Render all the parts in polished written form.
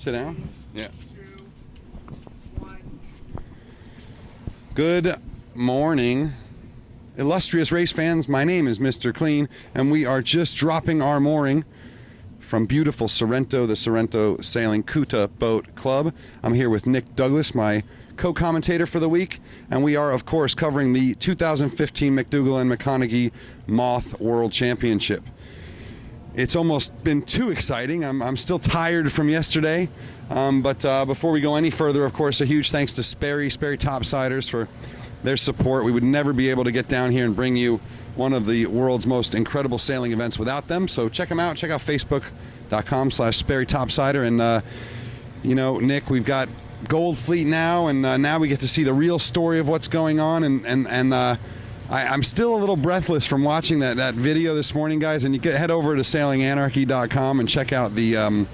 Sit down. Yeah. Good morning, illustrious race fans. My name is Mr. Clean, and we are just dropping our mooring from beautiful Sorrento, the Sorrento Sailing Couta Boat Club. I'm here with Nick Douglas, my co-commentator for the week, and we are, of course, covering the 2015 McDougall and McConaughey Moth World Championship. It's almost been too exciting. I'm still tired from yesterday, but before we go any further, of course, a huge thanks to Sperry Topsiders for their support. We would never be able to get down here and bring you one of the world's most incredible sailing events without them. So check them out. Check out facebook.com/Sperry Topsider. And, Nick, we've got Gold Fleet now, and now we get to see the real story of what's going on. And I'm still a little breathless from watching that video this morning, guys. And you can head over to sailinganarchy.com and check out the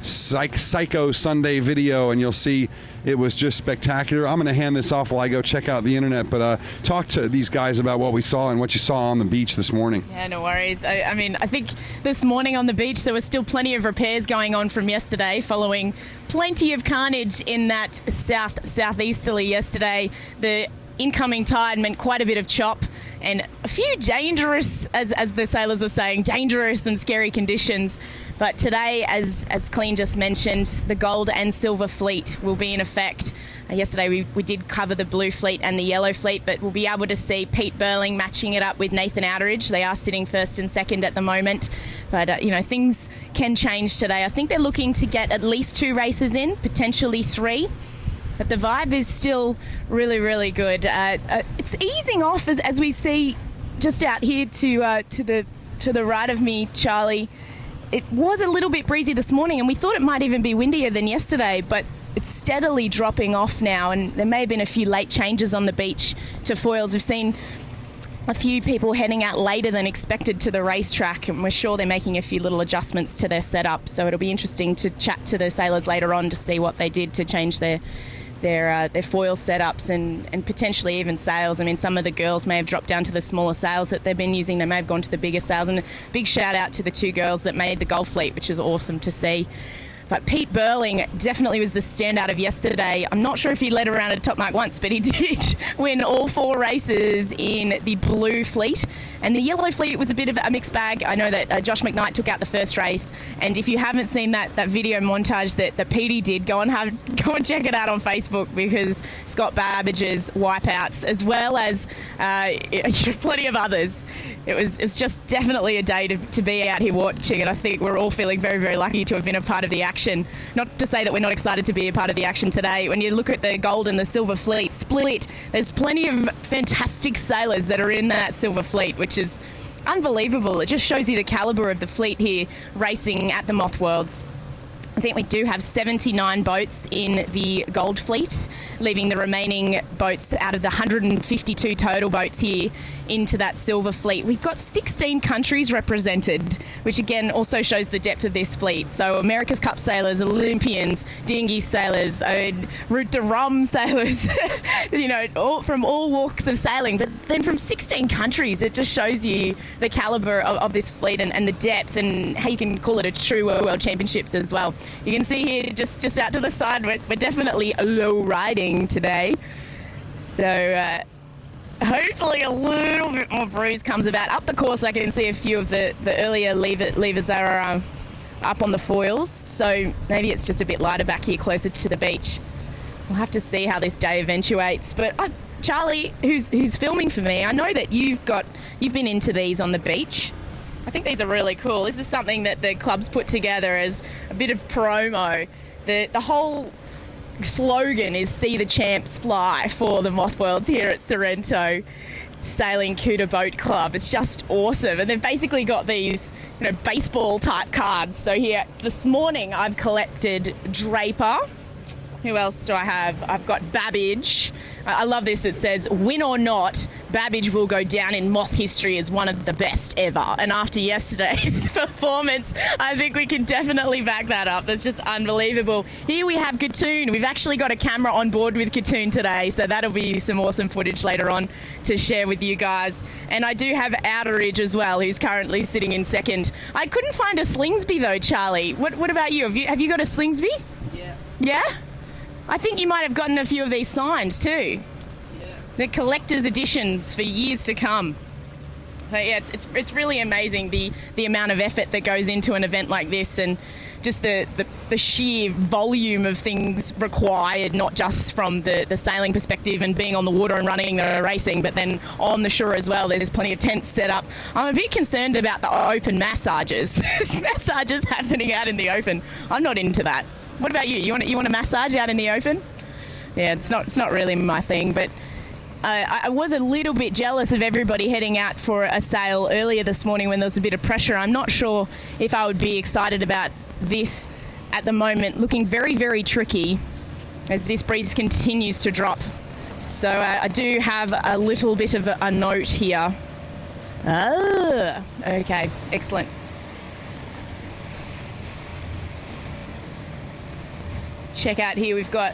Psycho Sunday video, and you'll see it was just spectacular. I'm going to hand this off while I go check out the internet, but talk to these guys about what we saw and what you saw on the beach this morning. Yeah, no worries. I mean, I think this morning on the beach there was still plenty of repairs going on from yesterday, following plenty of carnage in that southeasterly yesterday. The incoming tide meant quite a bit of chop and a few dangerous, as the sailors are saying, dangerous and scary conditions. But today, as Clean just mentioned, the gold and silver fleet will be in effect. Yesterday we did cover the blue fleet and the yellow fleet, but we'll be able to see Pete Burling matching it up with Nathan Outteridge. They are sitting first and second at the moment, but things can change today. I think they're looking to get at least 2 races in, potentially 3. But the vibe is still really, really good. It's easing off as we see just out here to the right of me, Charlie. It was a little bit breezy this morning, and we thought it might even be windier than yesterday, but it's steadily dropping off now, and there may have been a few late changes on the beach to foils. We've seen a few people heading out later than expected to the racetrack, and we're sure they're making a few little adjustments to their setup. So it'll be interesting to chat to the sailors later on to see what they did to change their foil setups and potentially even sails. I mean, some of the girls may have dropped down to the smaller sails that they've been using. They may have gone to the bigger sails. And a big shout out to the 2 girls that made the Gold Fleet, which is awesome to see. But Pete Burling definitely was the standout of yesterday. I'm not sure if he led around a top mark once, but he did win all 4 races in the blue fleet. And the yellow fleet was a bit of a mixed bag. I know that Josh McKnight took out the first race. And if you haven't seen that video montage that Petey did, go and check it out on Facebook, because Scott Babbage's wipeouts, as well as plenty of others. It's just definitely a day to be out here watching, and I think we're all feeling very, very lucky to have been a part of the action. Not to say that we're not excited to be a part of the action today. When you look at the gold and the silver fleet split, there's plenty of fantastic sailors that are in that silver fleet, which is unbelievable. It just shows you the calibre of the fleet here racing at the Moth Worlds. I think we do have 79 boats in the gold fleet, leaving the remaining boats out of the 152 total boats here into that silver fleet. We've got 16 countries represented, which again also shows the depth of this fleet. So America's Cup sailors, Olympians, dinghy sailors, Route de Rome sailors, from all walks of sailing. But then from 16 countries, it just shows you the calibre of this fleet and the depth, and how you can call it a true World Championships as well. You can see here just out to the side, we're definitely low riding today. So hopefully a little bit more breeze comes about. Up the course I can see a few of the earlier levers are up on the foils, so maybe it's just a bit lighter back here closer to the beach. We'll have to see how this day eventuates. But Charlie, who's filming for me, I know that you've been into these on the beach. I think these are really cool. This is something that the club's put together as a bit of promo. The whole slogan is "See the Champs Fly" for the Moth Worlds here at Sorrento Sailing Couta Boat Club. It's just awesome. And they've basically got these baseball type cards. So here this morning I've collected Draper. Who else do I have? I've got Babbage. I love this. It says, "Win or not, Babbage will go down in Moth history as one of the best ever." And after yesterday's performance, I think we can definitely back that up. That's just unbelievable. Here we have Katoon. We've actually got a camera on board with Katoon today, so that'll be some awesome footage later on to share with you guys. And I do have Outteridge as well, who's currently sitting in second. I couldn't find a Slingsby though, Charlie. What about you? Have you got a Slingsby? Yeah? I think you might have gotten a few of these signed too. The collector's editions for years to come. So yeah, it's really amazing the amount of effort that goes into an event like this, and just the sheer volume of things required, not just from the sailing perspective and being on the water and running the racing, but then on the shore as well. There's plenty of tents set up. I'm a bit concerned about the open massages. There's massages happening out in the open. I'm not into that. What about you? You want a massage out in the open? Yeah, it's not really my thing, but I was a little bit jealous of everybody heading out for a sail earlier this morning when there was a bit of pressure. I'm not sure if I would be excited about this at the moment. Looking very, very tricky as this breeze continues to drop. So I do have a little bit of a note here. Okay, excellent. Check out here, we've got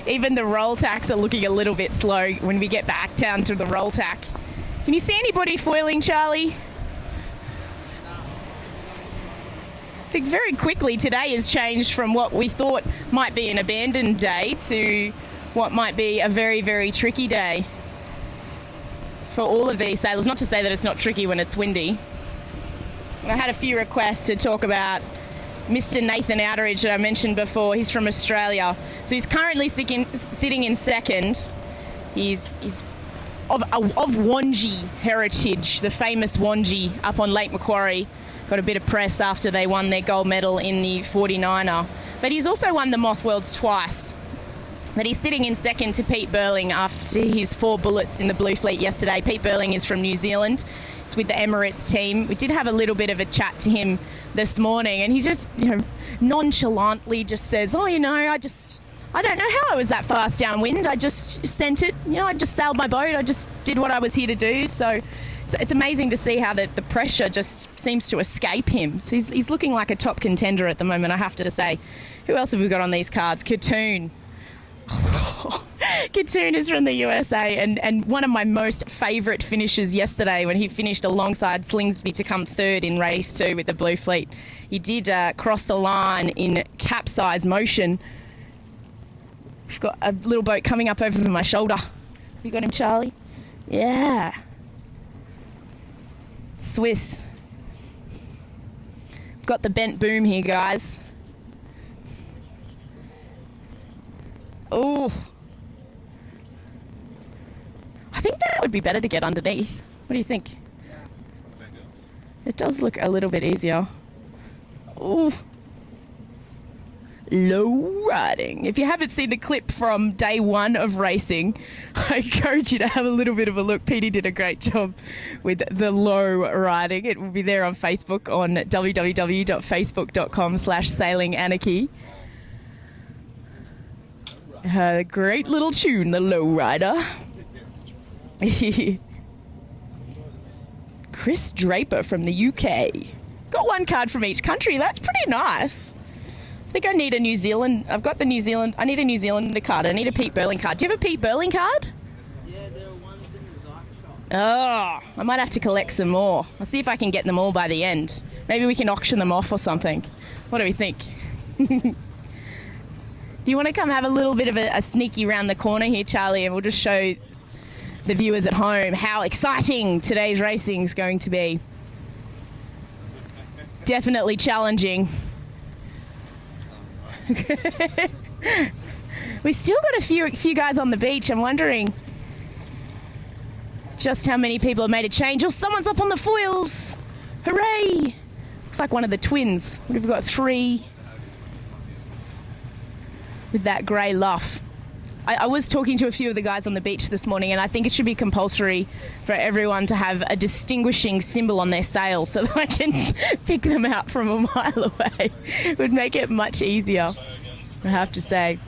even the roll tacks are looking a little bit slow when we get back down to the roll tack. Can you see anybody foiling, Charlie? I think very quickly today has changed from what we thought might be an abandoned day to what might be a very, very tricky day for all of these sailors. Not to say that it's not tricky when it's windy. I had a few requests to talk about Mr. Nathan Outeridge that I mentioned before. He's from Australia. So he's currently sitting in second. He's of Wanji heritage, the famous Wanji up on Lake Macquarie. Got a bit of press after they won their gold medal in the 49er. But he's also won the Moth Worlds twice. But he's sitting in second to Pete Burling after his 4 bullets in the Blue Fleet yesterday. Pete Burling is from New Zealand. He's with the Emirates team. We did have a little bit of a chat to him this morning, and he just, nonchalantly just says, I don't know how I was that fast downwind. I just sent it. I just sailed my boat. I just did what I was here to do. So it's amazing to see how the pressure just seems to escape him. So he's looking like a top contender at the moment, I have to say. Who else have we got on these cards? Katoon. Katoon is from the USA, and one of my most favourite finishes yesterday when he finished alongside Slingsby to come third in race 2 with the Blue Fleet. He did cross the line in capsize motion. We've got a little boat coming up over my shoulder. You got him, Charlie? Yeah. Swiss. We've got the bent boom here, guys. Oh, I think that would be better to get underneath. What do you think? It does look a little bit easier. Oh, low riding. If you haven't seen the clip from day 1 of racing, I encourage you to have a little bit of a look. Petey did a great job with the low riding. It will be there on Facebook on www.facebook.com/sailinganarchy. Great little tune, the low rider. Chris Draper from the UK. Got 1 card from each country. That's pretty nice. I think I need a New Zealand. I've got the New Zealand. I need a New Zealand card. I need a Pete Burling card. Do you have a Pete Burling card? Yeah, there are ones in the Zyke shop. Oh, I might have to collect some more. I'll see if I can get them all by the end. Maybe we can auction them off or something. What do we think? Do you want to come have a little bit of a sneaky round the corner here, Charlie, and we'll just show the viewers at home how exciting today's racing is going to be. Definitely challenging. We've still got a few guys on the beach. I'm wondering just how many people have made a change. Oh, someone's up on the foils. Hooray! Looks like one of the twins. What have we got? 3 with that grey luff. I was talking to a few of the guys on the beach this morning, and I think it should be compulsory for everyone to have a distinguishing symbol on their sail so that I can pick them out from a mile away. It would make it much easier, I have to say.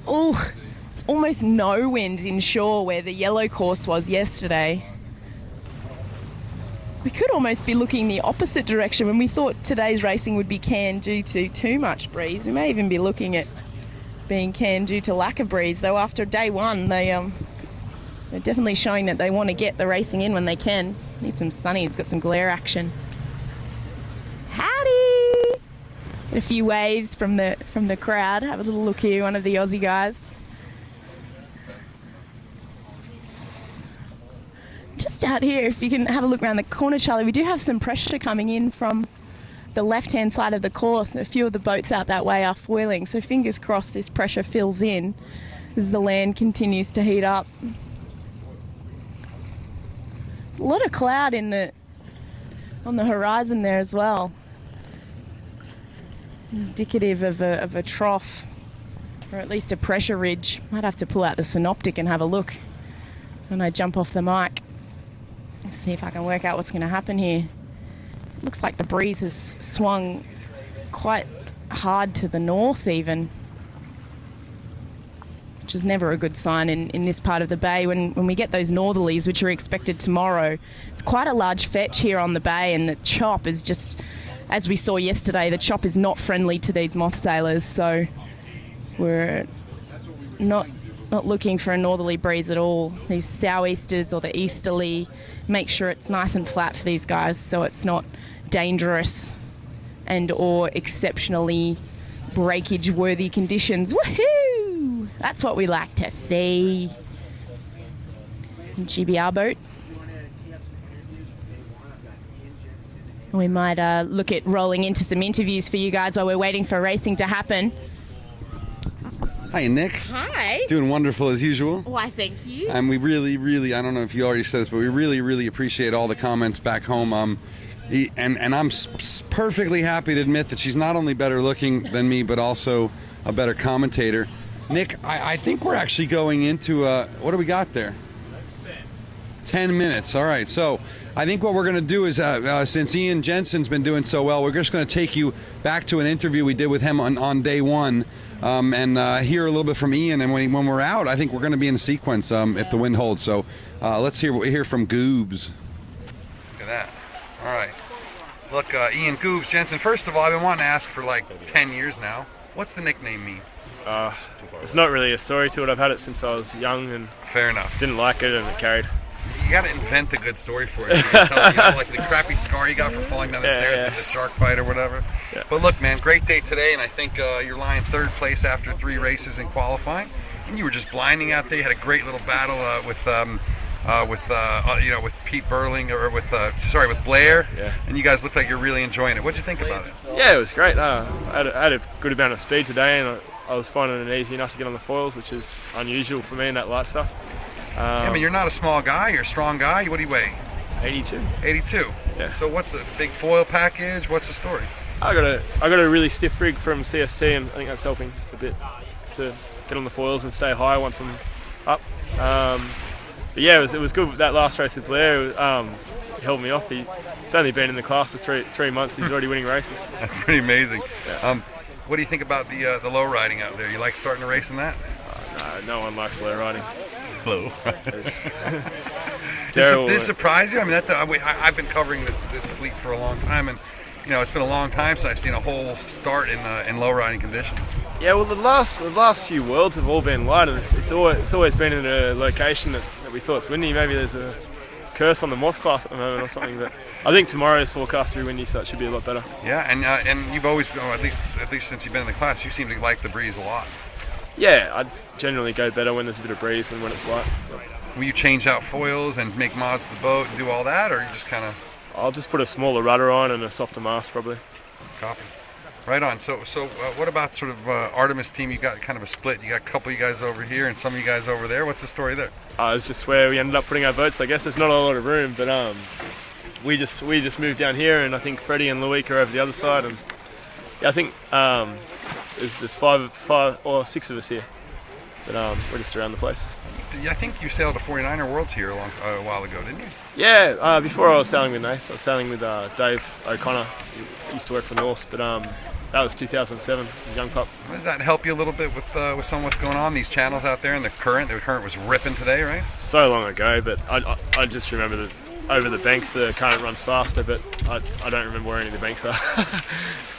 Oh, it's almost no wind inshore where the yellow course was yesterday. We could almost be looking the opposite direction. When we thought today's racing would be canned due to too much breeze, we may even be looking at being canned due to lack of breeze, though after day 1 they're definitely showing that they want to get the racing in when they can. Need some sunny, it's got some glare action. How Get a few waves from the crowd. Have a little look here, one of the Aussie guys. Just out here, if you can have a look around the corner, Charlie, we do have some pressure coming in from the left-hand side of the course, and a few of the boats out that way are foiling. So fingers crossed this pressure fills in as the land continues to heat up. There's a lot of cloud on the horizon there as well. Indicative of a trough, or at least a pressure ridge. Might have to pull out the synoptic and have a look when I jump off the mic. Let's see if I can work out what's going to happen here. Looks like the breeze has swung quite hard to the north even, which is never a good sign in this part of the bay. When we get those northerlies, which are expected tomorrow, it's quite a large fetch here on the bay, and the chop is just, as we saw yesterday, the chop is not friendly to these Moth sailors, so we're not looking for a northerly breeze at all. These sou'easters or the easterly, make sure it's nice and flat for these guys so it's not dangerous and or exceptionally breakage worthy conditions. Woohoo! That's what we like to see. GBR boat. We might look at rolling into some interviews for you guys while we're waiting for racing to happen. Hi, Nick. Hi. Doing wonderful as usual. Why, thank you. And we really, I don't know if you already said this, but we really appreciate all the comments back home. And I'm perfectly happy to admit that she's not only better looking than me, but also a better commentator. Nick, I think we're actually going into, what do we got there? 10 minutes. All right. So I think what we're going to do is, since Ian Jensen's been doing so well, we're just going to take you back to an interview we did with him on day one. And hear a little bit from Ian, and when we're out, I think we're going to be in sequence if the wind holds. So let's hear from Goobs. Look at that. All right. Look, Ian Goobs Jensen. First of all, I've been wanting to ask for like 10 years now. What's the nickname mean? It's not really a story to it. I've had it since I was young and fair enough. Didn't like it, and it carried. You got to invent a good story for it. Like the crappy scar you got for falling down the stairs with a shark bite or whatever. Yeah. But look, man, great day today, and I think you're lying third place after 3 races in qualifying. And you were just blinding out there. You had a great little battle with Pete Burling or with Blair. Yeah. And you guys look like you're really enjoying it. What'd you think about it? Yeah, it was great. I had a good amount of speed today, and I was finding it easy enough to get on the foils, which is unusual for me in that light stuff. I mean, you're not a small guy. You're a strong guy. What do you weigh? 82. 82. Yeah. So what's the big foil package? What's the story? I got a really stiff rig from CST, and I think that's helping a bit to get on the foils and stay high once I'm up. But yeah, it was good. That last race with Blair, he held me off. He's only been in the class for three months. He's already winning races. That's pretty amazing. Yeah. What do you think about the low riding out there? You like starting a race in that? No one likes low riding. Low. Terrible. Did it surprise you? I mean, I've been covering this fleet for a long time, and it's been a long time since I've seen a whole start in low riding conditions. Yeah, well, the last few worlds have all been light, and it's always been in a location that we thought is windy. Maybe there's a curse on the Moth class at the moment or something, but I think tomorrow's forecast to be windy, so it should be a lot better. Yeah, and you've always, at least since you've been in the class, you seem to like the breeze a lot. Yeah, I generally go better when there's a bit of breeze than when it's light. Will you change out foils and make mods to the boat and do all that, or you just kind of? I'll just put a smaller rudder on and a softer mast probably. Copy. Right on. So what about sort of Artemis team? You got kind of a split. You got a couple of you guys over here and some of you guys over there. What's the story there? It's just where we ended up putting our boats. I guess there's not a lot of room, but we just moved down here, and I think Freddie and Loic are over the other side, and yeah, I think there's five or six of us here, but we're just around the place. I think you sailed a 49er Worlds here a while ago, didn't you? Yeah, before I was sailing with Nath, I was sailing with Dave O'Connor. He used to work for Norse, but that was 2007, young pup. Does that help you a little bit with some of what's going on, these channels out there, and the current? The current was ripping today, right? So long ago, but I just remember that over the banks the current runs faster, but I don't remember where any of the banks are.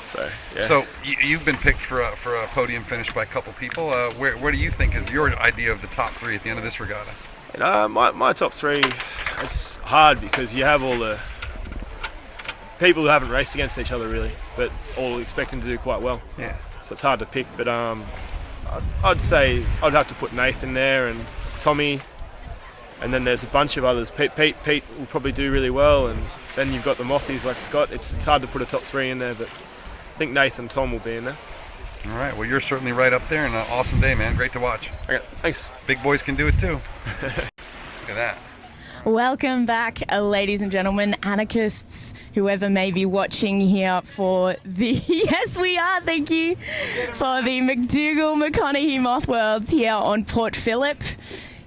So, yeah. So you've been picked for a podium finish by a couple people. Where do you think is your idea of the top 3 at the end of this regatta? My top 3, it's hard because you have all the people who haven't raced against each other really, but all expecting to do quite well. Yeah. So it's hard to pick, but I'd say I'd have to put Nathan there and Tommy, and then there's a bunch of others. Pete will probably do really well, and then you've got the Mothies like Scott. It's hard to put a top 3 in there, but I think Nathan and Tom will be in there. All right. Well, you're certainly right up there, and an awesome day, man. Great to watch. Okay, thanks. Big boys can do it too. Look at that. Welcome back, ladies and gentlemen, anarchists, whoever may be watching here for the, yes we are, thank you, for the McDougall-McConaughey Moth Worlds here on Port Phillip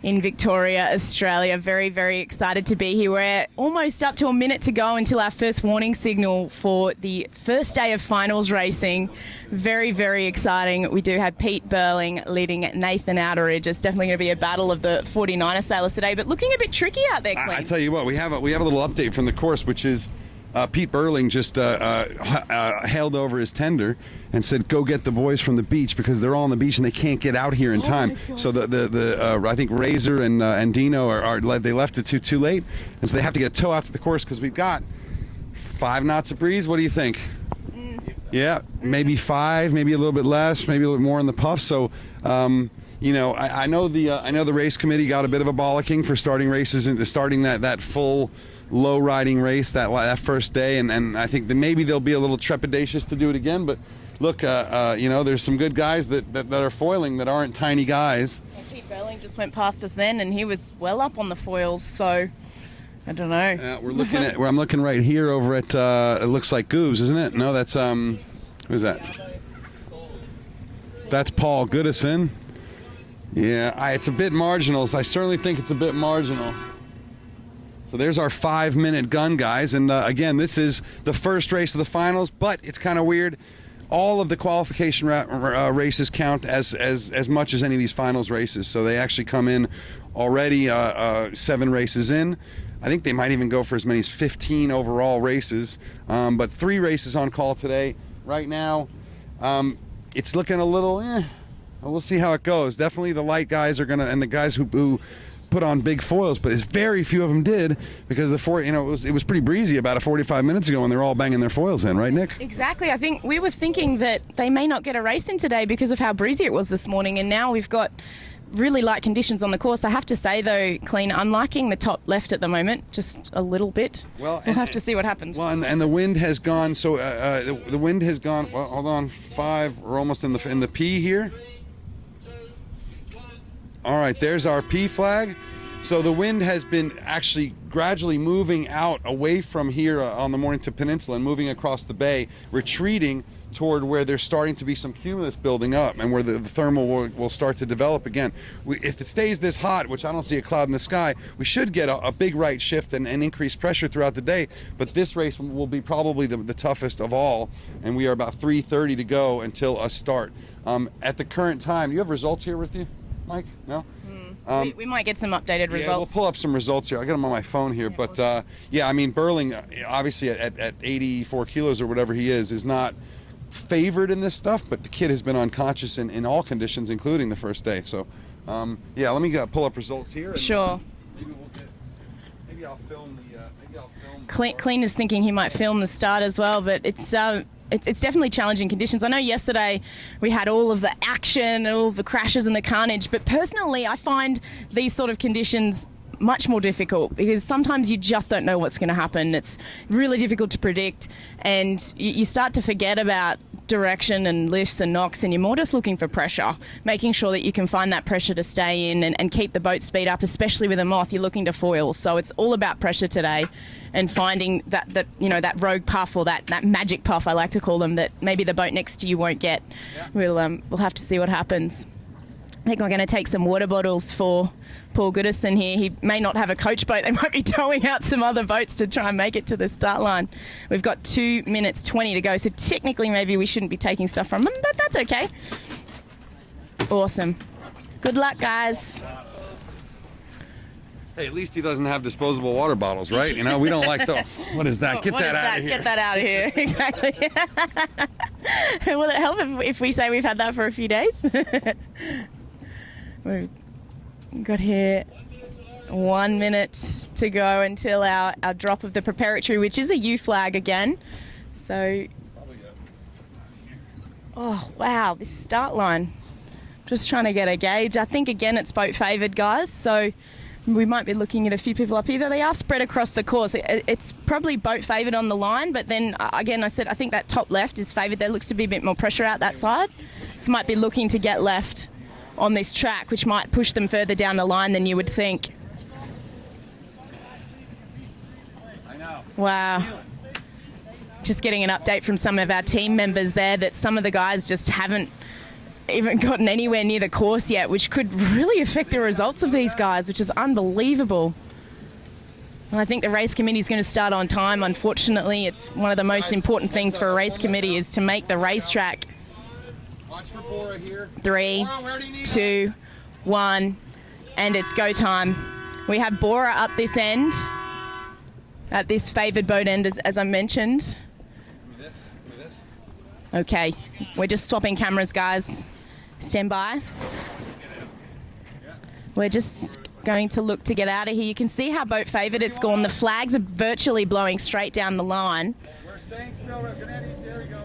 in Victoria, Australia. Very, very excited to be here. We're almost up to a minute to go until our first warning signal for the first day of finals racing. Very, very exciting. We do have Pete Burling leading Nathan Outeridge. It's definitely going to be a battle of the 49er sailors today, but looking a bit tricky out there, Clint. I tell you what, we have a little update from the course, which is Pete Burling just hailed over his tender and said, "Go get the boys from the beach because they're all on the beach and they can't get out here in time." So the I think Razor and Dino are they left it too late, and so they have to get a tow out to the course because we've got 5 knots of breeze. What do you think? Yeah, maybe 5, maybe a little bit less, maybe a little more in the puff. So. You know, I know the race committee got a bit of a bollocking for starting races and starting that full low riding race that first day, and I think that maybe they'll be a little trepidatious to do it again. But look, you know, there's some good guys that are foiling that aren't tiny guys. Well, Pete Burling just went past us then, and he was well up on the foils, so I don't know. We're looking at I'm looking right here over at it looks like Goobs, isn't it? No, that's who's that? That's Paul Goodison. Yeah, it's a bit marginal. I certainly think it's a bit marginal. So there's our 5-minute gun, guys. And again, this is the first race of the finals, but it's kind of weird. All of the qualification races count as much as any of these finals races. So they actually come in already 7 races in. I think they might even go for as many as 15 overall races. But 3 races on call today. Right now, it's looking a little, we'll see how it goes. Definitely the light guys are gonna, and the guys who put on big foils, but as very few of them did because it was pretty breezy about 45 minutes ago when they're all banging their foils in, right, Nick? Exactly. I think we were thinking that they may not get a race in today because of how breezy it was this morning, and now we've got really light conditions on the course. I have to say though, Clean, I'm liking the top left at the moment, just a little bit. Well, we'll have to see what happens. Well, and the wind has gone. So the wind has gone. Well, hold on, 5. We're almost in the P here. All right, there's our P flag. So the wind has been actually gradually moving out away from here on the Mornington Peninsula and moving across the bay, retreating toward where there's starting to be some cumulus building up and where the thermal will start to develop again. If it stays this hot, which I don't see a cloud in the sky, we should get a big right shift and increased pressure throughout the day. But this race will be probably the toughest of all, and we are about 3:30 to go until a start. At the current time, do you have results here with you, Mike? No? We might get some updated results. Yeah, we'll pull up some results here. I got them on my phone here, but yeah, I mean, Burling, obviously at 84 kilos or whatever he is not favored in this stuff, but the kid has been unconscious in all conditions, including the first day. So, yeah, let me pull up results here. And, sure. Maybe I'll film the. Clean is thinking he might film the start as well, but it's definitely challenging conditions. I know yesterday we had all of the action and all of the crashes and the carnage, but personally I find these sort of conditions much more difficult because sometimes you just don't know what's going to happen. It's really difficult to predict, and you start to forget about direction and lifts and knocks, and you're more just looking for pressure, making sure that you can find that pressure to stay in and keep the boat speed up, especially with a Moth. You're looking to foil, so it's all about pressure today and finding that rogue puff or that magic puff, I like to call them, that maybe the boat next to you won't get. Yeah. We'll have to see what happens. I think we're going to take some water bottles for Paul Goodison here. He may not have a coach boat. They might be towing out some other boats to try and make it to the start line. We've got 2 minutes 20 to go, so technically maybe we shouldn't be taking stuff from them, but that's okay. Awesome. Good luck, guys. Hey, at least he doesn't have disposable water bottles, right? You know, we don't like the... What is that? Get that out of here. Get that out of here. Exactly. Will it help if we say we've had that for a few days? We've got here 1 minute to go until our drop of the preparatory, which is a U flag again. So, oh wow, this start line. Just trying to get a gauge. I think again it's boat favoured, guys. So we might be looking at a few people up here. They are spread across the course. It's probably boat favoured on the line, but then again, I think that top left is favoured. There looks to be a bit more pressure out that side. So might be looking to get left on this track, which might push them further down the line than you would think. Wow. Just getting an update from some of our team members there that some of the guys just haven't even gotten anywhere near the course yet, which could really affect the results of these guys, which is unbelievable. And I think the race committee is going to start on time. Unfortunately, it's one of the most important things for a race committee is to make the racetrack. 3, 2, 1, and it's go time. We have Bora up this end, at this favoured boat end, as I mentioned. Okay, we're just swapping cameras, guys. Stand by. We're just going to look to get out of here. You can see how boat favoured it's gone. The flags are virtually blowing straight down the line. We're staying still. There we go.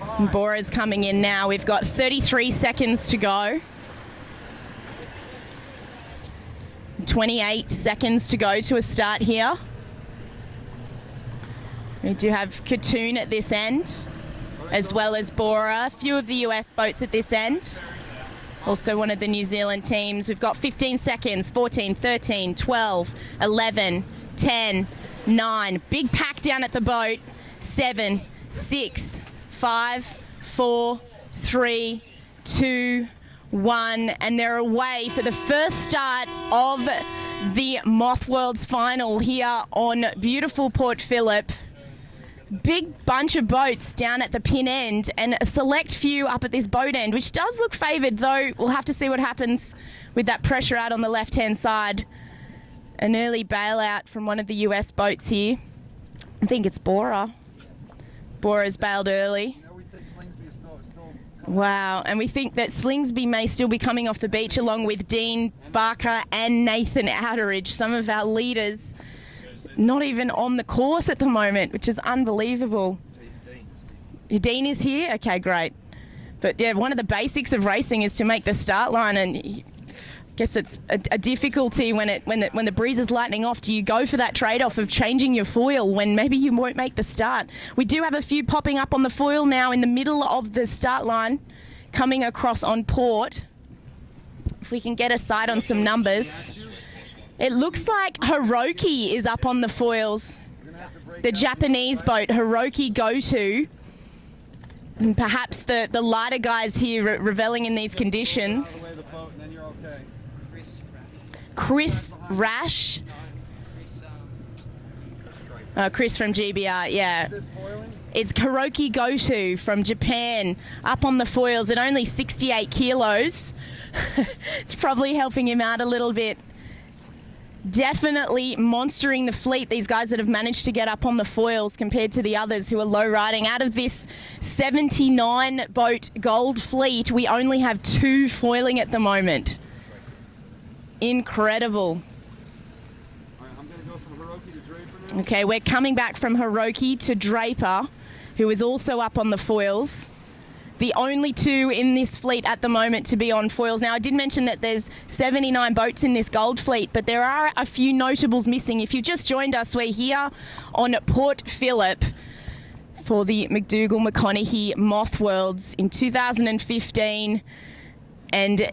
All right. Bora's coming in now. We've got 33 seconds to go. 28 seconds to go to a start here. We do have Couta at this end, as well as Bora. A few of the US boats at this end. Also one of the New Zealand teams. We've got 15 seconds, 14, 13, 12, 11, 10, 9. Big pack down at the boat. 7, 6, 5, 4, 3, 2, 1. And they're away for the first start of the Moth Worlds final here on beautiful Port Phillip. Big bunch of boats down at the pin end and a select few up at this boat end, which does look favoured, though we'll have to see what happens with that pressure out on the left-hand side. An early bailout from one of the US boats here. I think it's Bora. Bora's bailed early. Wow, and we think that Slingsby may still be coming off the beach along with Dean Barker and Nathan Outeridge, some of our leaders. Not even on the course at the moment, which is unbelievable. Dean is here? Okay, great. But yeah, one of the basics of racing is to make the start line, and I guess it's a difficulty when the breeze is lightening off. Do you go for that trade-off of changing your foil when maybe you won't make the start? We do have a few popping up on the foil now in the middle of the start line, coming across on port. If we can get a sight on some numbers. It looks like Hiroki is up on the foils. The Japanese boat, Hiroki Couta. And perhaps the lighter guys here reveling in these conditions. Chris Rash. Chris from GBR, yeah. It's Hiroki Couta from Japan up on the foils at only 68 kilos. It's probably helping him out a little bit. Definitely monstering the fleet, these guys that have managed to get up on the foils compared to the others who are low riding. Out of this 79 boat gold fleet, we only have 2 foiling at the moment. Incredible. I'm going to go from Hiroki to Draper now. Okay, we're coming back from Hiroki to Draper, who is also up on the foils. The only 2 in this fleet at the moment to be on foils. Now, I did mention that there's 79 boats in this gold fleet, but there are a few notables missing. If you've just joined us, we're here on Port Phillip for the McDougall-McConaughey Moth Worlds in 2015. And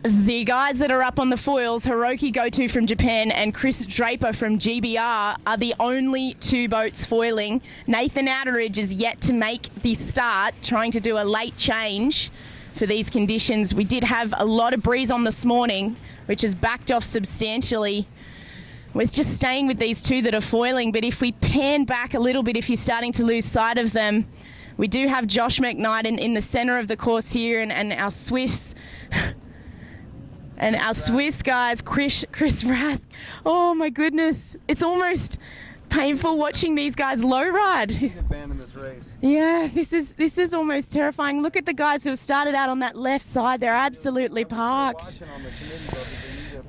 the guys that are up on the foils, Hiroki Couta from Japan and Chris Draper from GBR, are the only 2 boats foiling. Nathan Outeridge is yet to make the start, trying to do a late change for these conditions. We did have a lot of breeze on this morning, which has backed off substantially. We're just staying with these 2 that are foiling, but if we pan back a little bit, if you're starting to lose sight of them, we do have Josh McKnight in the centre of the course here, and our Swiss... And our Swiss guys, Chris Rask. Oh my goodness. It's almost painful watching these guys low ride. Abandon this race. Yeah, this is almost terrifying. Look at the guys who have started out on that left side. They're absolutely parked.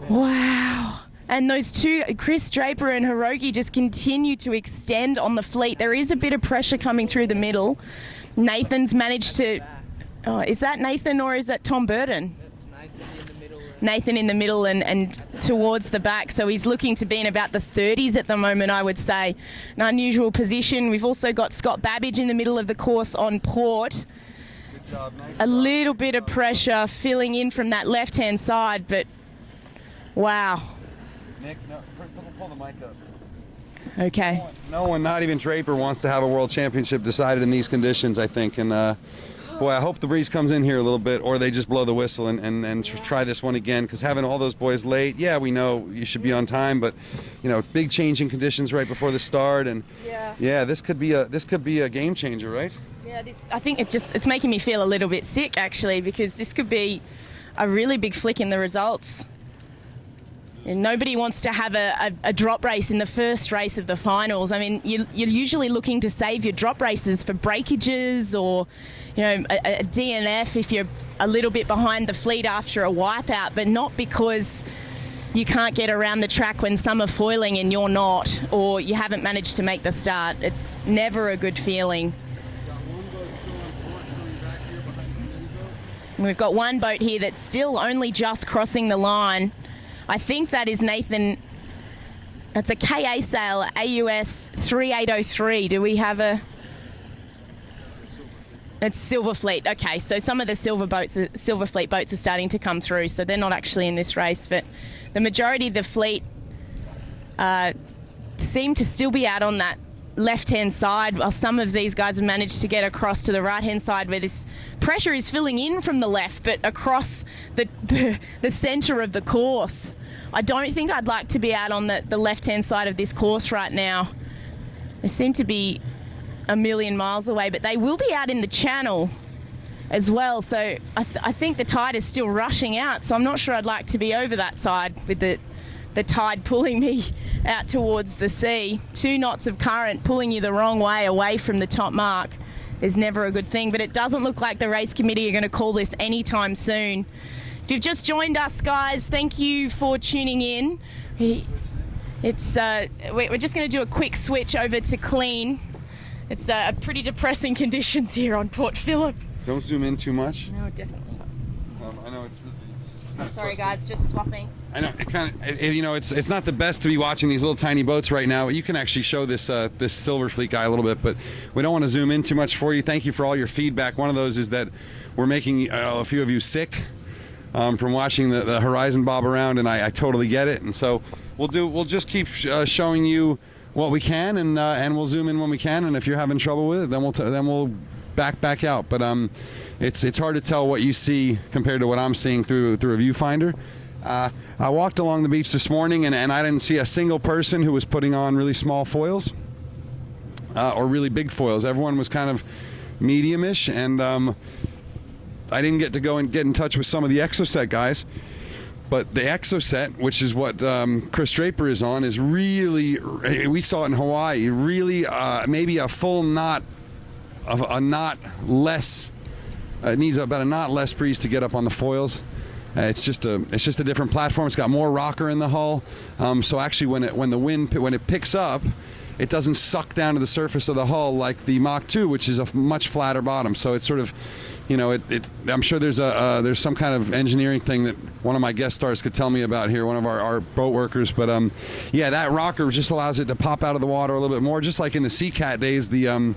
Wow. And those two, Chris Draper and Hiroki, just continue to extend on the fleet. There is a bit of pressure coming through the middle. Nathan's managed to... Oh, is that Nathan or is that Tom Burton? Nathan in the middle and towards the back, so he's looking to be in about the 30s at the moment, I would say. An unusual position. We've also got Scott Babbage in the middle of the course on port. A little bit of pressure filling in from that left-hand side, but wow. Nick, no, pull the mic up. Okay. No one, not even Draper, wants to have a world championship decided in these conditions, I think. And boy, I hope the breeze comes in here a little bit, or they just blow the whistle and try this one again. Because having all those boys late, yeah, we know you should be on time, but you know, big changing conditions right before the start, and yeah, this could be a game changer, right? Yeah, I think it's making me feel a little bit sick actually, because this could be a really big flick in the results. And nobody wants to have a drop race in the first race of the finals. I mean, you're usually looking to save your drop races for breakages or, you know, a DNF if you're a little bit behind the fleet after a wipeout, but not because you can't get around the track when some are foiling and you're not, or you haven't managed to make the start. It's never a good feeling. And we've got one boat here that's still only just crossing the line. I think that is Nathan. It's a KA sail, AUS 3803. Do we have a... It's Silver Fleet. Okay, so some of the Silver Fleet boats are starting to come through, so they're not actually in this race, but the majority of the fleet seem to still be out on that left-hand side, while some of these guys have managed to get across to the right-hand side where this pressure is filling in from the left, but across the centre of the course. I don't think I'd like to be out on the left-hand side of this course right now. They seem to be a million miles away, but they will be out in the channel as well, so I think the tide is still rushing out, so I'm not sure I'd like to be over that side with the tide pulling me out towards the sea. 2 knots of current pulling you the wrong way away from the top mark is never a good thing, but it doesn't look like the race committee are going to call this anytime soon. If you've just joined us, guys, thank you for tuning in. We're just going to do a quick switch over to clean. It's pretty depressing conditions here on Port Phillip. Don't zoom in too much. No, definitely not. I know it's Sorry, guys, just swapping. I know it kind of, you know, it's not the best to be watching these little tiny boats right now. You can actually show this this Silver Fleet guy a little bit, but we don't want to zoom in too much for you. Thank you for all your feedback. One of those is that we're making a few of you sick from watching the horizon bob around, and I totally get it. And so we'll just keep showing you what we can, and we'll zoom in when we can. And if you're having trouble with it, then we'll back out. But it's hard to tell what you see compared to what I'm seeing through a viewfinder. I walked along the beach this morning, and I didn't see a single person who was putting on really small foils or really big foils. Everyone was kind of medium-ish, and I didn't get to go and get in touch with some of the Exoset guys. But the Exoset, which is what Chris Draper is on, is really, we saw it in Hawaii, really maybe a full knot, a knot less, it needs about a knot less breeze to get up on the foils. It's just a different platform. It's got more rocker in the hull, so actually when it picks up, it doesn't suck down to the surface of the hull like the Mach 2, which is a much flatter bottom. So it's sort of, you know, I'm sure there's some kind of engineering thing that one of my guest stars could tell me about here, one of our boat workers. But yeah, that rocker just allows it to pop out of the water a little bit more, just like in the Sea Cat days. The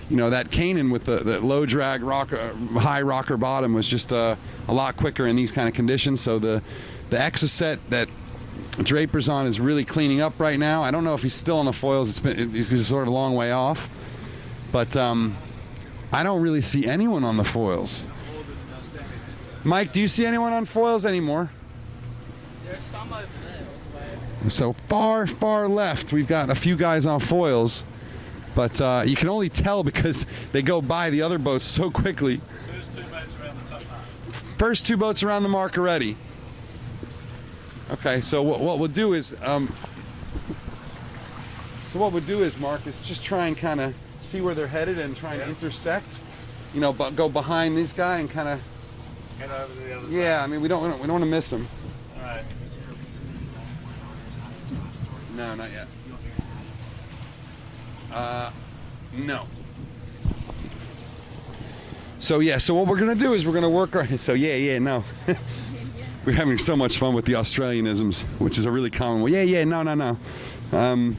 you know, that Canaan with the low drag rocker, high rocker bottom was just a lot quicker in these kind of conditions. So the Exoset that Draper's on is really cleaning up right now. I don't know if he's still on the foils. He's sort of a long way off, but I don't really see anyone on the foils. Mike, do you see anyone on foils anymore? There's some over there. So far left, we've got a few guys on foils, but you can only tell because they go by the other boats so quickly. First 2 boats around the top mark. First 2 boats around the mark already. Okay, so what we'll do is, Mark, is just try and kind of see where they're headed and try and intersect. You know, but go behind this guy and kind of Head over to the other side. Yeah, I mean we don't want to miss them. All right. No, not yet. No. So yeah, so what we're gonna do is we're gonna work our. So no. We're having so much fun with the Australianisms, which is a really common one. No.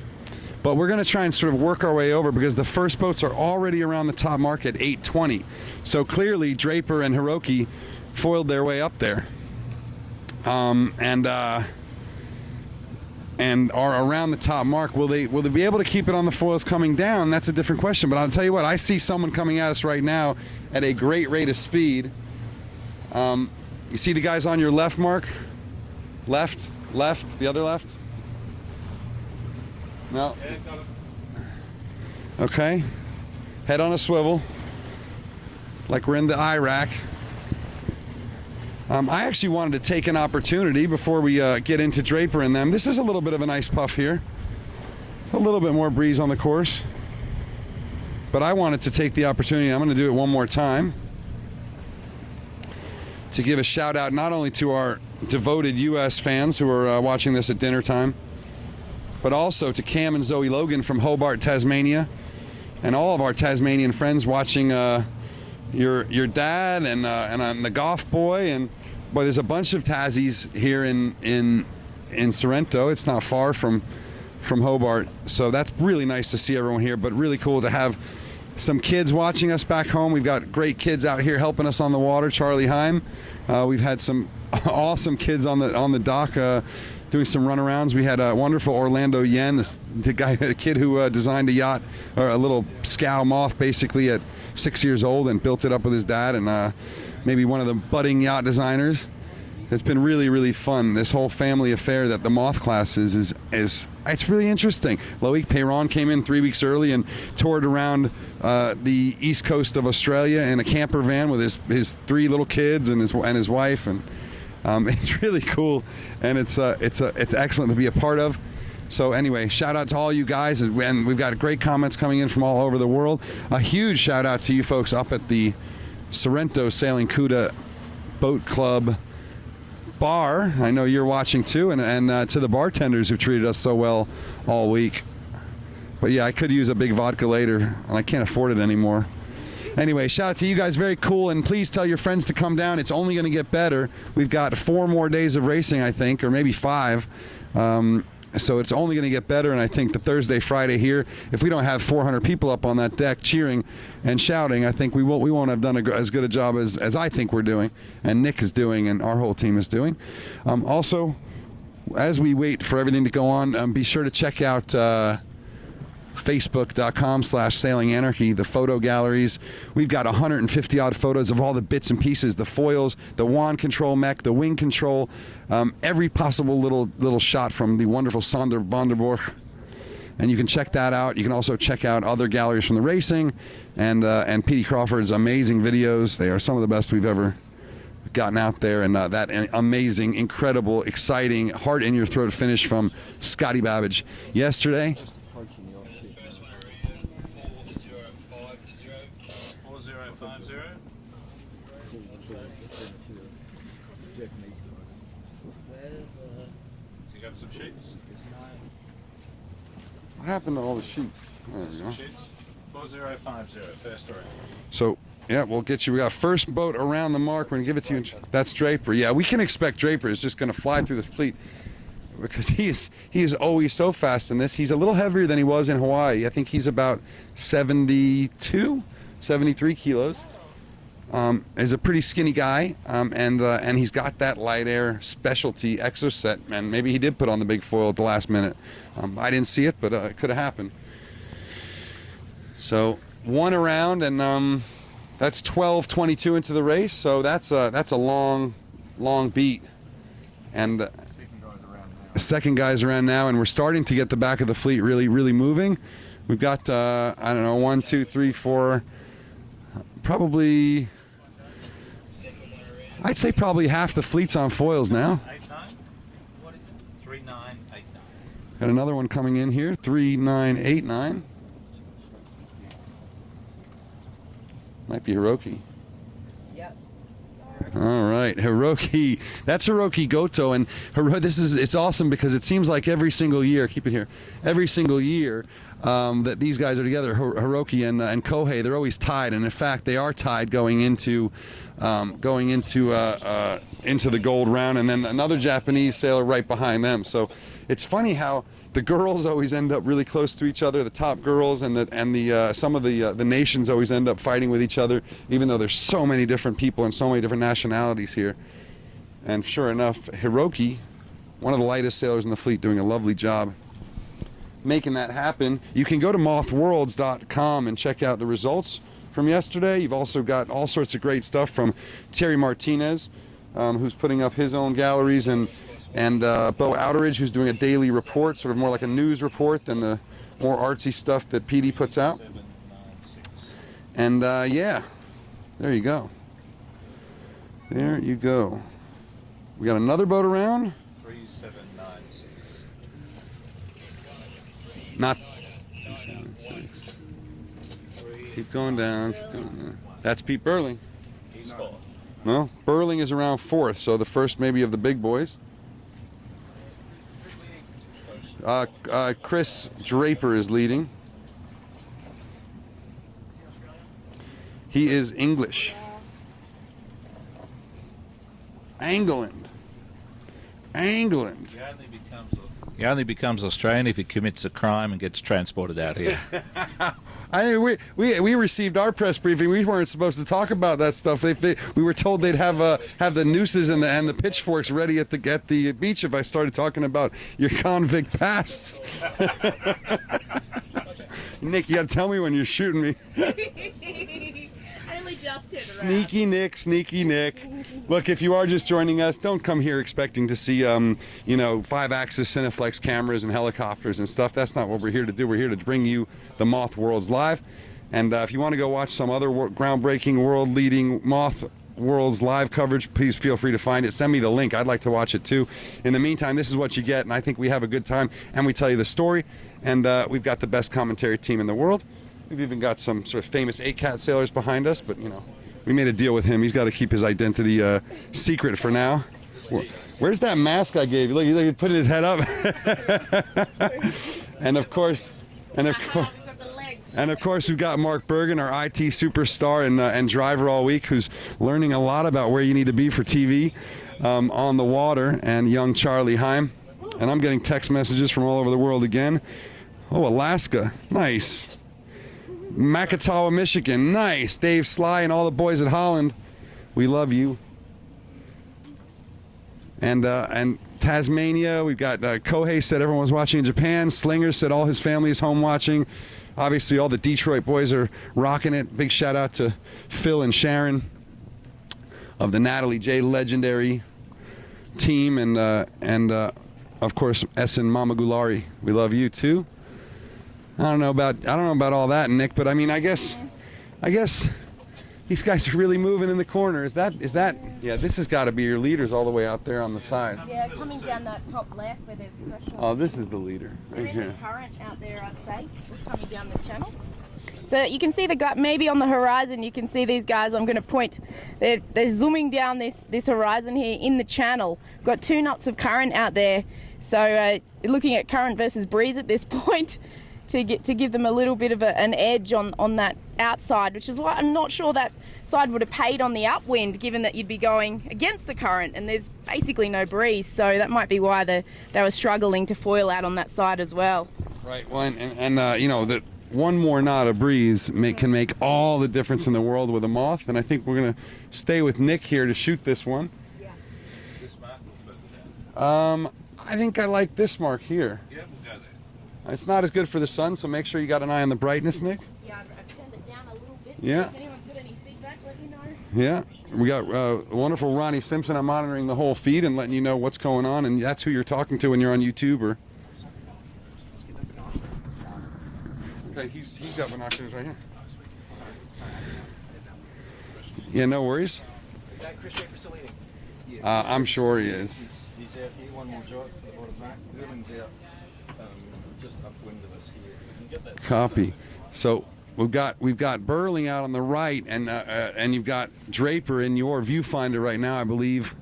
But we're gonna try and sort of work our way over because the first boats are already around the top mark at 8:20. So clearly Draper and Hiroki foiled their way up there, and are around the top mark. Will they be able to keep it on the foils coming down? That's a different question. But I'll tell you what, I see someone coming at us right now at a great rate of speed. You see the guys on your left, Mark? Left, the other left? No. Yeah, got it. Okay. Head on a swivel, like we're in the Iraq. I actually wanted to take an opportunity before we get into Draper and them. This is a little bit of an ice puff here. A little bit more breeze on the course. But I wanted to take the opportunity, I'm going to do it one more time, to give a shout out not only to our devoted U.S. fans who are watching this at dinner time, but also to Cam and Zoe Logan from Hobart, Tasmania, and all of our Tasmanian friends watching your dad and the golf boy. And boy, there's a bunch of Tassies here in Sorrento. It's not far from Hobart, so that's really nice to see everyone here, but really cool to have some kids watching us back home. We've got great kids out here helping us on the water. Charlie Heim. We've had some awesome kids on the dock doing some runarounds. We had a wonderful Orlando Yen, the kid who designed a yacht, or a little scow Moth, basically at 6 years old, and built it up with his dad, and maybe one of the budding yacht designers. It's been really, really fun. This whole family affair that the Moth class is it's really interesting. Loic Perron came in 3 weeks early and toured around the east coast of Australia in a camper van with his 3 little kids and his wife, and it's really cool, and it's excellent to be a part of. So anyway, shout out to all you guys, and we've got great comments coming in from all over the world. A huge shout out to you folks up at the Sorrento Sailing Couta Boat Club bar. I know you're watching too, and to the bartenders who treated us so well all week. But yeah, I could use a big vodka later, and I can't afford it anymore. Anyway, shout out to you guys, very cool, and please tell your friends to come down. It's only going to get better. We've got 4 more days of racing, I think, or maybe 5. So it's only going to get better, and I think the Thursday, Friday here, if we don't have 400 people up on that deck cheering and shouting, I think we won't have done as good a job as I think we're doing, and Nick is doing, and our whole team is doing. Also, as we wait for everything to go on, be sure to check out Facebook.com/Sailing Anarchy, the photo galleries. We've got 150 odd photos of all the bits and pieces, the foils, the wand control mech, the wing control, every possible little shot from the wonderful Sander van der Borg. And you can check that out. You can also check out other galleries from the racing and Petey Crawford's amazing videos. They are some of the best we've ever gotten out there, and that amazing, incredible, exciting, heart in your throat finish from Scotty Babbage yesterday. 4050. You got some sheets? What happened to all the sheets? There we go. Sheets? 4050, first row. So, yeah, we'll get you. We got first boat around the mark. We're going to give it to you. That's Draper. Yeah, we can expect Draper is just going to fly through the fleet because he is always so fast in this. He's a little heavier than he was in Hawaii. I think he's about 72, 73 kilos. Is a pretty skinny guy, and he's got that light air specialty exoset, and maybe he did put on the big foil at the last minute. I didn't see it, but it could have happened. So one around, and that's 12:22 into the race. So that's a long beat, and the second guy's around now, and we're starting to get the back of the fleet really moving. We've got I don't know, 1, 2, 3, 4, probably. I'd say probably half the fleet's on foils now. 89? What is it? 3989. Got another one coming in here, 3989. Might be Hiroki. Yep. All right, Hiroki. That's Hiroki Goto, and it's awesome because it seems like every single year, keep it here, every single year that these guys are together, Hiroki and Kohei, they're always tied, and in fact, they are tied going into the gold round, and then another Japanese sailor right behind them. So it's funny how the girls always end up really close to each other. The top girls and some of the nations always end up fighting with each other, even though there's so many different people and so many different nationalities here. And sure enough, Hiroki, one of the lightest sailors in the fleet, doing a lovely job making that happen. You can go to mothworlds.com and check out the results from yesterday. You've also got all sorts of great stuff from Terry Martinez, who's putting up his own galleries, and Bo Outeridge, who's doing a daily report, sort of more like a news report than the more artsy stuff that PD puts out. And yeah, there you go. There you go. We got another boat around. 3796. Not 276. Keep going down. Keep going down. That's Pete Burling. He's fourth. No, Burling is around fourth, so the first maybe of the big boys. Chris Draper is leading. He is English. England. He only becomes Australian if he commits a crime and gets transported out here. I mean, we received our press briefing. We weren't supposed to talk about that stuff. We were told they'd have the nooses and the pitchforks ready at the beach if I started talking about your convict pasts. Nick, you got to tell me when you're shooting me. I only just turned Sneaky Nick, sneaky Nick. Look, if you are just joining us, don't come here expecting to see, 5-axis Cineflex cameras and helicopters and stuff. That's not what we're here to do. We're here to bring you the Moth Worlds live. And if you want to go watch some other groundbreaking, world-leading Moth Worlds live coverage, please feel free to find it. Send me the link. I'd like to watch it too. In the meantime, this is what you get, and I think we have a good time, and we tell you the story, and we've got the best commentary team in the world. We've even got some sort of famous 8-cat sailors behind us, but we made a deal with him. He's got to keep his identity secret for now. Where's that mask I gave you? Look, he put his head up. and of course, we've got Mark Bergen, our IT superstar and driver all week, who's learning a lot about where you need to be for TV on the water, and young Charlie Heim. And I'm getting text messages from all over the world again. Oh, Alaska, nice. Makatawa, Michigan, nice. Dave Sly and all the boys at Holland, we love you. And Tasmania, we've got Kohei said everyone was watching in Japan. Slinger said all his family is home watching. Obviously, all the Detroit boys are rocking it. Big shout out to Phil and Sharon of the Natalie J legendary team, and of course Essen Mamagulari. We love you too. I don't know about all that, Nick, but I mean, I guess these guys are really moving in the corner. Is that? Yeah, this has got to be your leaders all the way out there on the side. Yeah, coming down that top left where there's pressure. Oh, this is the leader They're right in here. the current out there, I'd say, just coming down the channel. So you can see the guy, maybe on the horizon, you can see these guys. I'm going to point. They're zooming down this horizon here in the channel. We've got 2 knots of current out there. So looking at current versus breeze at this point, to give them a little bit of an edge on that outside, which is why I'm not sure that side would have paid on the upwind, given that you'd be going against the current and there's basically no breeze. So that might be why they were struggling to foil out on that side as well. Right. Well, and that one more knot of breeze can make all the difference in the world with a Moth. And I think we're gonna stay with Nick here to shoot this one. Yeah. This mark will further down. I think I like this mark here. Yeah, we'll go there. It's not as good for the sun, so make sure you got an eye on the brightness, Nick. Yeah, I've turned it down a little bit. Yeah. If anyone's got any feedback, let me know. Yeah. We got wonderful Ronnie Simpson. I'm monitoring the whole feed and letting you know what's going on, and that's who you're talking to when you're on YouTube. Or okay, he's got binoculars right here. Yeah, no worries. Is that Chris Draper still leading? I'm sure he is. He's out here, one more shot for the bottom mark. Whirling's out just upwind of us here. We can get that. Copy. So we've got Burling out on the right, and you've got Draper in your viewfinder right now, I believe,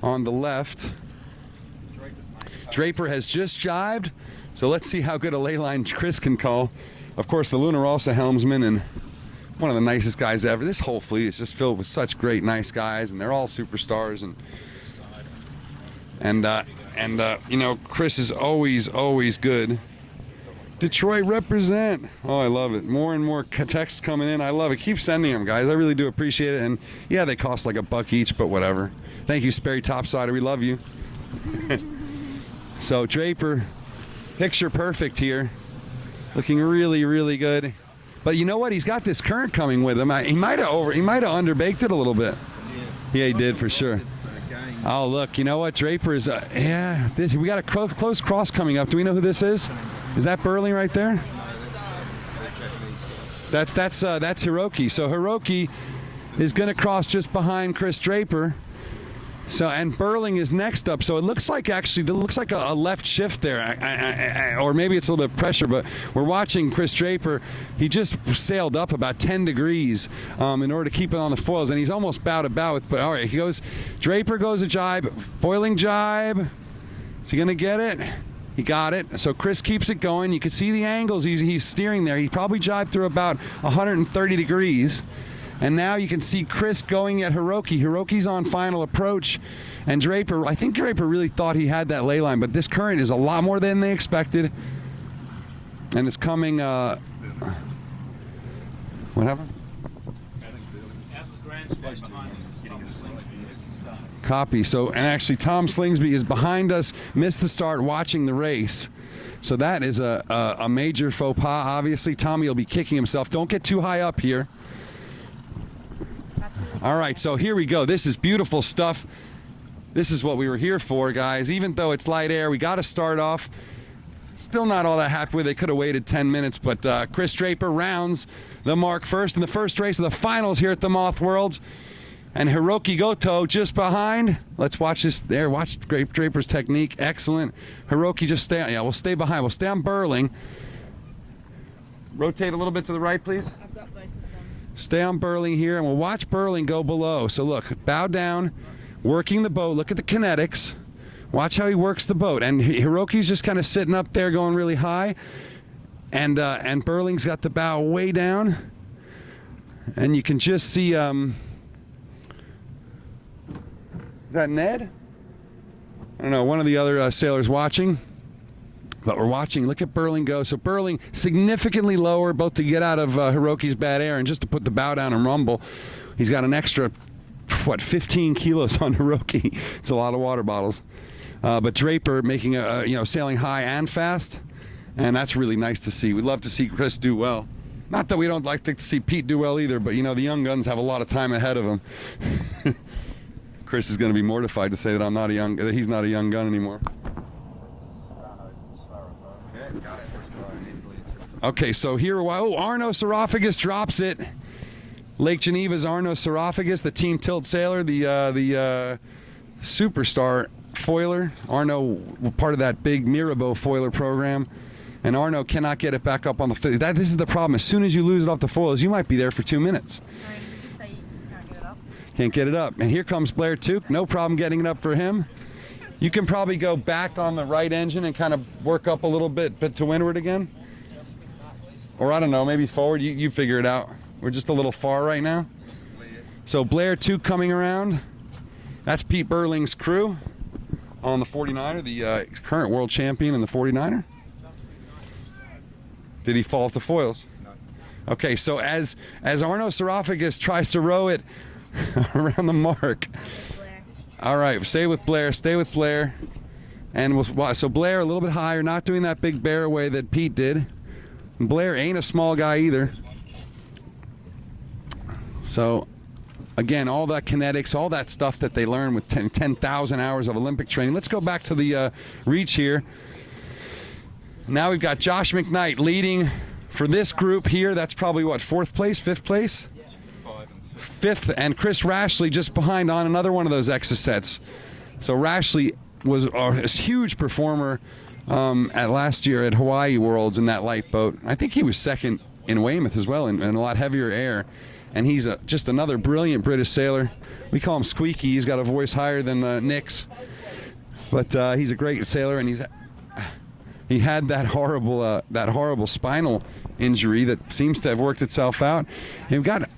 on the left. Draper has just jibed, so let's see how good a ley line Chris can call. Of course, the Lunar also helmsman and one of the nicest guys ever. This whole fleet is just filled with such great, nice guys, and they're all superstars. And you know, Chris is always good. Detroit represent. Oh, I love it. More and more texts coming in. I love it. Keep sending them, guys. I really do appreciate it. And yeah, they cost like $1 each, but whatever. Thank you, Sperry Topsider. We love you. So Draper, picture perfect here. Looking really good. But you know what? He's got this current coming with him. He might have underbaked it a little bit. Yeah, he did for sure. Oh, look, you know what? Draper is, we got a close cross coming up. Do we know who this is? Is that Burling right there? That's Hiroki. So Hiroki is going to cross just behind Chris Draper. So, and Burling is next up. So it looks like a left shift there, or maybe it's a little bit of pressure. But we're watching Chris Draper. He just sailed up about 10 degrees in order to keep it on the foils, and he's almost bow to bow with. But all right, Draper goes a jibe, foiling jibe. Is he gonna get it? He got it. So Chris keeps it going. You can see the angles he's steering there. He probably jibed through about 130 degrees. And now you can see Chris going at Hiroki. Hiroki's on final approach. And Draper, I think Draper really thought he had that ley line, but this current is a lot more than they expected. And it's coming, what happened? Copy. So, and actually Tom Slingsby is behind us, missed the start watching the race. So that is a major faux pas, obviously. Tommy will be kicking himself. Don't get too high up here. All right, so here we go. This is beautiful stuff. This is what we were here for, guys. Even though it's light air, we got to start off. Still not all that happy with it. They could have waited 10 minutes, but Chris Draper rounds the mark first in the first race of the finals here at the Moth Worlds. And Hiroki Goto just behind. Let's watch this there. Watch Draper's technique. Excellent. Hiroki just stay on. Yeah, we'll stay behind. We'll stay on Burling. Rotate a little bit to the right, please. I've got both of them. Stay on Burling here, and we'll watch Burling go below. So look, bow down, working the boat. Look at the kinetics. Watch how he works the boat. And Hiroki's just kind of sitting up there going really high. And Burling's got the bow way down. And you can just see... is that Ned? I don't know, one of the other sailors watching. But we're watching. Look at Burling go. So Burling significantly lower, both to get out of Hiroki's bad air and just to put the bow down and rumble. He's got an extra, 15 kilos on Hiroki. It's a lot of water bottles. But Draper making sailing high and fast, and that's really nice to see. We'd love to see Chris do well. Not that we don't like to see Pete do well either, but the young guns have a lot of time ahead of him. Chris is going to be mortified to say that he's not a young gun anymore. Okay, so here, Arno Sarophagus drops it. Lake Geneva's Arno Sarophagus, the Team Tilt sailor, the superstar foiler. Arno, part of that big Mirabeau foiler program. And Arno cannot get it back up on the foil. This is the problem. As soon as you lose it off the foils, you might be there for 2 minutes. Can't get it up. And here comes Blair Tuke. No problem getting it up for him. You can probably go back on the right engine and kind of work up a little bit to windward again. Or I don't know, maybe forward. You figure it out. We're just a little far right now. So Blair Tuke coming around. That's Pete Burling's crew on the 49er, the current world champion in the 49er. Did he fall off the foils? No. Okay, so as Arno Sarophagus tries to row it around the mark. All right, stay with Blair. And so Blair a little bit higher, not doing that big bear away that Pete did. And Blair ain't a small guy either. So, again, all that kinetics, all that stuff that they learn with 10,000 hours of Olympic training. Let's go back to the reach here. Now we've got Josh McKnight leading for this group here. That's probably, fifth place? Fifth, and Chris Rashley just behind on another one of those Exocets. So Rashley was a huge performer at last year at Hawaii Worlds in that light boat. I think he was second in Weymouth as well, and a lot heavier air. And he's just another brilliant British sailor. We call him Squeaky. He's got a voice higher than Nick's, but he's a great sailor, and he had that horrible spinal injury that seems to have worked itself out. You've got,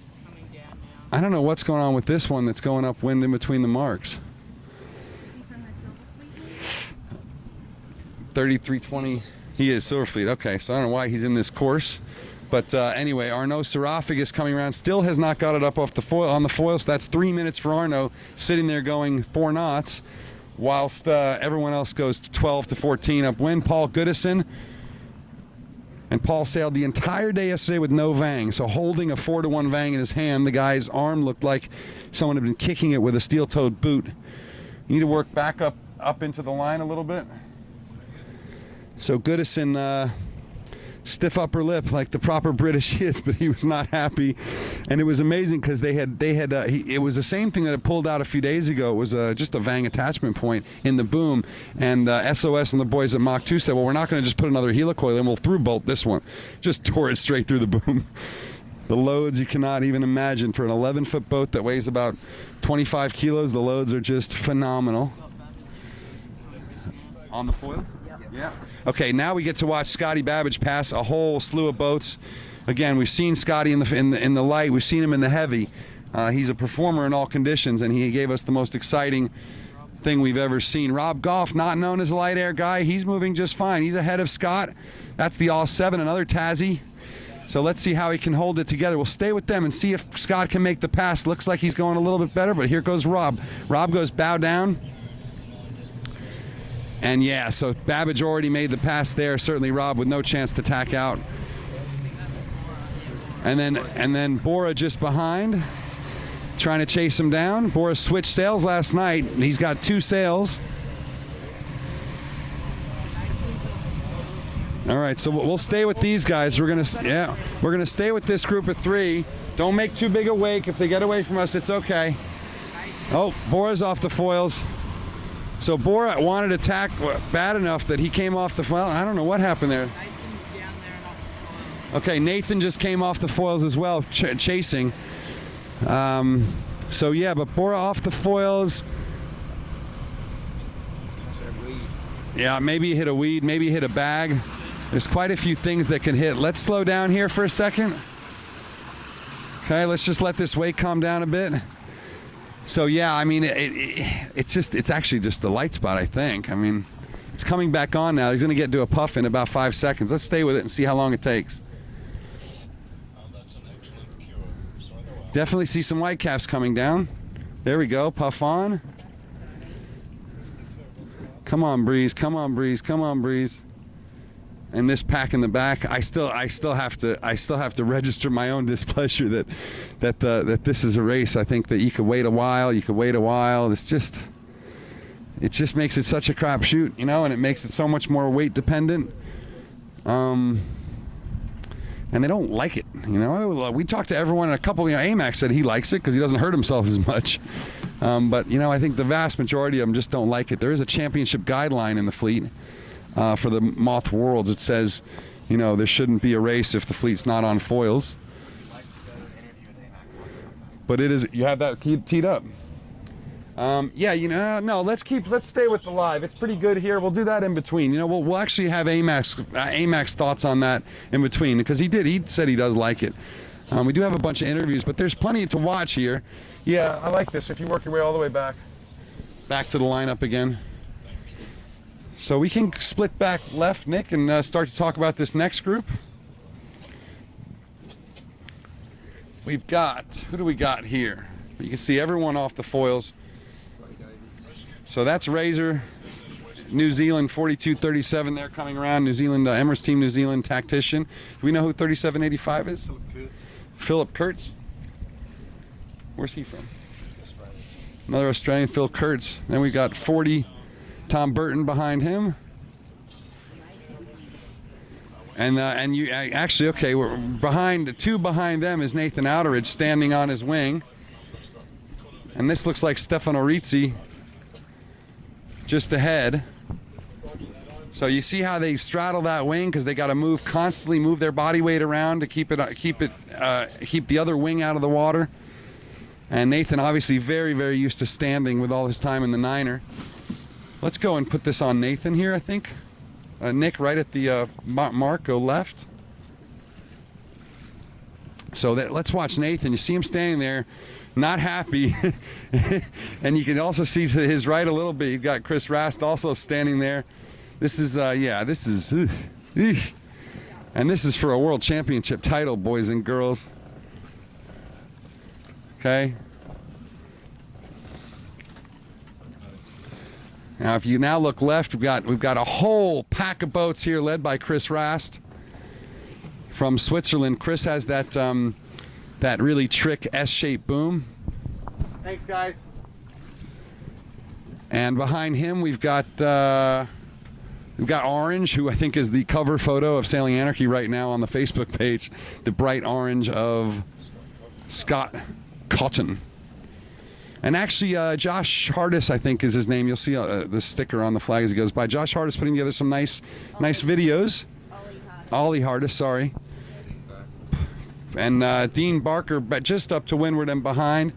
I don't know what's going on with this one that's going upwind in between the marks. 3320. He is Silverfleet. Okay, so I don't know why he's in this course. But anyway, Arnaud Saraphagus coming around, still has not got it up off the foil on the foil. So that's 3 minutes for Arnaud, sitting there going 4 knots, whilst everyone else goes 12 to 14 upwind. Paul Goodison, and Paul sailed the entire day yesterday with no vang, so holding a 4-to-1 vang in his hand. The guy's arm looked like someone had been kicking it with a steel-toed boot. You need to work back up into the line a little bit. So Goodison, stiff upper lip like the proper British is, but he was not happy. And it was amazing because it was the same thing that had pulled out a few days ago. It was just a vang attachment point in the boom, and SOS and the boys at Mach 2 said, well, we're not going to just put another helicoil in, we'll through bolt this one. Just tore it straight through the boom. The loads you cannot even imagine. For an 11-foot boat that weighs about 25 kilos, the loads are just phenomenal. On the foils? Yeah. Okay, now we get to watch Scotty Babbage pass a whole slew of boats. Again, we've seen Scotty in the light. We've seen him in the heavy. He's a performer in all conditions, and he gave us the most exciting thing we've ever seen. Rob Goff, not known as a light air guy, he's moving just fine. He's ahead of Scott. That's the all 7, another Tassie. So let's see how he can hold it together. We'll stay with them and see if Scott can make the pass. Looks like he's going a little bit better, but here goes Rob. Rob goes bow down. And yeah, so Babbage already made the pass there. Certainly Rob with no chance to tack out. And then Bora just behind, trying to chase him down. Bora switched sails last night. He's got 2 sails. All right, so we'll stay with these guys. We're gonna stay with this group of 3. Don't make too big a wake. If they get away from us, it's okay. Oh, Bora's off the foils. So Bora wanted to tack bad enough that he came off the foil. I don't know what happened there. Okay, Nathan just came off the foils as well, chasing. So yeah, but Bora off the foils. Yeah, maybe he hit a weed, maybe he hit a bag. There's quite a few things that can hit. Let's slow down here for a second. Okay, let's just let this wake calm down a bit. So yeah, I mean, it's actually just the light spot, I think. I mean, it's coming back on now. He's going to get to a puff in about 5 seconds. Let's stay with it and see how long it takes. Definitely see some white caps coming down. There we go, puff on. Come on, breeze, come on, breeze, come on, breeze. And this pack in the back, I still have to register my own displeasure that this is a race. I think that you could wait a while. It just makes it such a crapshoot, and it makes it so much more weight dependent. And they don't like it, We talked to everyone, and a couple, Amac said he likes it because he doesn't hurt himself as much. But I think the vast majority of them just don't like it. There is a championship guideline in the fleet. For the Moth Worlds, it says, there shouldn't be a race if the fleet's not on foils. But it is. You have that teed up. Yeah, no. Let's stay with the live. It's pretty good here. We'll do that in between. We'll actually have Amac's thoughts on that in between because he said he does like it. We do have a bunch of interviews, but there's plenty to watch here. Yeah, I like this. If you work your way all the way back to the lineup again. So we can split back left, Nick, and start to talk about this next group. We've got, who do we got here? You can see everyone off the foils. So that's Razor, New Zealand 4237 there coming around. New Zealand, Emirates Team New Zealand tactician. Do we know who 3785 is? Philip Kurtz. Where's he from? Another Australian, Phil Kurtz. Then we got 40. Tom Burton behind him, and you actually we're behind. 2 behind them is Nathan Outeridge standing on his wing, and this looks like Stefano Rizzi just ahead. So you see how they straddle that wing because they got to constantly move their body weight around to keep the other wing out of the water. And Nathan obviously very, very used to standing with all his time in the niner. Let's go and put this on Nathan here, I think. Nick, right at the mark, go left. So let's watch Nathan. You see him standing there, not happy. And you can also see to his right a little bit, you've got Chris Rast also standing there. This is, and this is for a world championship title, boys and girls. Okay. Now, if you now look left, we've got a whole pack of boats here, led by Chris Rast from Switzerland. Chris has that that really trick S-shaped boom. Thanks, guys. And behind him, we've got Orange, who I think is the cover photo of Sailing Anarchy right now on the Facebook page. The bright orange of Scott Cotton. And actually, Josh Hardis, I think, is his name. You'll see the sticker on the flag as he goes by. Josh Hardis putting together some nice videos. Ollie Hardis, sorry. And Dean Barker just up to windward and behind.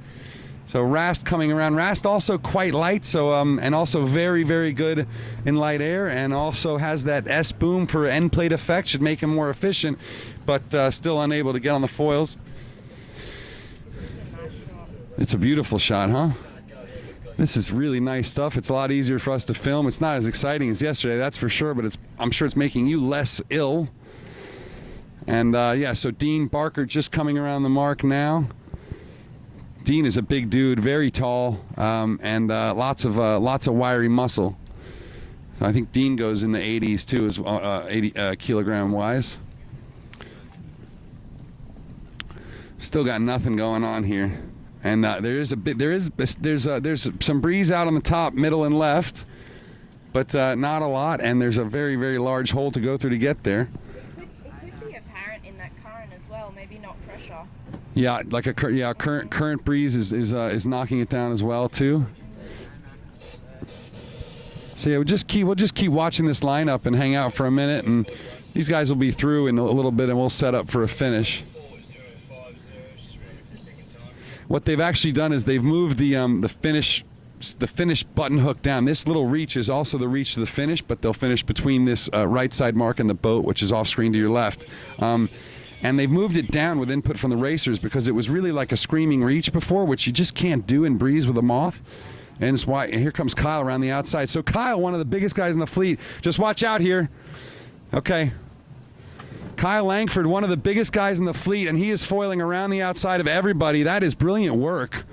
So Rast coming around. Rast also quite light, so and also very, very good in light air, and also has that S boom for end plate effect. Should make him more efficient, but still unable to get on the foils. It's a beautiful shot, huh? This is really nice stuff. It's a lot easier for us to film. It's not as exciting as yesterday, that's for sure, but I'm sure it's making you less ill. And yeah, so Dean Barker just coming around the mark now. Dean is a big dude, very tall, and lots of wiry muscle. So I think Dean goes in the 80s too, is 80 kilogram wise. Still got nothing going on here, and there's some breeze out on the top, middle, and left, but not a lot. And there's a very, very large hole to go through to get there. It could be apparent in that current as well, maybe not pressure. Yeah, like current breeze is knocking it down as well too. So yeah, we'll just keep watching this lineup and hang out for a minute, and these guys will be through in a little bit, and we'll set up for a finish. What they've actually done is they've moved the finish button hook down. This little reach is also the reach to the finish, but they'll finish between this right side mark and the boat, which is off screen to your left. And they've moved it down with input from the racers because it was really like a screaming reach before, which you just can't do in breeze with a Moth. And it's why, and here comes Kyle around the outside. So Kyle, one of the biggest guys in the fleet, just watch out here. Okay. Kyle Langford, one of the biggest guys in the fleet, and he is foiling around the outside of everybody. That is brilliant work.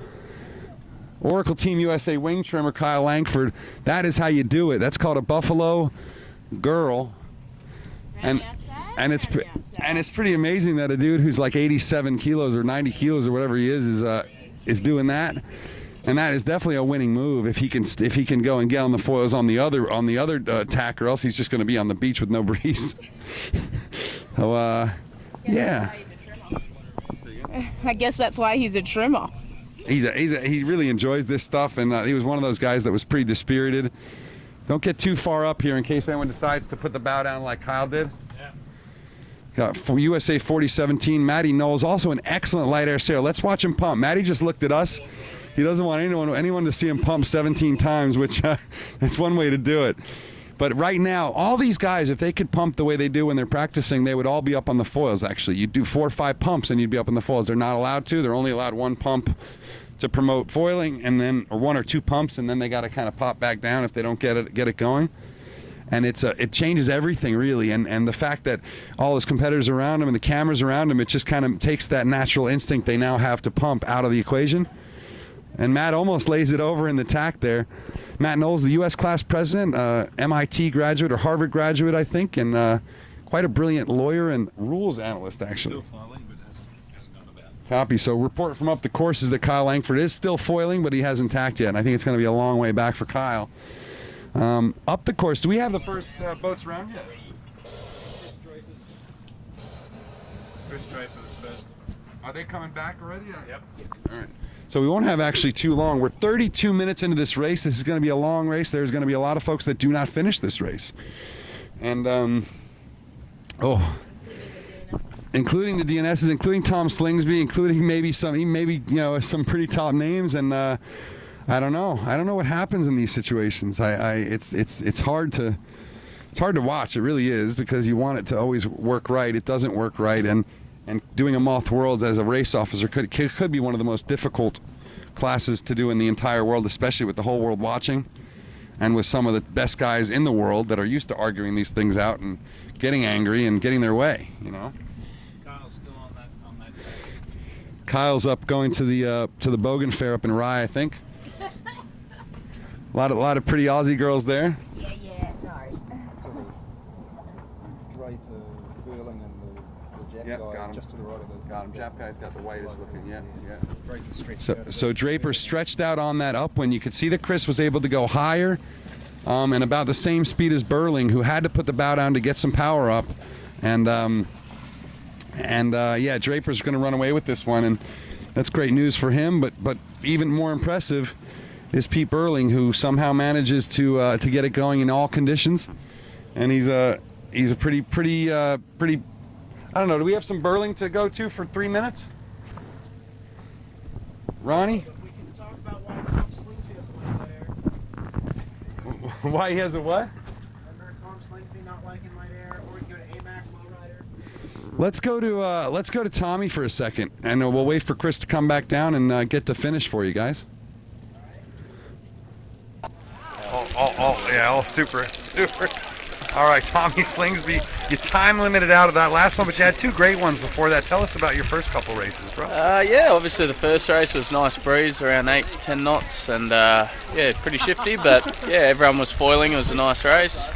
Oracle Team USA wing trimmer Kyle Langford. That is how you do it. That's called a Buffalo Girl. And it's pretty amazing that a dude who's like 87 kilos or 90 kilos or whatever he is doing that. And that is definitely a winning move if he can go and get on the foils on the other tack, or else he's just going to be on the beach with no breeze. So yeah. I guess that's why he's a trimmer. He really enjoys this stuff, and he was one of those guys that was pretty dispirited. Don't get too far up here in case anyone decides to put the bow down like Kyle did. Got for USA 4017, Matty Knowles, also an excellent light air sailor. Let's watch him pump. Matty just looked at us. He doesn't want anyone to see him pump 17 times, which that's one way to do it. But right now, all these guys, if they could pump the way they do when they're practicing, they would all be up on the foils, actually. You'd do 4 or 5 pumps and you'd be up on the foils. They're not allowed to. They're only allowed 1 pump to promote foiling, and then, or 1 or 2 pumps, and then they got to kind of pop back down if they don't get it going. And it changes everything, really. And the fact that all his competitors around him and the cameras around him, it just kind of takes that natural instinct they now have to pump out of the equation. And Matt almost lays it over in the tack there. Matt Knowles, the U.S. class president, MIT graduate or Harvard graduate, I think, and quite a brilliant lawyer and rules analyst, actually. Still foiling, but hasn't gone about. Copy. So report from up the course is that Kyle Langford is still foiling, but he hasn't tacked yet. And I think it's going to be a long way back for Kyle. Up the course, do we have the first boats around yet? Chris Draper was first. Are they coming back already? Yep. All right. So we won't have actually too long. We're 32 minutes into this race. This is going to be a long race. There's going to be a lot of folks that do not finish this race. And including the DNSs, including Tom Slingsby, including maybe some pretty top names. And I don't know what happens in these situations. It's hard to watch. It really is, because you want it to always work right. It doesn't work right, and doing a Moth Worlds as a race officer could be one of the most difficult classes to do in the entire world, especially with the whole world watching, and with some of the best guys in the world that are used to arguing these things out and getting angry and getting their way. Kyle's still on that day. Kyle's up going to the Bogan Fair up in Rye, I think. A lot of pretty Aussie girls there. Yeah, no. So the Draper, Burling, and the Jap Yep, guy got him. just to the right of the. Got him. Jap guy's got the whitest looking. Yeah. Draper stretched So, out. so Draper stretched out on that upwind. You could see that Chris was able to go higher, and about the same speed as Burling, who had to put the bow down to get some power up. And Draper's going to run away with this one, and that's great news for him. But even more impressive is Pete Burling, who somehow manages to get it going in all conditions. And he's a pretty. I don't know. Do we have some Burling to go to for 3 minutes? Ronnie? We can talk about why Tom Slingsby doesn't like light air. Why he has a what? Remember Tom Slingsby not liking light air, or we can go to AMAC lowrider. Let's go to Tommy for a second, and we'll wait for Chris to come back down and get the finish for you guys. Yeah, super. All right, Tommy Slingsby, you time limited out of that last one, but you had two great ones before that. Tell us about your first couple races, bro. Yeah, obviously the first race was nice breeze, around 8-10 knots, and pretty shifty, but yeah, everyone was foiling. It was a nice race.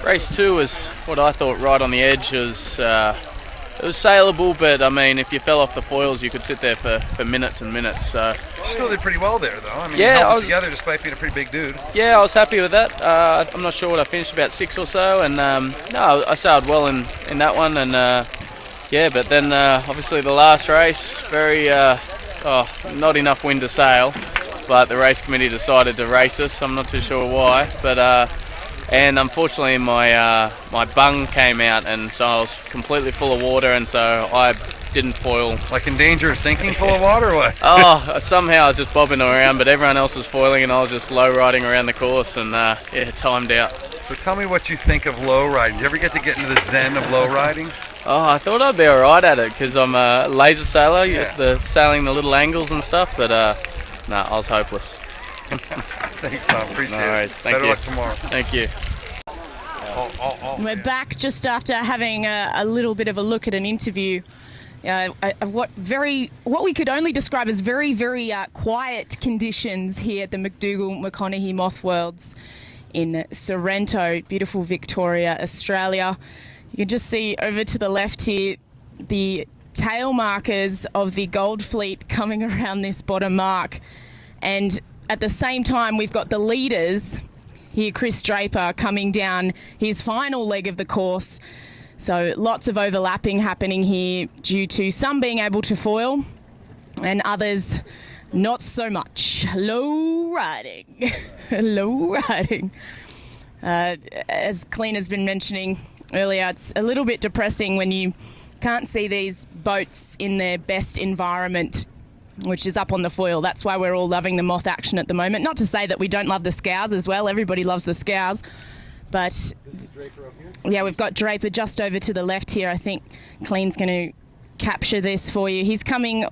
Race 2 was what I thought right on the edge. It was saleable, but I mean, if you fell off the foils, you could sit there for minutes and minutes. So You still did pretty well there, though. I mean, Yeah, you held I it was- together despite being a pretty big dude. yeah, I was happy with that. I'm not sure what I finished, about 6 or so, and no, I sailed well in that one, and but then obviously the last race, very not enough wind to sail, but the race committee decided to race us. I'm not too sure why, but and unfortunately my bung came out, and so I was completely full of water, and so I didn't foil. Like in danger of sinking full of water or what? Oh, somehow I was just bobbing around, but everyone else was foiling, and I was just low riding around the course, and timed out. So tell me what you think of low riding. Did you ever get to get into the zen of low riding? Oh, I thought I'd be alright at it because I'm a laser sailor, Yeah. sailing the little angles and stuff, but I was hopeless. Thanks, Tom. Appreciate No worries. it. Thank Better you. luck tomorrow. Thank you. We're back just after having a little bit of a look at an interview of what we could only describe as very, very quiet conditions here at the McDougall-McConaughey Moth Worlds in Sorrento, beautiful Victoria, Australia. You can just see over to the left here the tail markers of the Gold Fleet coming around this bottom mark. And at the same time, we've got the leaders here, Chris Draper, coming down his final leg of the course. So lots of overlapping happening here due to some being able to foil and others not so much. Low riding. Low riding. As Clean has been mentioning earlier, it's a little bit depressing when you can't see these boats in their best environment, which is up on the foil. That's why we're all loving the Moth action at the moment. Not to say that we don't love the scows as well. Everybody loves the scows. But This is Draper up here. yeah, we've got Draper just over to the left here. I think Clean's going to capture this for you. He's coming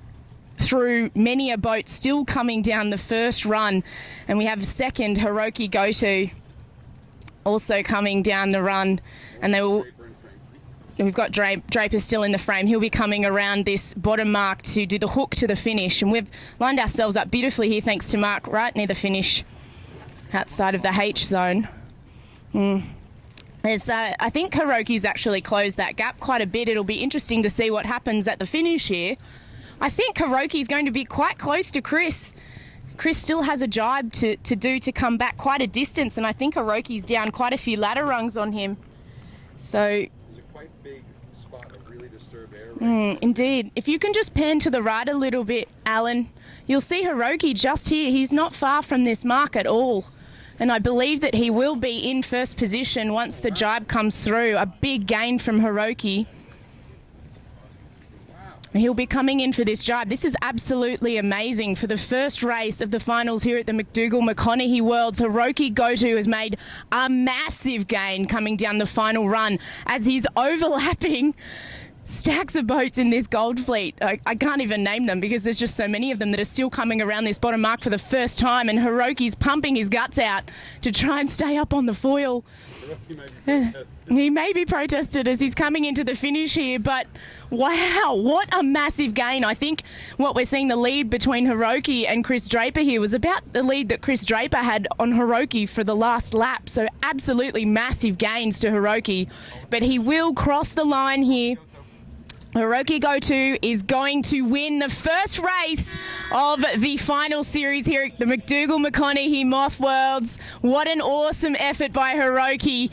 through many a boat, still coming down the first run. And we have second Hiroki Goto also coming down the run. And they will... We've got Draper still in the frame. He'll be coming around this bottom mark to do the hook to the finish. And we've lined ourselves up beautifully here thanks to Mark right near the finish outside of the H zone. I think Hiroki's actually closed that gap quite a bit. It'll be interesting to see what happens at the finish here. I think Hiroki's going to be quite close to Chris. Chris still has a jibe to do to come back quite a distance, and I think Hiroki's down quite a few ladder rungs on him. So... There's a quite big spot of really disturbed air. Indeed. If you can just pan to the right a little bit, Alan, you'll see Hiroki just here. He's not far from this mark at all. And I believe that he will be in first position once the jibe comes through. A big gain from Hiroki. He'll be coming in for this jibe. This is absolutely amazing. For the first race of the finals here at the McDougall-McConaughey Worlds, Hiroki Goto has made a massive gain coming down the final run as he's overlapping stacks of boats in this gold fleet. I can't even name them because there's just so many of them that are still coming around this bottom mark for the first time, and Hiroki's pumping his guts out to try and stay up on the foil. He may be protested as he's coming into the finish here, but wow, what a massive gain. I think what we're seeing, the lead between Hiroki and Chris Draper here, was about the lead that Chris Draper had on Hiroki for the last lap. So absolutely massive gains to Hiroki, but he will cross the line here. Hiroki Goto is going to win the first race of the final series here at the McDougall-McConaughey Moth Worlds. What an awesome effort by Hiroki.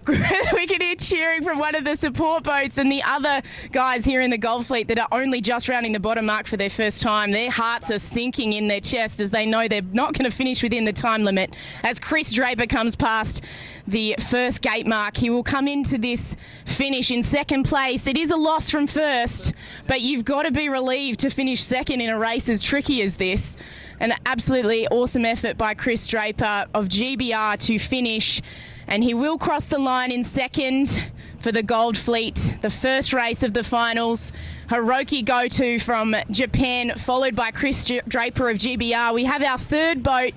We can hear cheering from one of the support boats, and the other guys here in the Gold Fleet that are only just rounding the bottom mark for their first time. Their hearts are sinking in their chest as they know they're not going to finish within the time limit. As Chris Draper comes past the first gate mark, he will come into this finish in second place. It is a loss from first, but you've got to be relieved to finish second in a race as tricky as this. An absolutely awesome effort by Chris Draper of GBR to finish. And he will cross the line in second for the Gold Fleet, the first race of the finals. Hiroki Goto from Japan, followed by Chris Draper of GBR. We have our third boat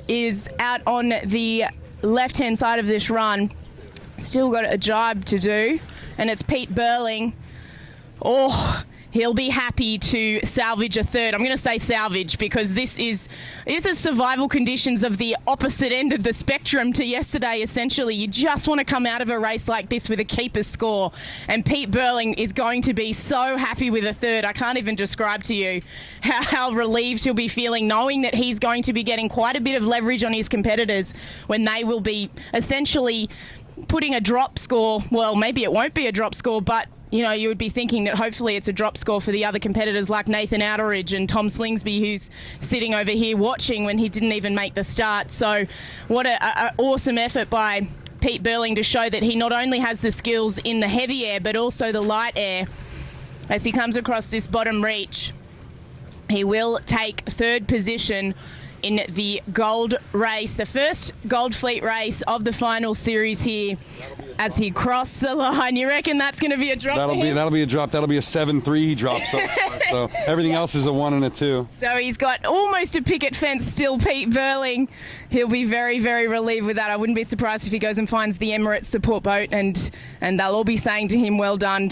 is out on the left-hand side of this run. Still got a jibe to do, and it's Pete Burling. Oh, he'll be happy to salvage a third. I'm going to say salvage because this is survival conditions of the opposite end of the spectrum to yesterday, essentially. You just want to come out of a race like this with a keeper's score. And Pete Burling is going to be so happy with a third. I can't even describe to you how relieved he'll be feeling, knowing that he's going to be getting quite a bit of leverage on his competitors when they will be essentially putting a drop score. Well, maybe it won't be a drop score, but you know, you would be thinking that hopefully it's a drop score for the other competitors like Nathan Outeridge and Tom Slingsby, who's sitting over here watching when he didn't even make the start. So what an awesome effort by Pete Burling to show that he not only has the skills in the heavy air, but also the light air. As he comes across this bottom reach, he will take third position in the gold race, the first Gold Fleet race of the final series here as he crosses the line. You reckon that's going to be a drop? That'll be a drop. That'll be a 7-3 he drops so far. So everything else is a 1 and a 2. So he's got almost a picket fence still, Pete Burling. He'll be very, very relieved with that. I wouldn't be surprised if he goes and finds the Emirates support boat and they'll all be saying to him, well done,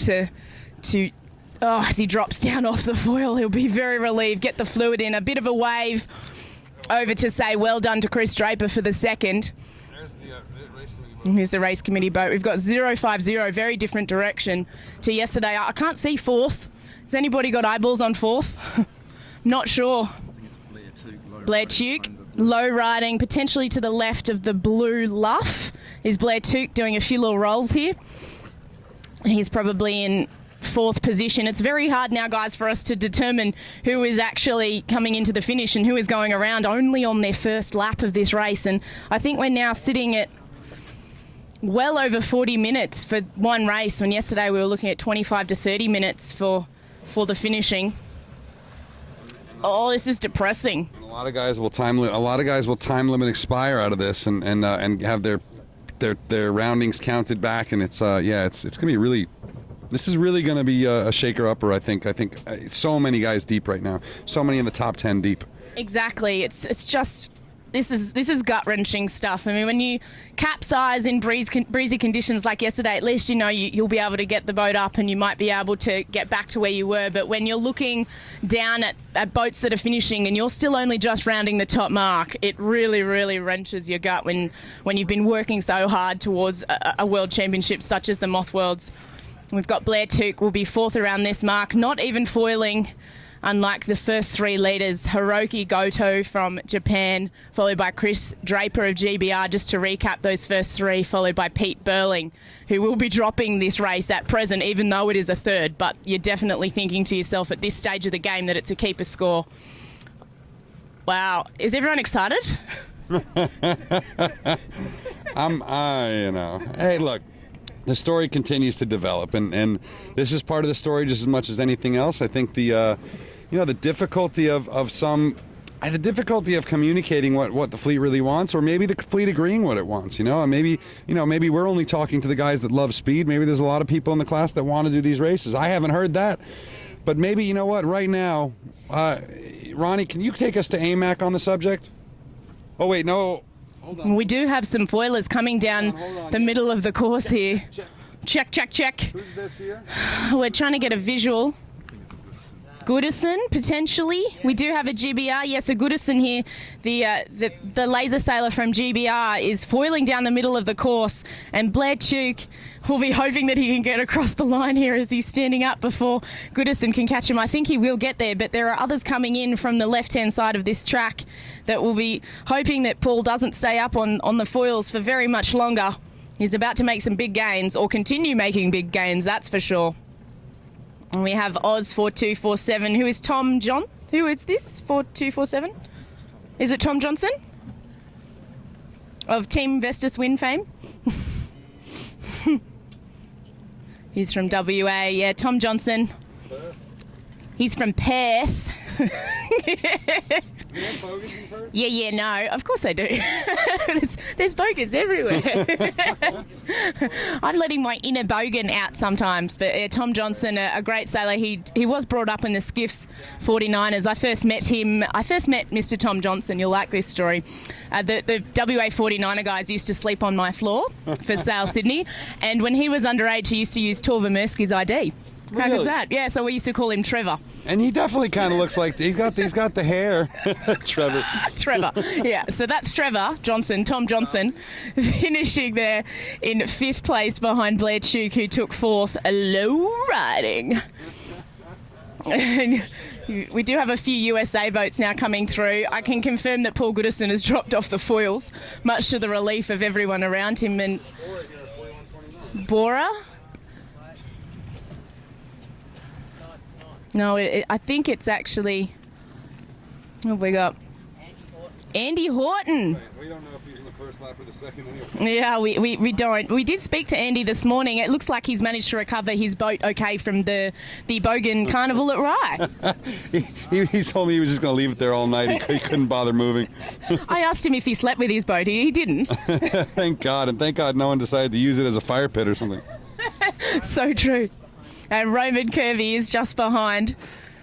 as he drops down off the foil. He'll be very relieved, get the fluid in, a bit of a wave over to say well done to Chris Draper for the second. There's the race committee boat. Here's the race committee boat. We've got 050, very different direction to yesterday. I can't see fourth. Has anybody got eyeballs on fourth? Not sure. Blair Tuke, low riding, potentially to the left of the blue luff, is Blair Tuke doing a few little rolls here. He's probably in fourth position. It's very hard now, guys, for us to determine who is actually coming into the finish and who is going around only on their first lap of this race. And I think we're now sitting at well over 40 minutes for one race, when yesterday we were looking at 25 to 30 minutes for the finishing. Oh, this is depressing. And a lot of guys will time limit expire out of this and have their roundings counted back, and it's going to be really. This is really going to be a shaker-upper, I think. I think so many guys deep right now. So many in the top 10 deep. Exactly. It's just this is gut-wrenching stuff. I mean, when you capsize in breezy conditions like yesterday, at least you know you'll be able to get the boat up and you might be able to get back to where you were. But when you're looking down at boats that are finishing and you're still only just rounding the top mark, it really, really wrenches your gut when you've been working so hard towards a world championship such as the Moth Worlds. We've got Blair Tuke will be fourth around this mark, not even foiling, unlike the first three leaders. Hiroki Goto from Japan, followed by Chris Draper of GBR, just to recap those first three, followed by Pete Burling, who will be dropping this race at present, even though it is a third. But you're definitely thinking to yourself at this stage of the game that it's a keeper score. Wow. Is everyone excited? Hey, look, the story continues to develop, and this is part of the story just as much as anything else. I think the difficulty the difficulty of communicating what the fleet really wants, or maybe the fleet agreeing what it wants, and maybe we're only talking to the guys that love speed. Maybe there's a lot of people in the class that want to do these races. I haven't heard that, but maybe, right now, Ronnie, can you take us to AMAC on the subject? Oh wait, no. Hold on. We do have some foilers coming down the middle of the course here. Check. Who's this here? We're trying to get a visual. Goodison, potentially. We do have a GBR. Yes, a Goodison here. The laser sailor from GBR is foiling down the middle of the course, and Blair Tuke will be hoping that he can get across the line here as he's standing up before Goodison can catch him. I think he will get there, but there are others coming in from the left-hand side of this track that will be hoping that Paul doesn't stay up on the foils for very much longer. He's about to make some big gains, or continue making big gains, that's for sure. And we have Oz 4247. Who is Tom John? Who is this? 4247? Is it Tom Johnson? Of Team Vestas Win fame? He's from WA. Yeah, Tom Johnson. He's from Perth. Yeah, no, of course I do. There's bogans everywhere. I'm letting my inner bogan out sometimes, but Tom Johnson, a great sailor. He was brought up in the Skiffs 49ers. I first met Mr. Tom Johnson. You'll like this story. The WA 49er guys used to sleep on my floor for Sail Sydney, and when he was underage, he used to use Torva Mirsky's ID. How good's that? Yeah, so we used to call him Trevor. And he definitely kind of looks like he's got the hair. Trevor. Yeah, so that's Trevor Johnson, Tom Johnson, finishing there in 5th place behind Blair Tuke, who took 4th, low riding. And we do have a few USA boats now coming through. I can confirm that Paul Goodison has dropped off the foils, much to the relief of everyone around him. And Bora? No, I think it's actually... What have we got? Andy Horton. We don't know if he's in the first lap or the second anyway. Yeah, we don't. We did speak to Andy this morning. It looks like he's managed to recover his boat okay from the Bogan Carnival at Rye. he told me he was just going to leave it there all night. He couldn't bother moving. I asked him if he slept with his boat. He didn't. Thank God. And thank God no one decided to use it as a fire pit or something. So true. And Roman Kirby is just behind.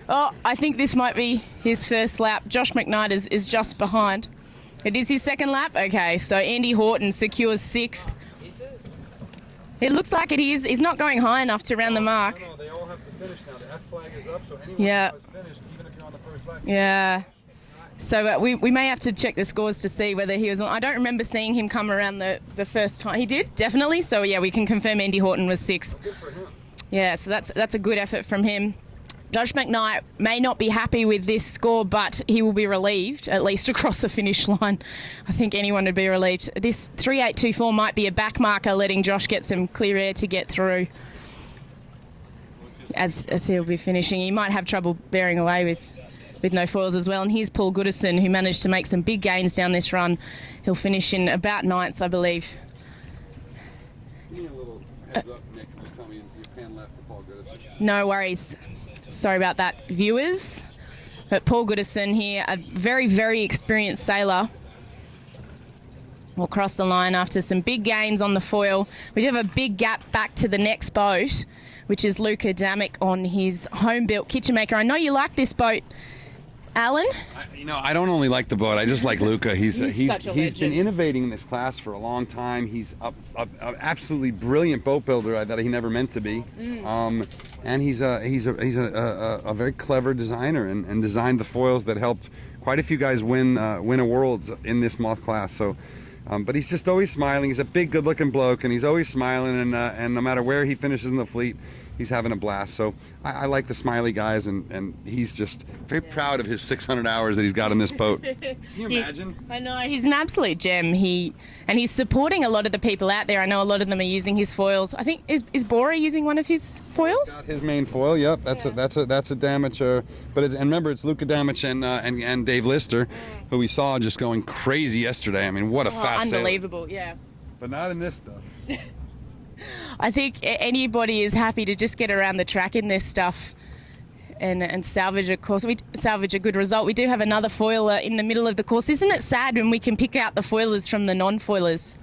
Oh, I think this might be his first lap. Josh McKnight is just behind. It is his second lap? Okay, so Andy Horton secures 6th. It looks like it is. He's not going high enough to round the mark. No, they all have to finish now. The F flag is up, so anyone who has finished, even if you're on the first lap. Yeah. So we may have to check the scores to see whether he was on. I don't remember seeing him come around the first time. He did, definitely. So, yeah, we can confirm Andy Horton was 6th. Good for him. Yeah, so that's a good effort from him. Josh McKnight may not be happy with this score, but he will be relieved, at least across the finish line. I think anyone would be relieved. This 3824 might be a back marker, letting Josh get some clear air to get through as he'll be finishing. He might have trouble bearing away with no foils as well. And here's Paul Goodison, who managed to make some big gains down this run. He'll finish in about 9th, I believe. Give me a little heads up, Nick. Just tell me you pan left to Paul Goodison. No worries. Sorry about that, viewers. But Paul Goodison here, a very, very experienced sailor, will cross the line after some big gains on the foil. We do have a big gap back to the next boat, which is Luca Damick on his home-built kitchen maker. I know you like this boat, Alan. I don't only like the boat. I just like Luca. He's such a been legend. innovating in this class for a long time. He's an absolutely brilliant boat builder that he never meant to be. And he's a very clever designer and designed the foils that helped quite a few guys win a Worlds in this Moth class. So, but he's just always smiling. He's a big, good-looking bloke, and he's always smiling. And no matter where he finishes in the fleet, he's having a blast. So I like the smiley guys, and he's just very proud of his 600 hours that he's got in this boat. Can you imagine? I know, he's an absolute gem. He's supporting a lot of the people out there. I know a lot of them are using his foils. I think is Bora using one of his foils? Got his main foil. Yep, that's a Damage. And remember, it's Luca Damage and Dave Lister, who we saw just going crazy yesterday. I mean, what a fast sailor. Unbelievable, yeah. But not in this stuff. I think anybody is happy to just get around the track in this stuff and salvage a course. We salvage a good result. We do have another foiler in the middle of the course. Isn't it sad when we can pick out the foilers from the non-foilers?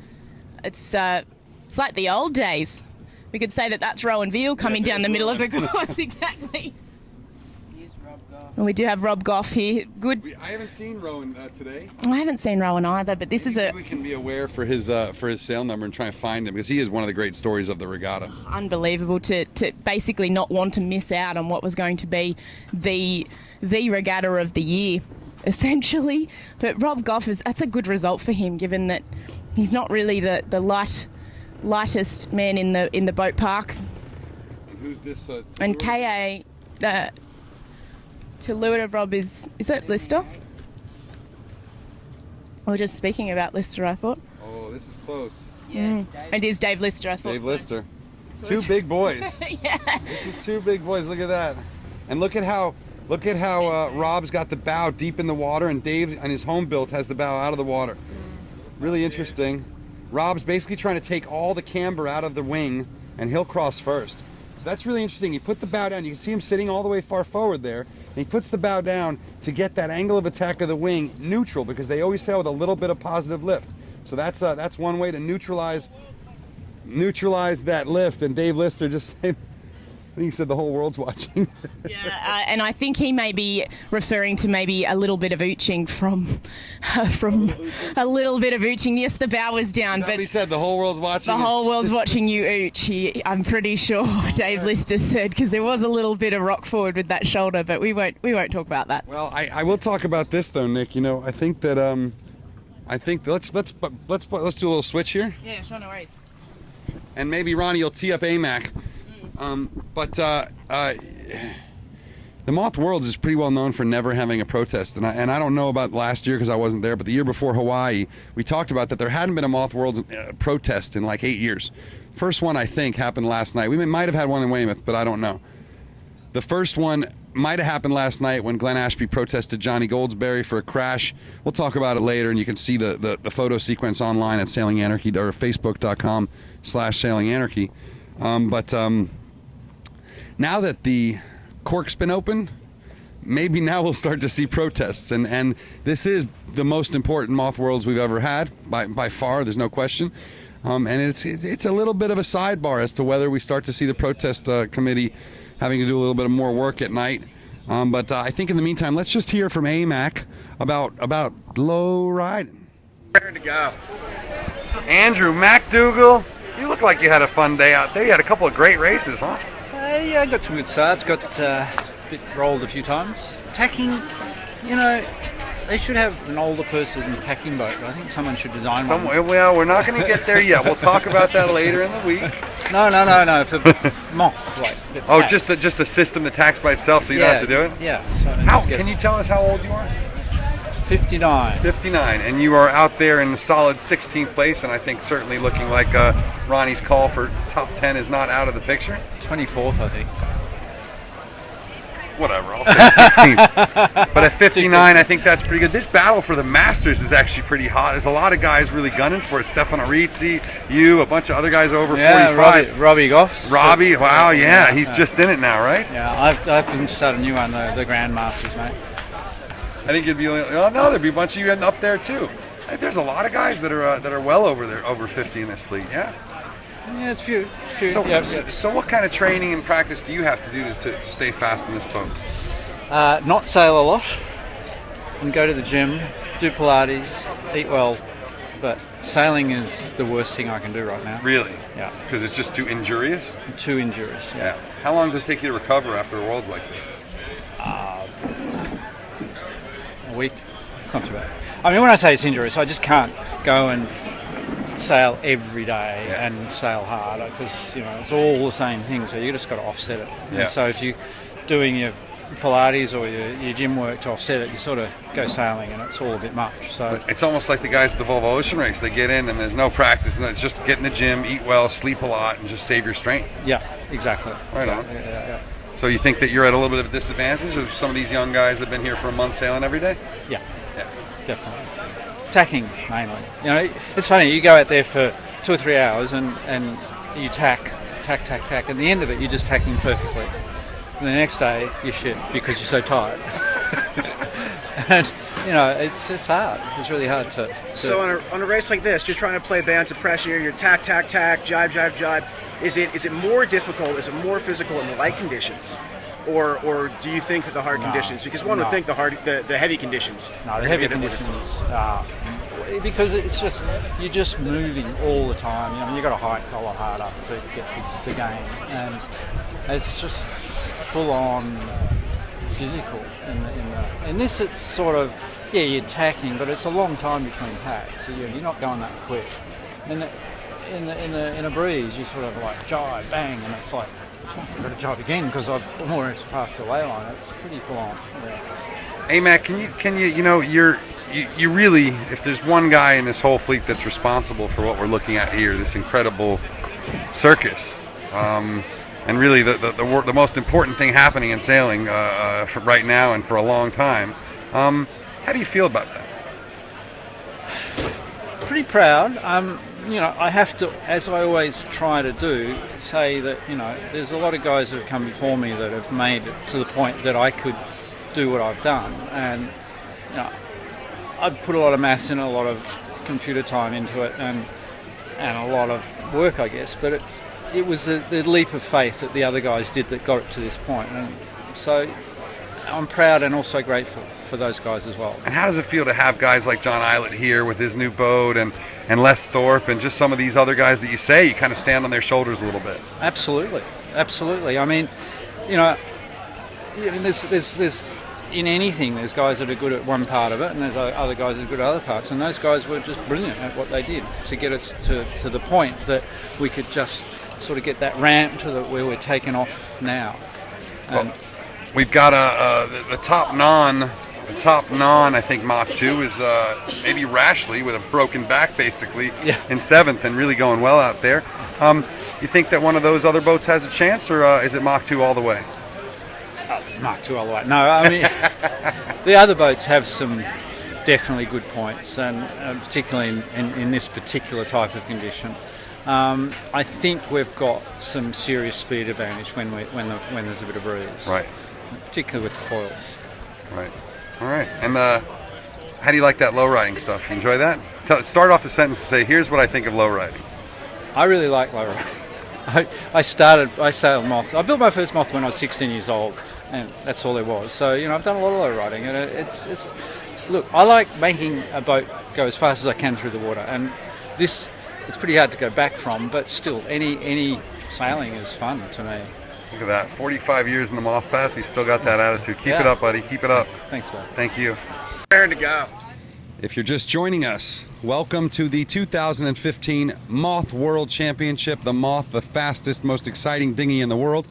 It's like the old days. We could say that that's Rowan Veal coming down the middle of the course. Exactly. And we do have Rob Goff here. Good. I haven't seen Rowan today. I haven't seen Rowan either, but this is we can be aware for his sail number and try and find him, because he is one of the great stories of the regatta. Unbelievable to basically not want to miss out on what was going to be the regatta of the year, essentially. But Rob Goff that's a good result for him, given that he's not really the lightest man in the boat park. And who's this? And KA. To leeward of Rob is that Lister? We're just speaking about Lister, I thought. Oh, this is close. Yeah, it is Dave Lister, I thought. Dave Lister. Two big boys. Yeah. This is two big boys. Look at that. And look at how Rob's got the bow deep in the water, and Dave and his home built has the bow out of the water. Really interesting. Rob's basically trying to take all the camber out of the wing, and he'll cross first. So that's really interesting. He put the bow down. You can see him sitting all the way far forward there. And he puts the bow down to get that angle of attack of the wing neutral, because they always sail with a little bit of positive lift. So that's one way to neutralize that lift. And Dave Lister just said, I think he said the whole world's watching. Yeah, and I think he may be referring to maybe a little bit of ooching from a little bit of ooching. Yes, the bow was down, but he said the whole world's watching. The whole world's watching you ooch. I'm pretty sure Dave Lister said, because there was a little bit of rock forward with that shoulder, but we won't talk about that. Well, I will talk about this though, Nick. You know, I think that let's do a little switch here. Yeah, sure, no worries. And maybe Ronnie, you'll tee up AMAC. The Moth Worlds is pretty well known for never having a protest, and I don't know about last year because I wasn't there, but the year before Hawaii, we talked about that there hadn't been a Moth Worlds protest in like 8 years. First one, I think, happened last night. We might have had one in Weymouth, but I don't know. The first one might have happened last night when Glenn Ashby protested Johnny Goldsberry for a crash. We'll talk about it later, and you can see the photo sequence online at Sailing Anarchy or Facebook.com/Sailing Anarchy. Now that the cork's been opened, maybe now we'll start to see protests. And this is the most important Moth Worlds we've ever had, by far, there's no question. And it's a little bit of a sidebar as to whether we start to see the protest committee having to do a little bit of more work at night. But I think in the meantime, let's just hear from AMAC about low riding. Where to go? Andrew MacDougall, you look like you had a fun day out there. You had a couple of great races, huh? Yeah, I got some good starts. Got a bit rolled a few times. Tacking, they should have an older person tacking boat. I think someone should design one. Well, we're not going to get there yet. We'll talk about that later in the week. No. For Moth. Like, just a system that tacks by itself, so you don't have to do it? Yeah. So can you tell us how old you are? 59. 59, and you are out there in a solid 16th place, and I think certainly looking like Ronnie's call for top 10 is not out of the picture. 24th, I think. Whatever, I'll say 16th. But at 59, I think that's pretty good. This battle for the Masters is actually pretty hot. There's a lot of guys really gunning for it. Stefano Rizzi, you, a bunch of other guys over 45. Robbie Goff. Robbie, wow, yeah, he's just in it now, right? Yeah, I have to start a new one, the Grand Masters, mate. I think it'd be there'd be a bunch of you up there too. There's a lot of guys that are well over 50 in this fleet. Yeah. Yeah, it's few. So what kind of training and practice do you have to do to stay fast in this boat? Not sail a lot, and go to the gym, do Pilates, eat well, but sailing is the worst thing I can do right now. Really? Yeah. Because it's just too injurious? Too injurious, yeah. How long does it take you to recover after a Worlds like this? A week. It's not too bad. I mean, when I say it's injurious, I just can't go and sail every day and sail harder because it's all the same thing. So you just got to offset it. Yeah. And so if you're doing your Pilates or your gym work to offset it, you sort of go sailing and it's all a bit much. So It's almost like the guys at the Volvo Ocean Race. They get in and there's no practice, and it's just get in the gym, eat well, sleep a lot, and just save your strength. yeah, exactly. Right on. Yeah. So you think that you're at a little bit of a disadvantage of some of these young guys that have been here for a month sailing every day? Yeah, definitely. Tacking mainly. It's funny. You go out there for 2 or 3 hours and you tack. At the end of it, you're just tacking perfectly. And the next day, you're shit because you're so tired. And it's hard. It's really hard to. So on a race like this, you're trying to play balance of pressure. You're tack, jibe. Is it more difficult? Is it more physical in the light conditions, or do you think that the hard conditions? Because one would think the heavy conditions. No, the heavy conditions. Because it's just you're just moving all the time. You've got to hike a lot harder to get the game, and it's just full on physical. In this, it's sort of you're tacking, but it's a long time between tacks, so you're not going that quick. In a breeze, you sort of like jibe, bang, and it's like I've got to jibe again because I've almost passed the lay line. It's pretty full on. Yeah. Hey Matt, can you really, if there's one guy in this whole fleet that's responsible for what we're looking at here, this incredible circus, and really the most important thing happening in sailing for right now and for a long time, how do you feel about that? Pretty proud. I have to, as I always try to do, say that there's a lot of guys that have come before me that have made it to the point that I could do what I've done, and I've put a lot of maths in, a lot of computer time into it, and a lot of work, I guess. But it was the leap of faith that the other guys did that got it to this point, and so I'm proud and also grateful for those guys as well. And how does it feel to have guys like John Eilert here with his new boat, and Les Thorpe, and just some of these other guys that you kind of stand on their shoulders a little bit? Absolutely. I mean, there's in anything, there's guys that are good at one part of it, and there's other guys that are good at other parts, and those guys were just brilliant at what they did to get us to the point that we could just sort of get that ramp to where we're taking off now. Well, we've got the top non. The top non, I think Moth 2 is maybe Rashley with a broken back basically in 7th and really going well out there. You think that one of those other boats has a chance, or is it Mach 2 all the way? Mach 2 all the way. No, I mean, the other boats have some definitely good points, and particularly in this particular type of condition. I think we've got some serious speed advantage when there's a bit of breeze. Right. Particularly with the foils. Right. All right. And how do you like that low riding stuff? You enjoy that? Start off the sentence and say, here's what I think of low riding. I really like low riding. I sailed Moth. I built my first Moth when I was 16 years old, and that's all there was. So, I've done a lot of low riding, and it's look, I like making a boat go as fast as I can through the water, and it's pretty hard to go back from, but still, any sailing is fun to me. Look at that, 45 years in the Moth Pass, he's still got that attitude. Keep it up, buddy, keep it up. Thanks, bud. Thank you. Raring to go. If you're just joining us, welcome to the 2015 Moth World Championship. The Moth, the fastest, most exciting dinghy in the world.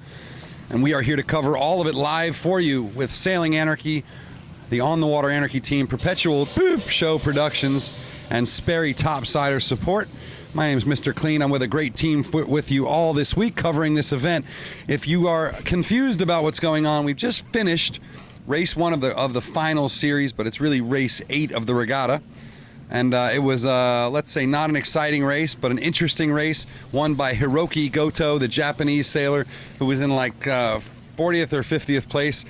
And we are here to cover all of it live for you with Sailing Anarchy, the On the Water Anarchy team, Perpetual Boop Show Productions, and Sperry Topsider support. My name is Mr. Clean. I'm with a great team with you all this week covering this event. If you are confused about what's going on, we've just finished race 1 of the final series, but it's really race 8 of the regatta. And it was, let's say, not an exciting race, but an interesting race, won by Hiroki Goto, the Japanese sailor, who was in like 40th or 50th place,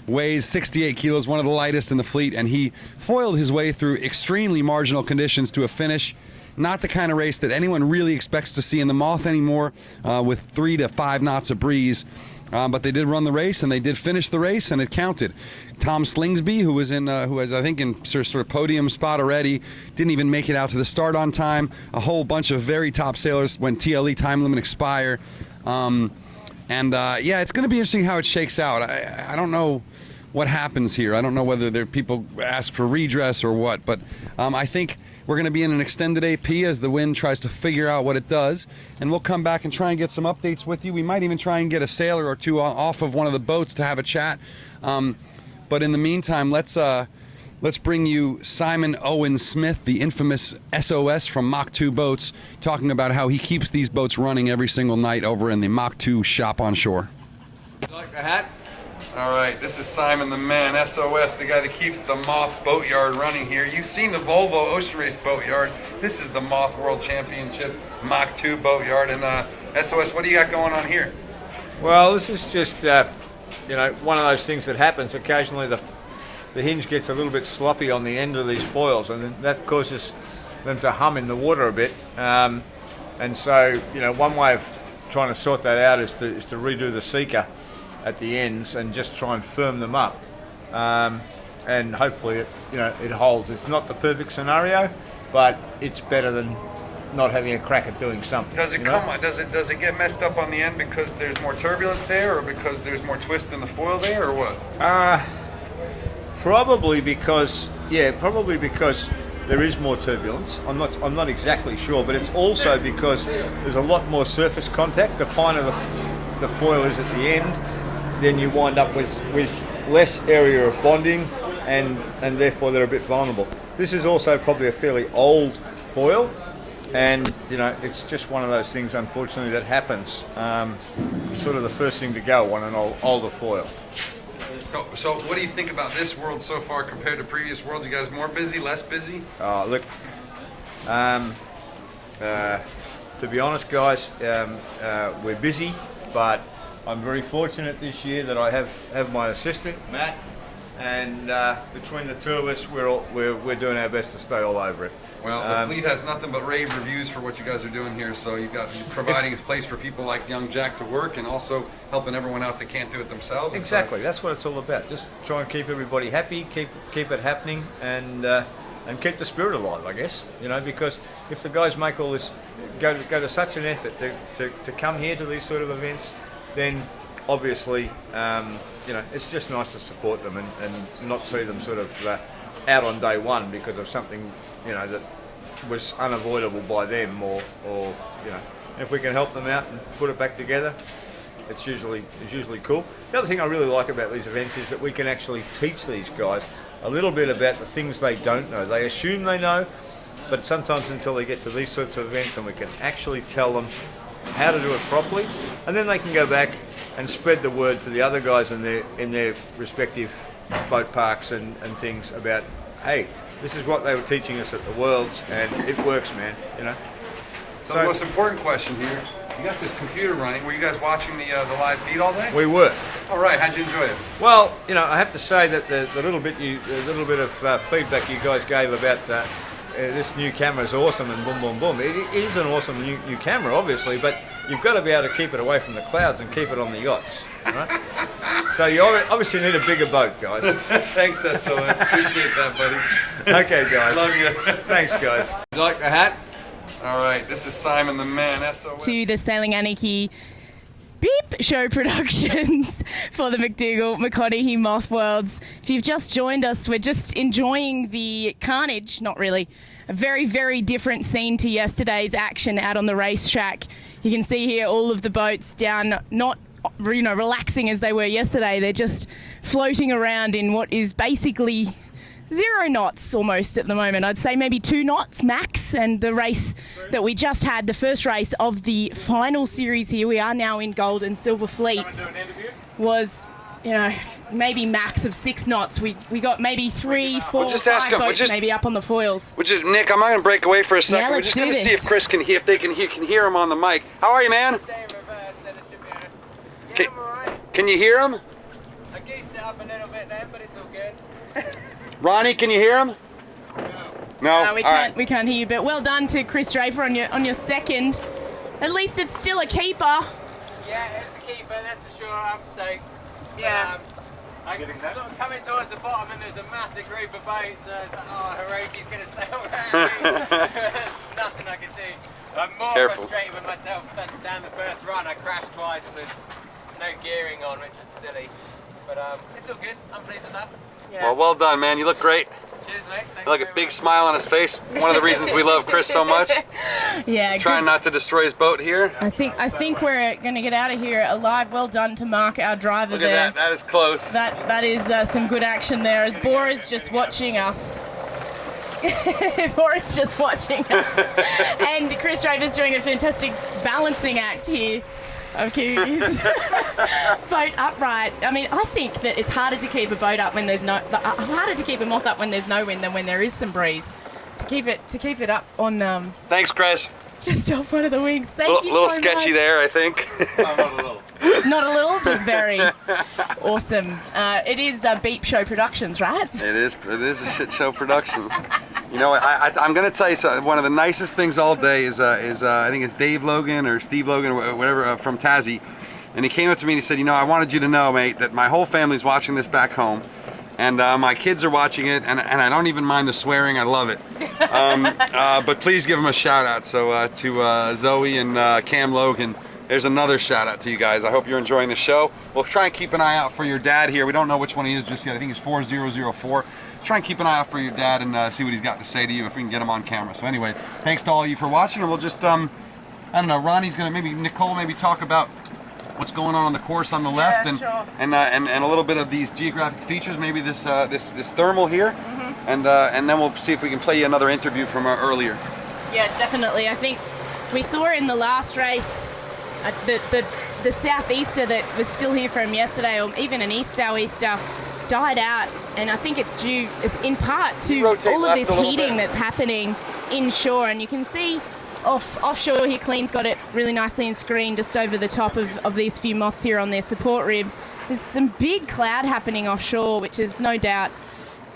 weighs 68 kilos, one of the lightest in the fleet, and he foiled his way through extremely marginal conditions to a finish. Not the kind of race that anyone really expects to see in the Moth anymore, with 3 to 5 knots of breeze. But they did run the race, and they did finish the race, and it counted. Tom Slingsby, who was I think in sort of podium spot already, didn't even make it out to the start on time. A whole bunch of very top sailors when TLE time limit expire. It's going to be interesting how it shakes out. I don't know what happens here. I don't know whether people ask for redress or what, but I think We're going to be in an extended AP as the wind tries to figure out what it does, and we'll come back and try and get some updates with you. We might even try and get a sailor or two off of one of the boats to have a chat. But in the meantime, let's bring you Simon Owen Smith, the infamous SOS from Mach 2 Boats, talking about how he keeps these boats running every single night over in the Mach 2 shop on shore. You like the hat? All right, this is Simon the Man, SOS, the guy that keeps the Moth boatyard running here. You've seen the Volvo Ocean Race boatyard. This is the Moth World Championship Mach 2 boatyard. And SOS, what do you got going on here? Well, this is just, one of those things that happens. Occasionally the hinge gets a little bit sloppy on the end of these foils, and then that causes them to hum in the water a bit. And so, one way of trying to sort that out is to redo the seeker at the ends and just try and firm them up, and hopefully it holds. It's not the perfect scenario, but it's better than not having a crack at doing something. Does it does it get messed up on the end because there's more turbulence there, or because there's more twist in the foil there, or what? Probably because there is more turbulence. I'm not exactly sure, but it's also because there's a lot more surface contact. The finer the foil is at the end, then you wind up with less area of bonding, and therefore they're a bit vulnerable. This is also probably a fairly old foil, and it's just one of those things, unfortunately, that happens. Sort of the first thing to go on an older foil. So what do you think about this world so far compared to previous worlds? You guys more busy, less busy? Look, to be honest, guys, we're busy, but I'm very fortunate this year that I have my assistant, Matt, and between the two of us, we're doing our best to stay all over it. Well, the fleet has nothing but rave reviews for what you guys are doing here, so you're providing a place for people like young Jack to work, and also helping everyone out that can't do it themselves. Exactly, that's what it's all about. Just try and keep everybody happy, keep it happening, and keep the spirit alive, I guess. Because if the guys make all this, go to such an effort to come here to these sort of events, then obviously, it's just nice to support them and not see them sort of out on day one because of something, that was unavoidable by them, or if we can help them out and put it back together, it's usually cool. The other thing I really like about these events is that we can actually teach these guys a little bit about the things they don't know. They assume they know, but sometimes until they get to these sorts of events, and we can actually tell them how to do it properly, and then they can go back and spread the word to the other guys in their respective boat parks and things about, hey, this is what they were teaching us at the Worlds, and it works, man. So the most important question here: you got this computer running. Were you guys watching the live feed all day? We were. All right. How'd you enjoy it? Well, I have to say that the little bit of feedback you guys gave about this new camera is awesome, and boom, boom, boom. It is an awesome new camera, obviously, but you've got to be able to keep it away from the clouds and keep it on the yachts, right? So you obviously need a bigger boat, guys. Thanks, SOS. Appreciate that, buddy. Okay, guys. Love you. Thanks, guys. You like the hat? All right. This is Simon the Man, SOS. To the Sailing Anarchy Beep Show Productions for the McDougall-McConaughey Moth Worlds. If you've just joined us, we're just enjoying the carnage, not really, a very, very different scene to yesterday's action out on the racetrack. You can see here all of the boats down, not relaxing as they were yesterday. They're just floating around in what is basically 0 knots almost at the moment. I'd say maybe 2 knots max. And the race that we just had, the first race of the final series here, we are now in gold and silver fleets, was, maybe max of 6 knots. We got maybe 3, 4, 5 boats maybe up on the foils. Nick, I'm going to break away for a second. Yeah, We're let's just going to do see this. if Chris can hear, if can hear him on the mic. How are you, man? Can you hear him? I geezed it up a little bit then, but it's all good. Ronnie, can you hear him? No. We can't hear you, but well done to Chris Draper on your second. At least it's still a keeper. Yeah, it's a keeper, that's for sure. I'm stoked. Yeah. I'm sort of coming towards the bottom and there's a massive group of boats, so it's like, oh, Hiroki's going to sail around me. There's nothing I can do. I'm more frustrated with myself down the first run. I crashed twice with no gearing on, which is silly. But it's all good. I'm pleased with that. Well, well done, man. You look great. Cheers, mate. You look a big smile on his face. One of the reasons we love Chris so much. Yeah. Trying not to destroy his boat here. I think we're going to get out of here alive. Well done to Mark, our driver. Look at there. that. That is close. That is some good action there. As Bora's just watching us. Bora's just watching us. And Chris Draper's doing a fantastic balancing act here of keeping his boat upright. I mean, I think that it's harder to keep a boat up when there's harder to keep a Moth up when there's no wind than when there is some breeze. To keep it up on Thanks, Chris. just off one of the wings. Thank you little so sketchy much. there, I think. Not a little. Not a little, just very awesome. It is Beep Show Productions, right? It is a shit show Productions. You know, I'm going to tell you something. One of the nicest things all day is I think it's Dave Logan or Steve Logan or whatever from Tassie, and he came up to me and he said, you know, I wanted you to know, mate, that my whole family's watching this back home, and my kids are watching it, and I don't even mind the swearing. I love it. But please give them a shout out. So to Zoe and Cam Logan. There's another shout out to you guys. I hope you're enjoying the show. We'll try and keep an eye out for your dad here. We don't know which one he is just yet. I think he's 4004. Try and keep an eye out for your dad and see what he's got to say to you if we can get him on camera. So anyway, thanks to all of you for watching, and we'll just, I don't know, Ronnie's gonna, Nicole maybe talk about what's going on the course on the left, Yeah, and, sure. and a little bit of these geographic features, maybe this this thermal here, and then we'll see if we can play you another interview from earlier. Yeah, definitely. I think we saw in the last race the southeaster that was still here from yesterday, or even an east southeaster, died out, and I think it's due in part to all of this heating that's happening inshore, and you can see offshore here, Clean's got it really nicely in screen just over the top of these few Moths here on their support rib. There's some big cloud happening offshore, which is no doubt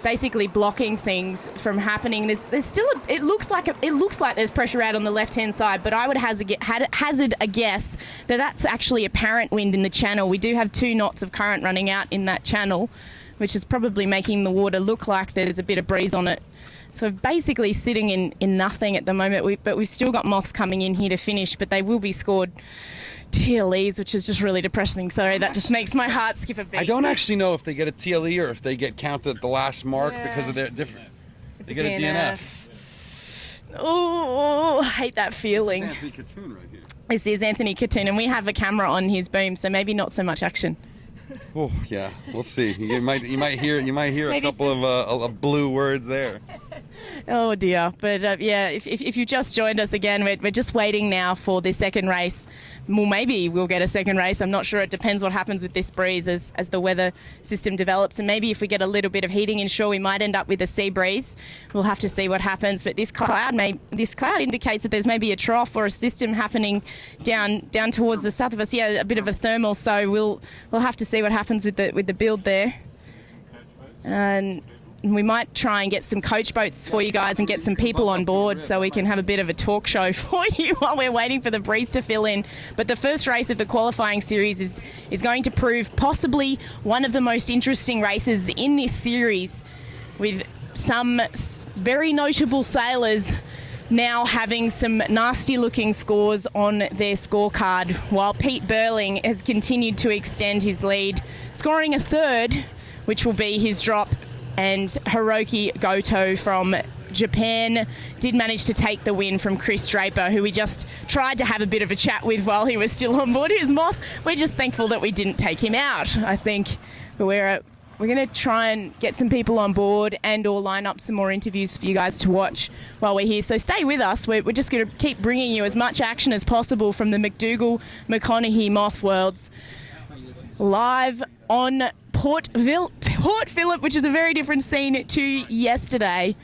basically blocking things from happening. There's still it looks like there's pressure out on the left hand side, but I would hazard a guess that that's actually apparent wind in the channel. We do have 2 knots of current running out in that channel, which is probably making the water look like there's a bit of breeze on it. So basically sitting in nothing at the moment, but we've still got Moths coming in here to finish, but they will be scored TLEs, which is just really depressing. Sorry, that just makes my heart skip a beat. I don't actually know if they get a TLE or if they get counted at the last mark because of their different. They get a DNF. Oh, I hate that feeling. This is Anthony Katoon right here. This is Anthony Katoon, and we have a camera on his boom, so maybe not so much action. Oh yeah, we'll see. You might hear a couple of blue words there. Oh dear, but yeah, if you just joined us again, we're just waiting now for the second race. Well, maybe we'll get a second race. I'm not sure. It depends what happens with this breeze as the weather system develops, and maybe if we get a little bit of heating inshore, we might end up with a sea breeze. We'll have to see what happens. But this cloud indicates that there's maybe a trough or a system happening down towards the south of us. Yeah, a bit of a thermal. So we'll have to see what happens with the build there. And we might try and get some coach boats for you guys and get some people on board so we can have a bit of a talk show for you while we're waiting for the breeze to fill in. But the first race of the qualifying series is going to prove possibly one of the most interesting races in this series, with some very notable sailors now having some nasty looking scores on their scorecard, while Pete Burling has continued to extend his lead, scoring a third, which will be his drop. And Hiroki Goto from Japan did manage to take the win from Chris Draper, who we just tried to have a bit of a chat with while he was still on board his Moth. We're just thankful that we didn't take him out. I think we're going to try and get some people on board and or line up some more interviews for you guys to watch while we're here. So stay with us. We're just going to keep bringing you as much action as possible from the McDougall-McConaughey Moth Worlds live on Port Phillip, which is a very different scene to yesterday.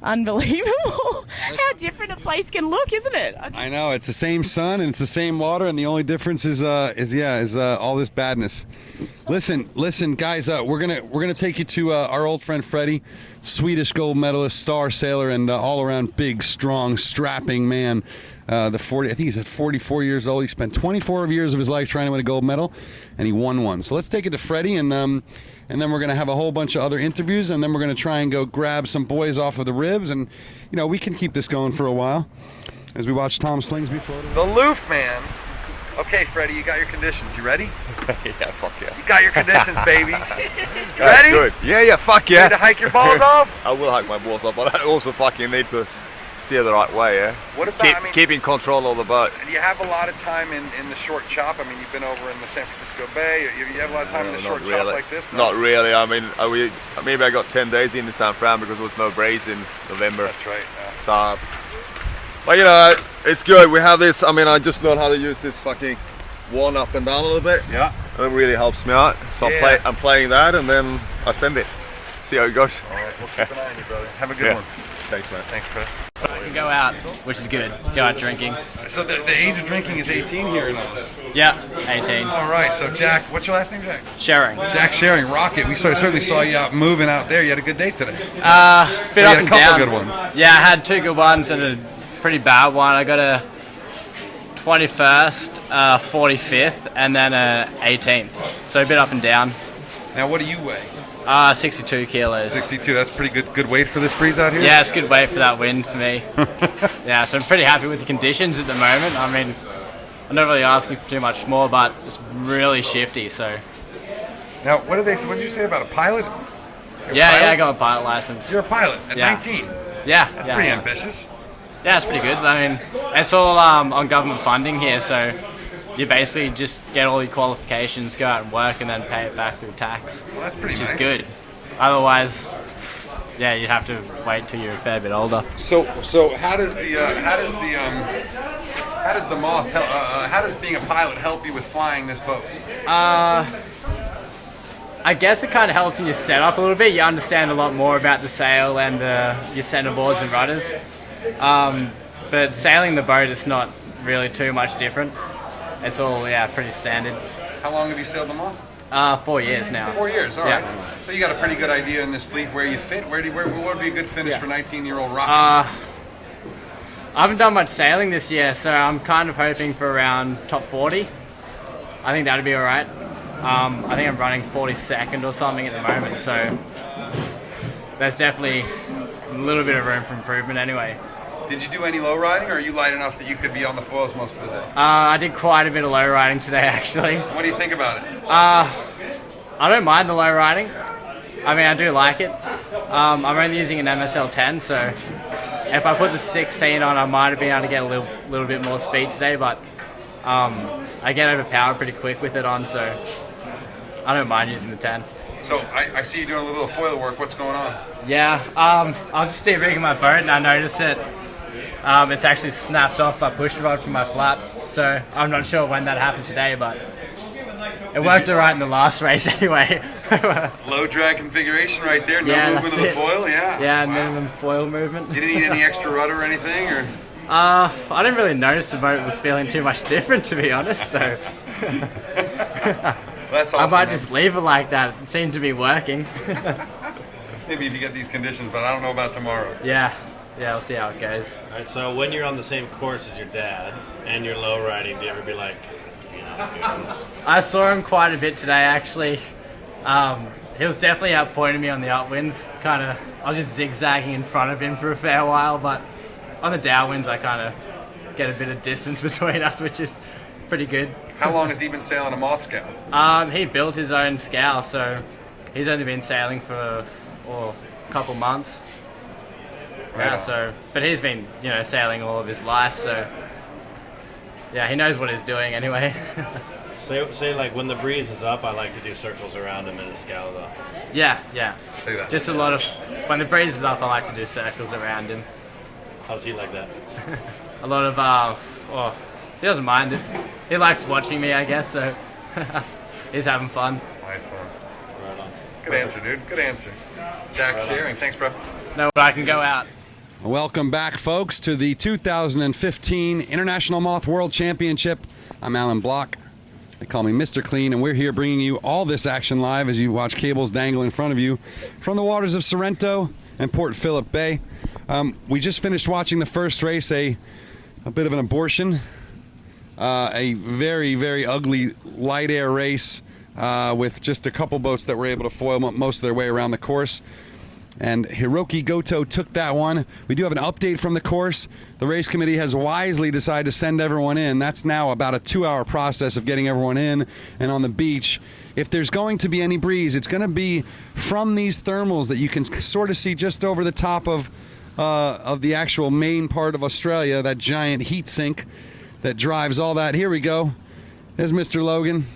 Unbelievable how different a place can look, isn't it? I know, it's the same sun and it's the same water, and the only difference is all this badness. Listen, guys, we're gonna take you to our old friend Freddie, Swedish gold medalist, star sailor, and all around big, strong, strapping man. I think he's at 44 years old. He spent 24 years of his life trying to win a gold medal, and he won one. So let's take it to Freddie, and then we're going to have a whole bunch of other interviews, and then we're going to try and go grab some boys off of the ribs, and we can keep this going for a while as we watch Tom Slingsby float. The Loof Man. Okay, Freddie, you got your conditions. You ready? Yeah, fuck yeah. You got your conditions, baby. Ready? Good. Yeah, fuck yeah. Ready to hike your balls off? I will hike my balls off, but I also fucking need to steer the right way, yeah? What about, keeping control of the boat. Do you have a lot of time in the short chop? I mean, you've been over in the San Francisco Bay. You have a lot of time in the short chop like this? Not really. I mean, maybe I got 10 days in San Fran because there was no breeze in November. That's right. Yeah. So, but you know, it's good. We have this. I mean, I just learned how to use this fucking one up and down a little bit. Yeah. It really helps me out. So I'm playing that, and then I send it. See how it goes. All right, we'll keep an eye on you, brother. Have a good one. Thanks, man. Thanks, Chris. I can go out, which is good. Go out drinking. So the age of drinking is 18 here now? Yeah, 18. All right, so Jack, what's your last name, Jack? Sharing. Jack Sharing, Rocket. We certainly saw you out moving out there. You had a good day today. Bit You up had and a couple down. good ones. Yeah, I had 2 good ones and a pretty bad one. I got a 21st, 45th, and then a 18th. So a bit up and down. Now, what do you weigh? 62 kilos. 62. That's pretty good weight for this breeze out here. Yeah, it's good weight for that wind for me. Yeah, so I'm pretty happy with the conditions at the moment. I mean, I'm not really asking for too much more, but it's really shifty. So. Now, what did you say about a pilot? Yeah, I got a pilot license. You're a pilot at 19. Yeah, that's pretty ambitious. Yeah, it's pretty good. I mean, it's all on government funding here, so you basically just get all your qualifications, go out and work, and then pay it back through tax. Well, that's pretty which nice. is good. Otherwise, yeah, you'd have to wait till you're a fair bit older. So how does the Moth how does being a pilot help you with flying this boat? I guess it kind of helps in your setup a little bit. You understand a lot more about the sail and your centerboards and rudders. But sailing the boat is not really too much different. It's all, pretty standard. How long have you sailed the Moth? 4 years now. 4 years, all right. So you got a pretty good idea in this fleet where you fit. What would be a good finish for 19-year-old Rocket? I haven't done much sailing this year, so I'm kind of hoping for around top 40. I think that'd be all right. I think I'm running 42nd or something at the moment, so there's definitely a little bit of room for improvement anyway. Did you do any low riding, or are you light enough that you could be on the foils most of the day? I did quite a bit of low riding today, actually. What do you think about it? I don't mind the low riding. I mean, I do like it. I'm only using an MSL 10, so if I put the 16 on, I might have been able to get a little bit more speed today, but I get overpowered pretty quick with it on, so I don't mind using the 10. So I see you doing a little bit of foil work. What's going on? Yeah, I was just de-rigging my boat and I noticed it. It's actually snapped off my push rod from my flap, so I'm not sure when that happened today, but it worked alright in the last race anyway. Low drag configuration right there, no movement of the foil, Yeah, minimum foil movement. You didn't need any extra rudder or anything, or? I didn't really notice the boat was feeling too much different, to be honest, so That's awesome, I might just leave it like that. It seemed to be working. Maybe if you get these conditions, but I don't know about tomorrow. Yeah, we'll see how it goes. All right, so when you're on the same course as your dad and you're low riding, do you ever be like, I saw him quite a bit today, actually. He was definitely outpointing me on the upwinds. I was just zigzagging in front of him for a fair while, but on the downwinds, I kind of get a bit of distance between us, which is pretty good. How long has he been sailing a Moth scow? He built his own scow, so he's only been sailing for a couple months. Right but he's been, sailing all of his life, so yeah, he knows what he's doing anyway. say like when the breeze is up, I like to do circles around him in a scow though. Yeah. Say that. Just a lot of, when the breeze is up, I like to do circles around him. How's he like that? A lot of, he doesn't mind it. He likes watching me, I guess, so he's having fun. Nice one. Right on. Good answer, dude. Good answer. Jack Sharing. Thanks, bro. No, but I can go out. Welcome back, folks, to the 2015 International Moth World Championship. I'm Alan Block. They call me Mr. Clean, and we're here bringing you all this action live as you watch cables dangle in front of you from the waters of Sorrento and Port Phillip Bay. We just finished watching the first race, a bit of an abortion, a very, very ugly light air race with just a couple boats that were able to foil most of their way around the course. and Hiroki Goto took that one. We do have an update from the course. The race committee has wisely decided to send everyone in. That's now about a 2-hour process of getting everyone in and on the beach. If there's going to be any breeze, it's going to be from these thermals that you can sort of see just over the top of the actual main part of Australia, that giant heat sink that drives all that. Here we go. There's Mr. Logan.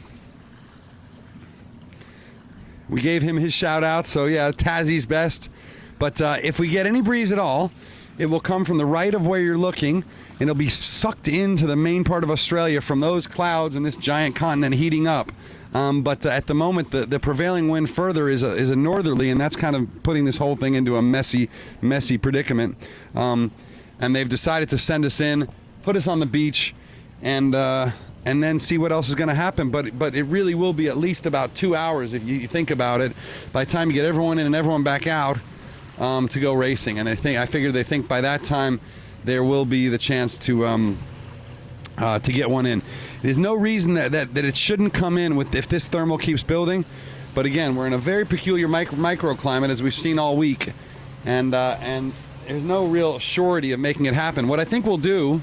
We gave him his shout out, so yeah, Tassie's best. But if we get any breeze at all, it will come from the right of where you're looking, and it'll be sucked into the main part of Australia from those clouds and this giant continent heating up. But at the moment, the prevailing wind further is a northerly, and that's kind of putting this whole thing into a messy predicament. And they've decided to send us in, put us on the beach, and then see what else is going to happen. But it really will be at least about 2 hours if you think about it. By the time you get everyone in and everyone back out to go racing, and I figure they think by that time there will be the chance to get one in. There's no reason that it shouldn't come in if this thermal keeps building. But again, we're in a very peculiar microclimate, as we've seen all week, and there's no real surety of making it happen. What I think we'll do,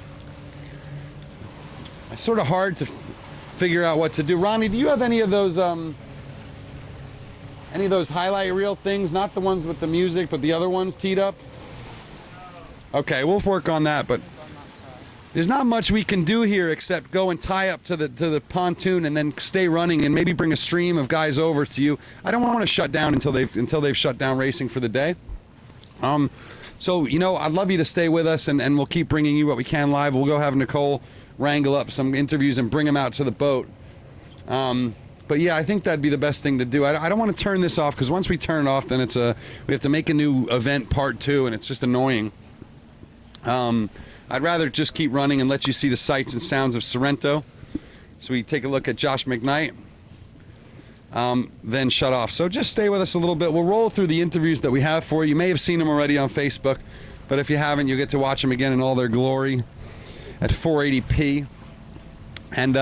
it's sort of hard to figure out what to do. Ronnie, do you have any of those highlight reel things? Not the ones with the music, but the other ones teed up? Okay, we'll work on that, but there's not much we can do here except go and tie up to the pontoon and then stay running and maybe bring a stream of guys over to you. I don't want to shut down until they've shut down racing for the day. So I'd love you to stay with us, and we'll keep bringing you what we can live. We'll go have Nicole wrangle up some interviews and bring them out to the boat. But yeah, I think that'd be the best thing to do. I don't want to turn this off, because once we turn it off, then we have to make a new event part 2, and it's just annoying. I'd rather just keep running and let you see the sights and sounds of Sorrento. So we take a look at Josh McKnight, then shut off. So just stay with us a little bit. We'll roll through the interviews that we have for you. You may have seen them already on Facebook, but if you haven't, you'll get to watch them again in all their glory at 480p. And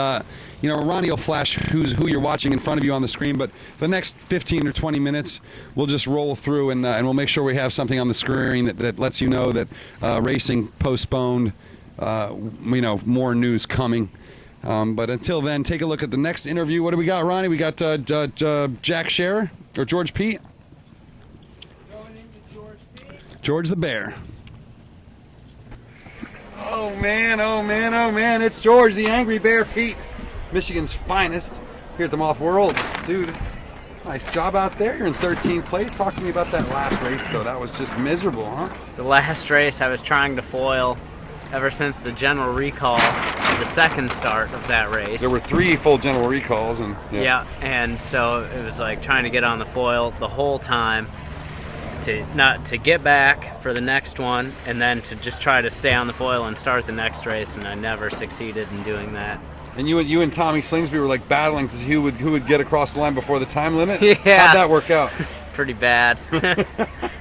Ronnie will flash who you're watching in front of you on the screen, but the next 15 or 20 minutes we'll just roll through, and we'll make sure we have something on the screen that lets you know that racing postponed, more news coming. But until then, take a look at the next interview. What do we got, Ronnie? We got Jack Scherer or George Pete? Going into George Pete. George the Bear. Oh man, it's George the Angry Bear Pete, Michigan's finest, here at the Moth Worlds. Dude, nice job out there. You're in 13th place. Talk to me about that last race, though. That was just miserable, huh? The last race I was trying to foil ever since the general recall, the second start of that race. There were 3 full general recalls. Yeah, and so it was like trying to get on the foil the whole time. To get back for the next one, and then to just try to stay on the foil and start the next race, and I never succeeded in doing that. And you and Tommy Slingsby were like battling to see who would get across the line before the time limit? Yeah. How'd that work out? Pretty bad.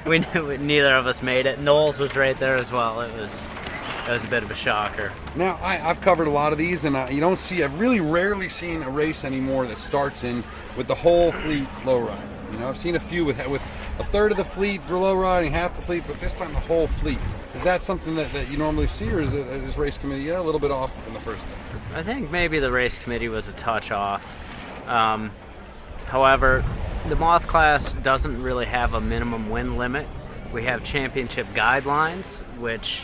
Neither of us made it. Knowles was right there as well. It was a bit of a shocker. Now, I've covered a lot of these, and I've really rarely seen a race anymore that starts with the whole fleet low ride. I've seen a few with a third of the fleet for low riding, half the fleet, but this time the whole fleet. Is that something that you normally see, or is race committee a little bit off in the first day? I think maybe the race committee was a touch off. However, the Moth class doesn't really have a minimum win limit. We have championship guidelines, which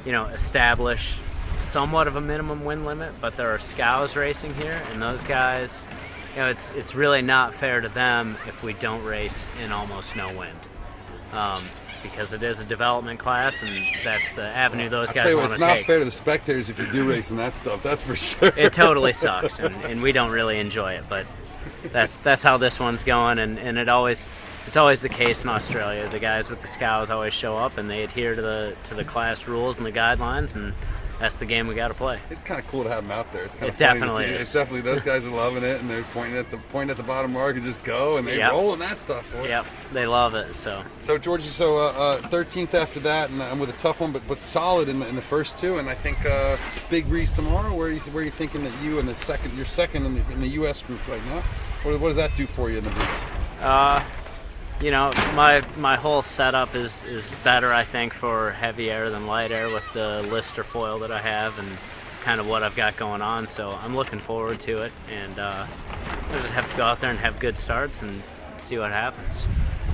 establish somewhat of a minimum win limit, but there are scows racing here, and those guys, it's really not fair to them if we don't race in almost no wind, because it is a development class, and that's the avenue those guys want to take. It's not fair to the spectators if you do race in that stuff, that's for sure. It totally sucks, and we don't really enjoy it, but that's how this one's going, and it's always the case in Australia. The guys with the scows always show up, and they adhere to the class rules and the guidelines, and that's the game we got to play. It's kind of cool to have them out there. It's kind of definitely is. It's definitely, those guys are loving it, and they're pointing at the bottom mark and just go, and they roll in that stuff. Boy. Yep, they love it. So Georgie, 13th after that, and with a tough one, but solid in the first 2, and I think big breeze tomorrow. Where are you thinking that you and you're second in the U.S. group right now? What does that do for you in the breeze? you know, my whole setup is better, I think, for heavy air than light air with the Lister foil that I have and kind of what I've got going on. So I'm looking forward to it, and I just have to go out there and have good starts and see what happens.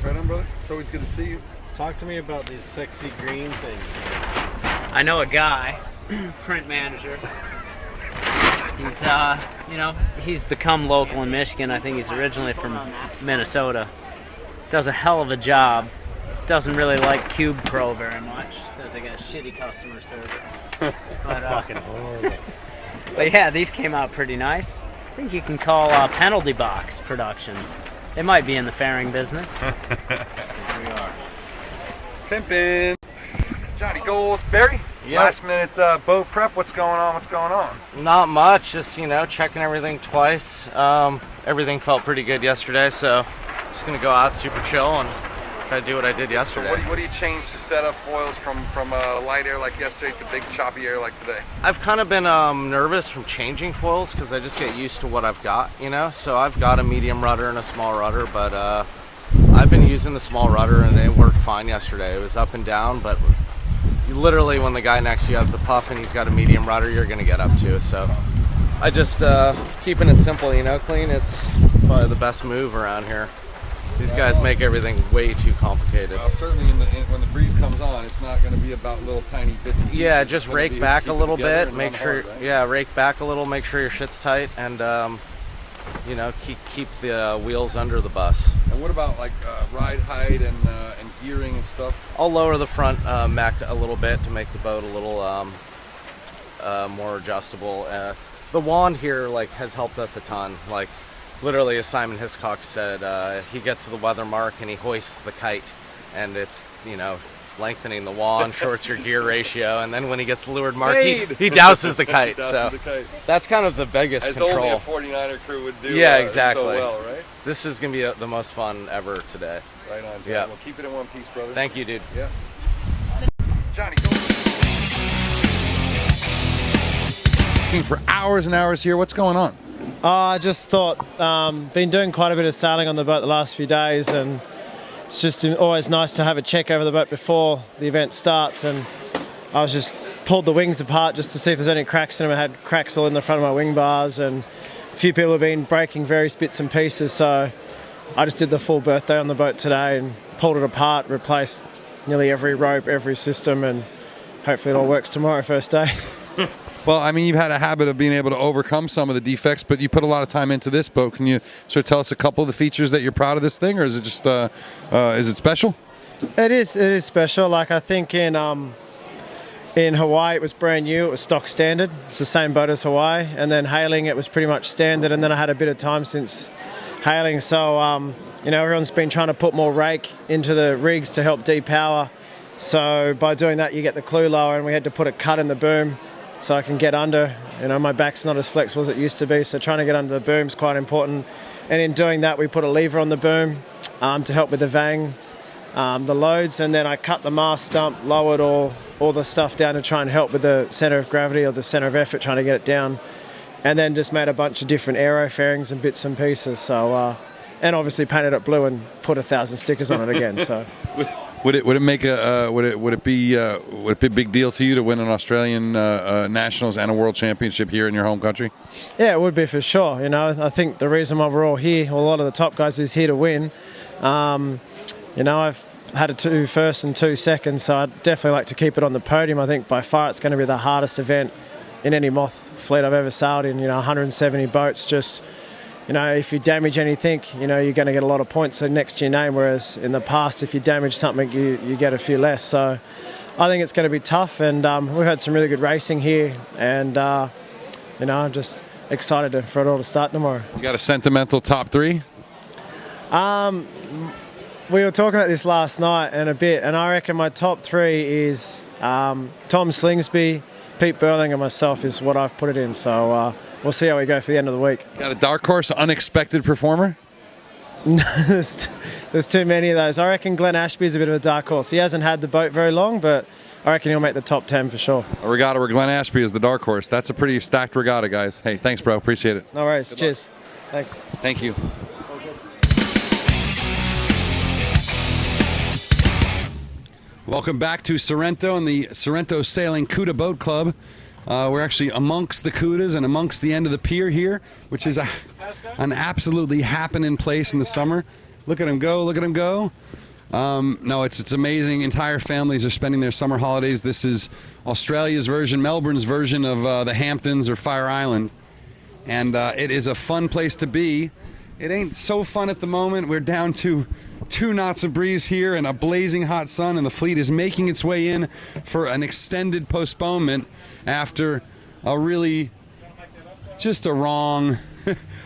Right on, brother. It's always good to see you. Talk to me about these sexy green things. I know a guy, print manager. He's, you know, he's become local in Michigan. I think he's originally from Minnesota. Does a hell of a job. Doesn't really like Cube Pro very much. Says they got shitty customer service. But, Fucking horrible. But yeah, these came out pretty nice. I think you can call Penalty Box Productions. They might be in the fairing business. We are. Pimpin'. Johnny Goldsberry. Yep. Last minute boat prep. What's going on? What's going on? Not much, just, you know, checking everything twice. Everything felt pretty good yesterday, so just gonna go out super chill and try to do what I did yesterday. So what do you change to set up foils from light air like yesterday to big choppy air like today? I've kind of been nervous from changing foils because I just get used to what I've got, you know? So I've got a medium rudder and a small rudder, but I've been using the small rudder and it worked fine yesterday. It was up and down, but literally when the guy next to you has the puff and he's got a medium rudder, you're gonna get up to. So I just keeping it simple, you know, clean. It's probably the best move around here. These guys make everything way too complicated. Well, certainly when the breeze comes on, it's not going to be about little tiny bits and pieces. Yeah, just It's gonna rake be back keep a it little together bit, and make run sure, hard, right? yeah, rake back a little, make sure your shit's tight, and you know, keep the wheels under the bus. And what about like ride height and gearing and stuff? I'll lower the front mech a little bit to make the boat a little more adjustable. The wand here has helped us a ton. Like literally, as Simon Hiscock said, he gets to the weather mark and he hoists the kite, and it's, you know, lengthening the wand, shorts your gear ratio, and then when he gets the leeward mark, he douses the kite. That's kind of the biggest As control. only a 49er crew would do. Yeah, exactly. So well, right? This is gonna be the most fun ever today. Right on, John. Yeah. Well, keep it in one piece, brother. Thank you, dude. Yeah. Johnny, go. For hours and hours here. What's going on? I just thought, been doing quite a bit of sailing on the boat the last few days, and it's just always nice to have a check over the boat before the event starts. And I was just pulled the wings apart just to see if there's any cracks in them. I had cracks all in the front of my wing bars, and a few people have been breaking various bits and pieces. So I just did the full birthday on the boat today and pulled it apart, replaced nearly every rope, every system, and hopefully it all works tomorrow, first day. Well, I mean, you've had a habit of being able to overcome some of the defects, but you put a lot of time into this boat. Can you sort of tell us a couple of the features that you're proud of this thing, or is it just, is it special? It is special. Like, I think in Hawaii it was brand new, it was stock standard. It's the same boat as Hawaii, and then hailing it was pretty much standard, and then I had a bit of time since hailing, so you know, everyone's been trying to put more rake into the rigs to help depower. So by doing that, you get the clue lower, and we had to put a cut in the boom so I can get under. You know, my back's not as flexible as it used to be, so trying to get under the boom is quite important. And in doing that, we put a lever on the boom to help with the vang, the loads, and then I cut the mast stump, lowered all the stuff down to try and help with the centre of gravity or the centre of effort, trying to get it down, and then just made a bunch of different aero fairings and bits and pieces. So, and obviously painted it blue and put 1,000 stickers on it again. So. Would it be a big deal to you to win an Australian Nationals and a World Championship here in your home country? Yeah, it would be for sure. You know, I think the reason why we're all here, well, a lot of the top guys, is here to win. You know, I've had a 2 firsts and 2 seconds, so I'd definitely like to keep it on the podium. I think by far it's going to be the hardest event in any Moth fleet I've ever sailed in. You know, 170 boats. Just, you know, if you damage anything, you know, you're going to get a lot of points next to your name, whereas in the past, if you damage something, you get a few less. So I think it's going to be tough, and we've had some really good racing here, and, you know, I'm just excited for it all to start tomorrow. You got a sentimental top 3? We were talking about this last night and I reckon my top 3 is Tom Slingsby, Pete Burling, and myself is what I've put it in. So we'll see how we go for the end of the week. Got a dark horse, unexpected performer? There's too many of those. I reckon Glenn Ashby's a bit of a dark horse. He hasn't had the boat very long, but I reckon he'll make the top 10 for sure. A regatta where Glenn Ashby is the dark horse. That's a pretty stacked regatta, guys. Hey, thanks, bro. Appreciate it. No worries. Cheers. Thanks. Thank you. Welcome back to Sorrento and the Sorrento Sailing Couta Boat Club. We're actually amongst the Coutas and amongst the end of the pier here, which is an absolutely happening place in the summer. Look at him go, look at him go. No, it's amazing. Entire families are spending their summer holidays. This is Australia's version, Melbourne's version of the Hamptons or Fire Island. And it is a fun place to be. It ain't so fun at the moment. We're down to 2 knots of breeze here and a blazing hot sun, and the fleet is making its way in for an extended postponement after a really just a wrong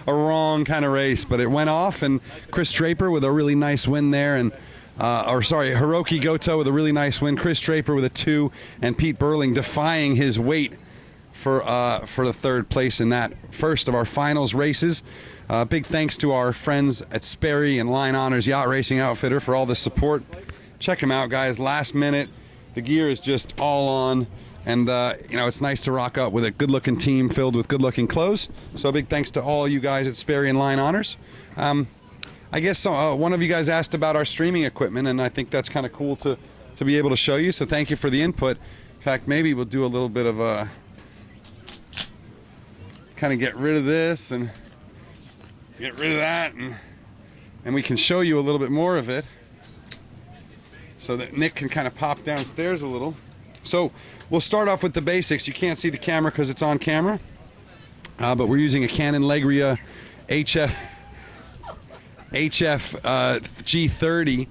kind of race. But it went off, and Chris Draper with a really nice win there, and Hiroki Goto with a really nice win, Chris Draper with a 2, and Pete Burling defying his weight for the 3rd place in that first of our finals races. Big thanks to our friends at Sperry and Line Honors Yacht Racing Outfitter for all the support. Check them out, guys. Last minute, the gear is just all on, and it's nice to rock up with a good-looking team filled with good-looking clothes. So big thanks to all you guys at Sperry and Line Honors. I guess one of you guys asked about our streaming equipment, and I think that's kind of cool to be able to show you. So thank you for the input. In fact, maybe we'll do a little bit of a kind of get rid of this and get rid of that, and we can show you a little bit more of it so that Nick can kind of pop downstairs a little. So we'll start off with the basics. You can't see the camera because it's on camera, but we're using a Canon Legria HF G30,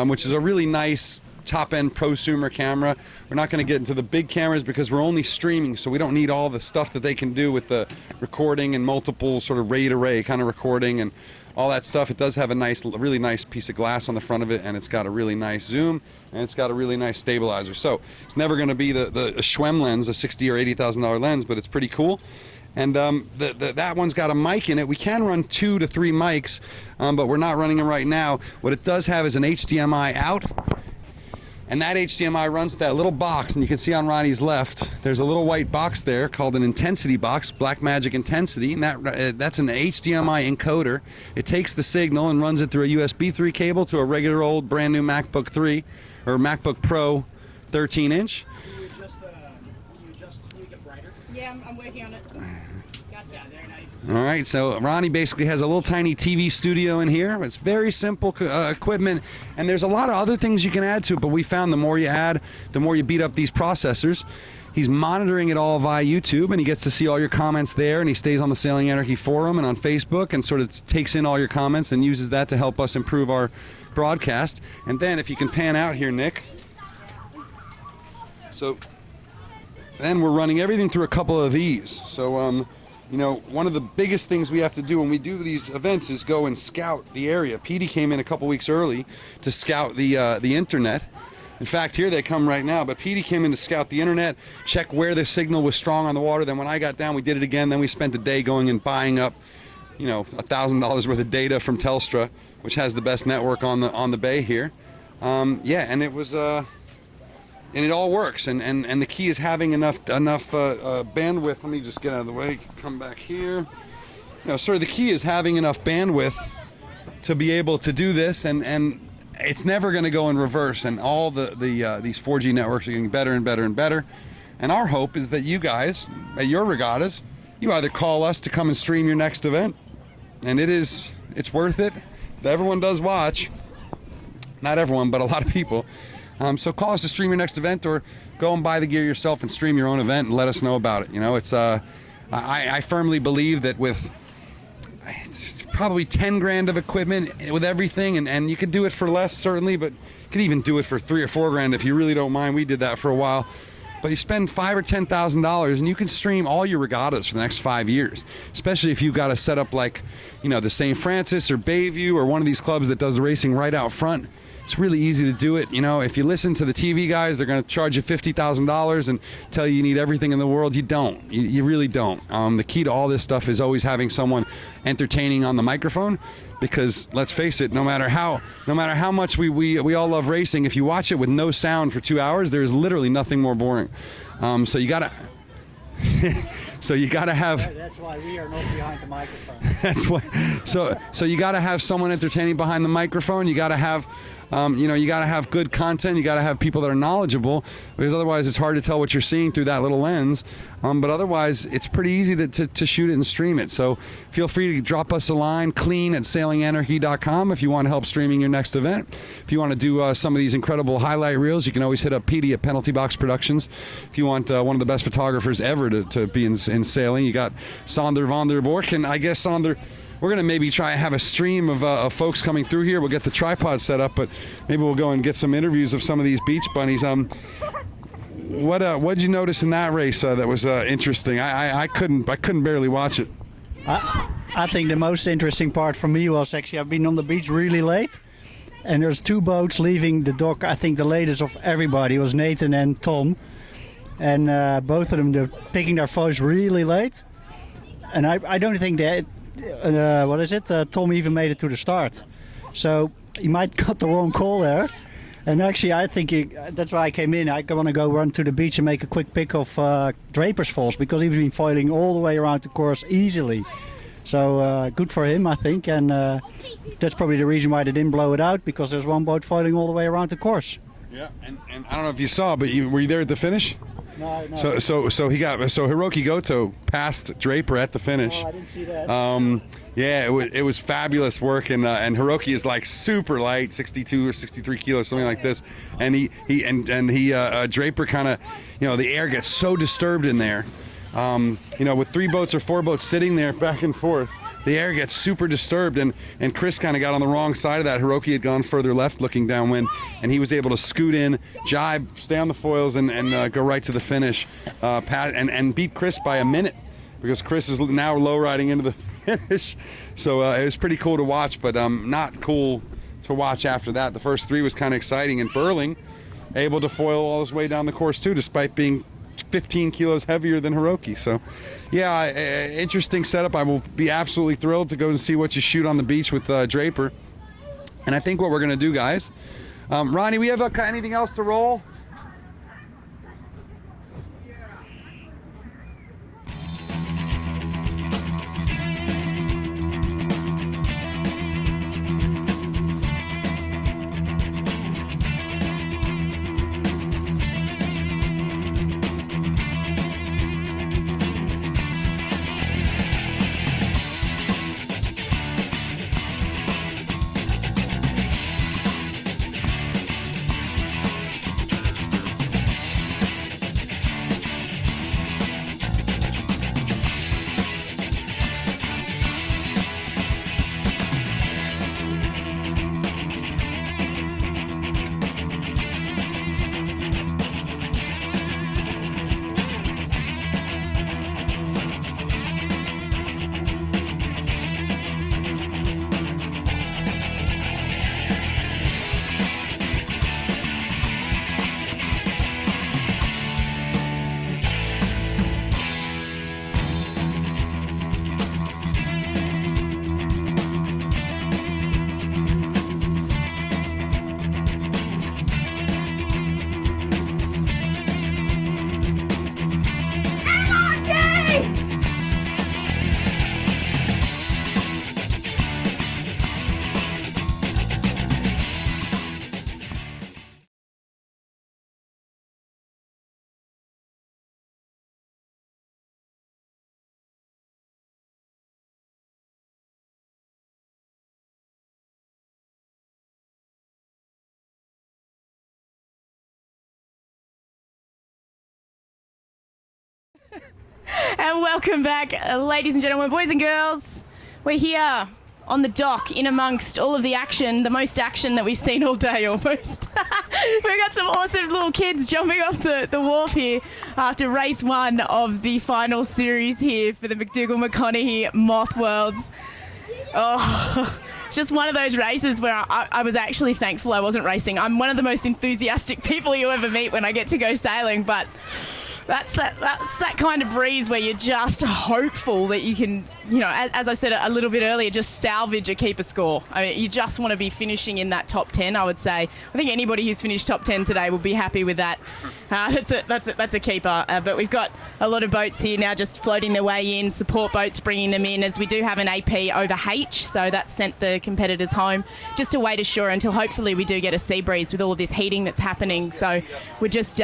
which is a really nice top-end prosumer camera. We're not going to get into the big cameras because we're only streaming, so we don't need all the stuff that they can do with the recording and multiple sort of RAID array kind of recording and all that stuff. It does have a really nice piece of glass on the front of it, and it's got a really nice zoom, and it's got a really nice stabilizer. So it's never going to be the Schwemm lens, a $60,000 or $80,000 lens, but it's pretty cool. And that one's got a mic in it. We can run 2 to 3 mics, but we're not running them right now. What it does have is an HDMI out. And that HDMI runs to that little box, and you can see on Ronnie's left, there's a little white box there called an intensity box, Blackmagic Intensity, and that's an HDMI encoder. It takes the signal and runs it through a USB 3 cable to a regular old brand new MacBook 3 or MacBook Pro 13-inch. Can you adjust to make it brighter? Yeah, I'm working on it. Gotcha. There, now you can see. All right, so Ronnie basically has a little tiny TV studio in here. It's very simple equipment, and there's a lot of other things you can add to it, but we found the more you add, the more you beat up these processors. He's monitoring it all via YouTube, and he gets to see all your comments there, and he stays on the Sailing Anarchy forum and on Facebook and sort of takes in all your comments and uses that to help us improve our broadcast. And then if you can pan out here, Nick. So then we're running everything through a couple of these. So one of the biggest things we have to do when we do these events is go and scout the area. Petey came in a couple weeks early to scout the internet. In fact, here they come right now, but Petey came in to scout the internet, check where the signal was strong on the water. Then when I got down, we did it again. Then we spent a day going and buying up, $1,000 worth of data from Telstra, which has the best network on the bay here. And it was and it all works, and the key is having enough bandwidth. Let me just get out of the way, come back here. The key is having enough bandwidth to be able to do this, and it's never going to go in reverse, and all these 4G networks are getting better and better and better. And our hope is that you guys, at your regattas, you either call us to come and stream your next event, and it's worth it. Everyone does watch. Not everyone, but a lot of people. So call us to stream your next event, or go and buy the gear yourself and stream your own event and let us know about it. It's I firmly believe that with it's probably 10 grand of equipment with everything, and you could do it for less certainly, but you could even do it for 3 or 4 grand if you really don't mind. We did that for a while. But you spend $5,000 or $10,000 and you can stream all your regattas for the next 5 years, especially if you've got a setup like, the St. Francis or Bayview or one of these clubs that does the racing right out front. It's really easy to do it. If you listen to the TV guys, they're going to charge you $50,000 and tell you need everything in the world. You don't. You really don't. The key to all this stuff is always having someone entertaining on the microphone, because let's face it, no matter how much we all love racing, if you watch it with no sound for 2 hours, there is literally nothing more boring. So you gotta have. That's why we are not behind the microphone. That's why. So you got to have someone entertaining behind the microphone. You got to have You got to have good content. You got to have people that are knowledgeable, because otherwise it's hard to tell what you're seeing through that little lens. But otherwise, it's pretty easy to shoot it and stream it. So feel free to drop us a line, clean@sailinganarchy.com, if you want to help streaming your next event. If you want to do some of these incredible highlight reels, you can always hit up Petey at Penalty Box Productions. If you want one of the best photographers ever to be in sailing, you got Sander van der Bork. And I guess, Sander, we're going to maybe try and have a stream of folks coming through here. We'll get the tripod set up, but maybe we'll go and get some interviews of some of these beach bunnies. What'd you notice in that race that was interesting? I couldn't barely watch it. I think the most interesting part for me was actually I've been on the beach really late, and there's 2 boats leaving the dock. I think the latest of everybody was Nathan and Tom, and both of them, they're picking their photos really late, and I don't think that Tom even made it to the start, so he might got the wrong call there. And actually, I think that's why I came in. I want to go run to the beach and make a quick pick of Draper's Falls, because he's been foiling all the way around the course easily. So good for him, I think. And that's probably the reason why they didn't blow it out, because there's one boat foiling all the way around the course. Yeah, and I don't know if you saw, but were you there at the finish? No. So Hiroki Goto passed Draper at the finish. Oh, I didn't see that. Yeah, it was fabulous work, and Hiroki is like super light, 62 or 63 kilos, something like this, and Draper kind of, the air gets so disturbed in there, with 3 boats or 4 boats sitting there back and forth, the air gets super disturbed, and Chris kind of got on the wrong side of that. Hiroki had gone further left looking downwind, and he was able to scoot in, jibe, stay on the foils, and go right to the finish, and beat Chris by a minute, because Chris is now low riding into the finish. So it was pretty cool to watch, but not cool to watch after that. The first 3 was kind of exciting, and Burling able to foil all his way down the course too, despite being 15 kilos heavier than Hiroki. So yeah, interesting setup. I will be absolutely thrilled to go and see what you shoot on the beach with Draper. And I think what we're going to do, guys, Ronnie, we have anything else to roll? And welcome back, ladies and gentlemen, boys and girls. We're here on the dock in amongst all of the action, the most action that we've seen all day almost. We've got some awesome little kids jumping off the wharf here after race 1 of the final series here for the McDougall-McConaughey Moth Worlds. Oh, just one of those races where I was actually thankful I wasn't racing. I'm one of the most enthusiastic people you ever meet when I get to go sailing, but That's that kind of breeze where you're just hopeful that you can, as I said a little bit earlier, just salvage a keeper score. I mean, you just want to be finishing in that top 10, I would say. I think anybody who's finished top 10 today will be happy with that. That's a keeper. But we've got a lot of boats here now just floating their way in, support boats bringing them in, as we do have an AP over H, so that's sent the competitors home just to wait ashore until hopefully we do get a sea breeze with all of this heating that's happening. So we're just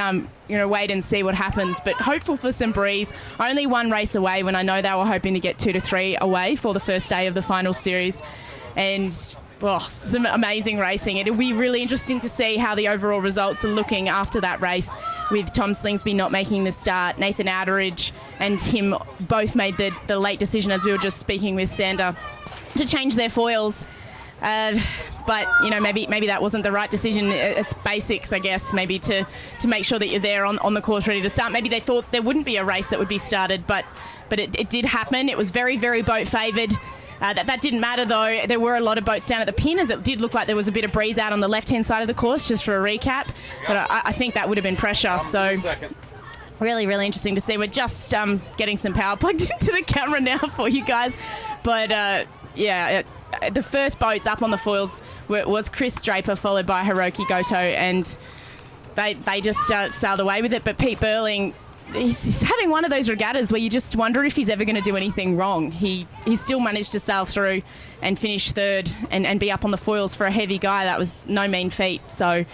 wait and see what happens, but hopeful for some breeze. Only one race away, when I know they were hoping to get 2 to 3 away for the first day of the final series, and some amazing racing. It'll be really interesting to see how the overall results are looking after that race, with Tom Slingsby not making the start. Nathan Outeridge and him both made the late decision, as we were just speaking with Sander, to change their foils. But maybe that wasn't the right decision. It's basics, I guess, maybe to make sure that you're there on the course ready to start. Maybe they thought there wouldn't be a race that would be started, but it did happen. It was very, very boat favoured. That didn't matter, though. There were a lot of boats down at the pin, as it did look like there was a bit of breeze out on the left-hand side of the course, just for a recap. But I think that would have been pressure. So really, really interesting to see. We're just getting some power plugged into the camera now for you guys. But the first boats up on the foils was Chris Draper, followed by Hiroki Goto, and they just sailed away with it. But Pete Burling, he's having one of those regattas where you just wonder if he's ever going to do anything wrong. He still managed to sail through and finish third and be up on the foils for a heavy guy. That was no mean feat. So,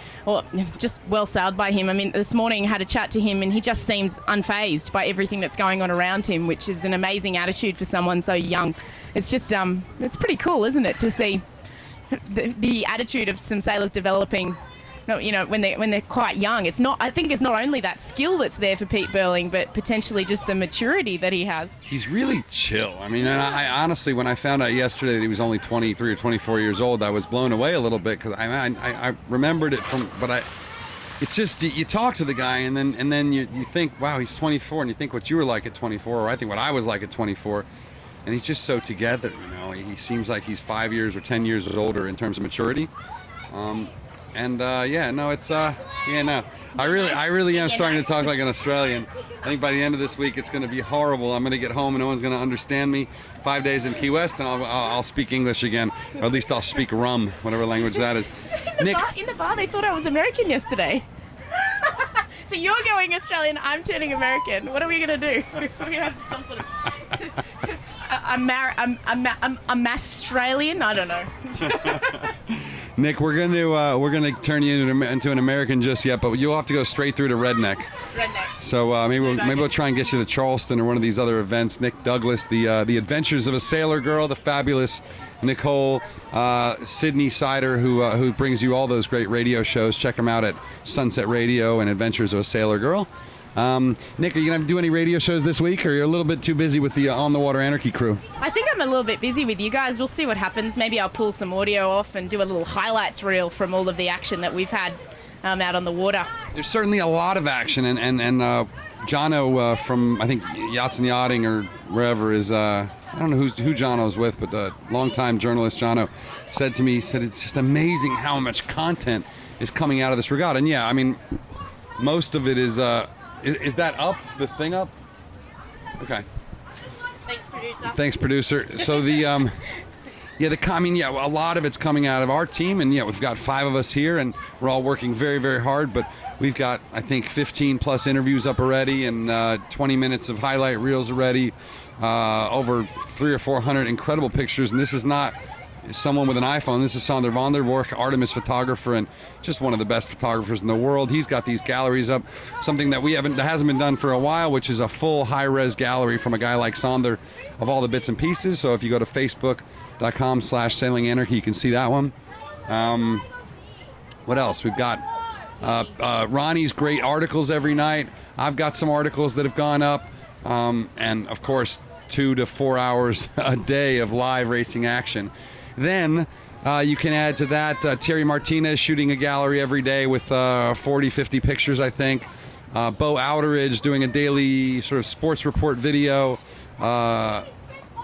just well sailed by him. I mean, this morning I had a chat to him, and he just seems unfazed by everything that's going on around him, which is an amazing attitude for someone so young. It's just, it's pretty cool, isn't it, to see the attitude of some sailors developing. When they're quite young. I think it's not only that skill that's there for Pete Burling, but potentially just the maturity that he has. He's really chill. I mean, and I honestly, when I found out yesterday that he was only 23 or 24 years old, I was blown away a little bit, because I remembered it it's just, you talk to the guy, and then you think, wow, he's 24, and you think what you were like at 24, or I think what I was like at 24. And he's just so together, He seems like he's 5 years or 10 years older in terms of maturity. I really am starting to talk like an Australian. I think by the end of this week, it's going to be horrible. I'm going to get home and no one's going to understand me. 5 days in Key West, and I'll speak English again, or at least I'll speak rum, whatever language that is. In the bar, they thought I was American yesterday. So you're going Australian, I'm turning American. What are we going to do? We're going to have some sort of... I'm Australian. I don't know. Nick, we're gonna turn you into an American just yet, but you'll have to go straight through to Redneck. So maybe we'll try and get you to Charleston or one of these other events. Nick Douglas, the Adventures of a Sailor Girl, the fabulous Nicole Sydney Sider, who brings you all those great radio shows. Check them out at Sunset Radio and Adventures of a Sailor Girl. Nick, are you going to do any radio shows this week, or you're a little bit too busy with the On the Water Anarchy crew? I think I'm a little bit busy with you guys. We'll see what happens. Maybe I'll pull some audio off and do a little highlights reel from all of the action that we've had out on the water. There's certainly a lot of action, and Jono from, I think, Yachts and Yachting or wherever is, I don't know who Jono's with, but the longtime journalist Jono said to me, it's just amazing how much content is coming out of this regatta. And yeah, I mean, most of it is that up? The thing up? Okay. Thanks, producer. So a lot of it's coming out of our team, and we've got 5 of us here, and we're all working very, very hard, but we've got, I think, 15 plus interviews up already, and 20 minutes of highlight reels already, over 300 or 400 incredible pictures, and this is not someone with an iPhone. This is Sander van der Borg, Artemis photographer, and just one of the best photographers in the world. He's got these galleries up, something that hasn't been done for a while, which is a full high-res gallery from a guy like Sander of all the bits and pieces. So if you go to facebook.com/Sailing Anarchy, you can see that one. What else? We've got Ronnie's great articles every night. I've got some articles that have gone up, and of course 2 to 4 hours a day of live racing action. Then you can add to that Terry Martinez shooting a gallery every day with 40, 50 pictures, I think. Bo Outeridge doing a daily sort of sports report video.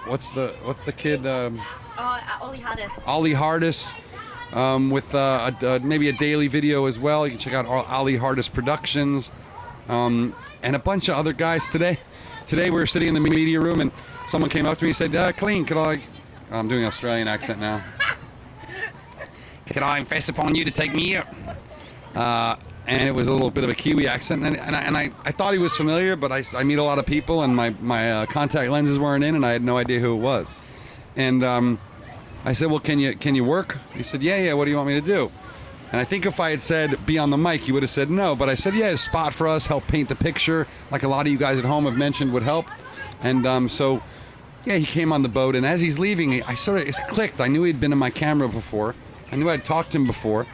What's the kid? Ollie Hardis. Ollie Hardis with maybe a daily video as well. You can check out Ollie Hardis Productions. and a bunch of other guys today. Today we were sitting in the media room, and someone came up to me and said, Clean, could I... I'm doing an Australian accent now. Could I impress upon you to take me out? And it was a little bit of a Kiwi accent, and I thought he was familiar, but I meet a lot of people, and my contact lenses weren't in, and I had no idea who it was. And I said, well, can you work? He said, yeah, what do you want me to do? And I think if I had said, be on the mic, he would have said no, but I said, yeah, spot for us, help paint the picture, like a lot of you guys at home have mentioned would help. And so, yeah, he came on the boat, and as he's leaving, it clicked. I knew he'd been in my camera before. I knew I'd talked to him before.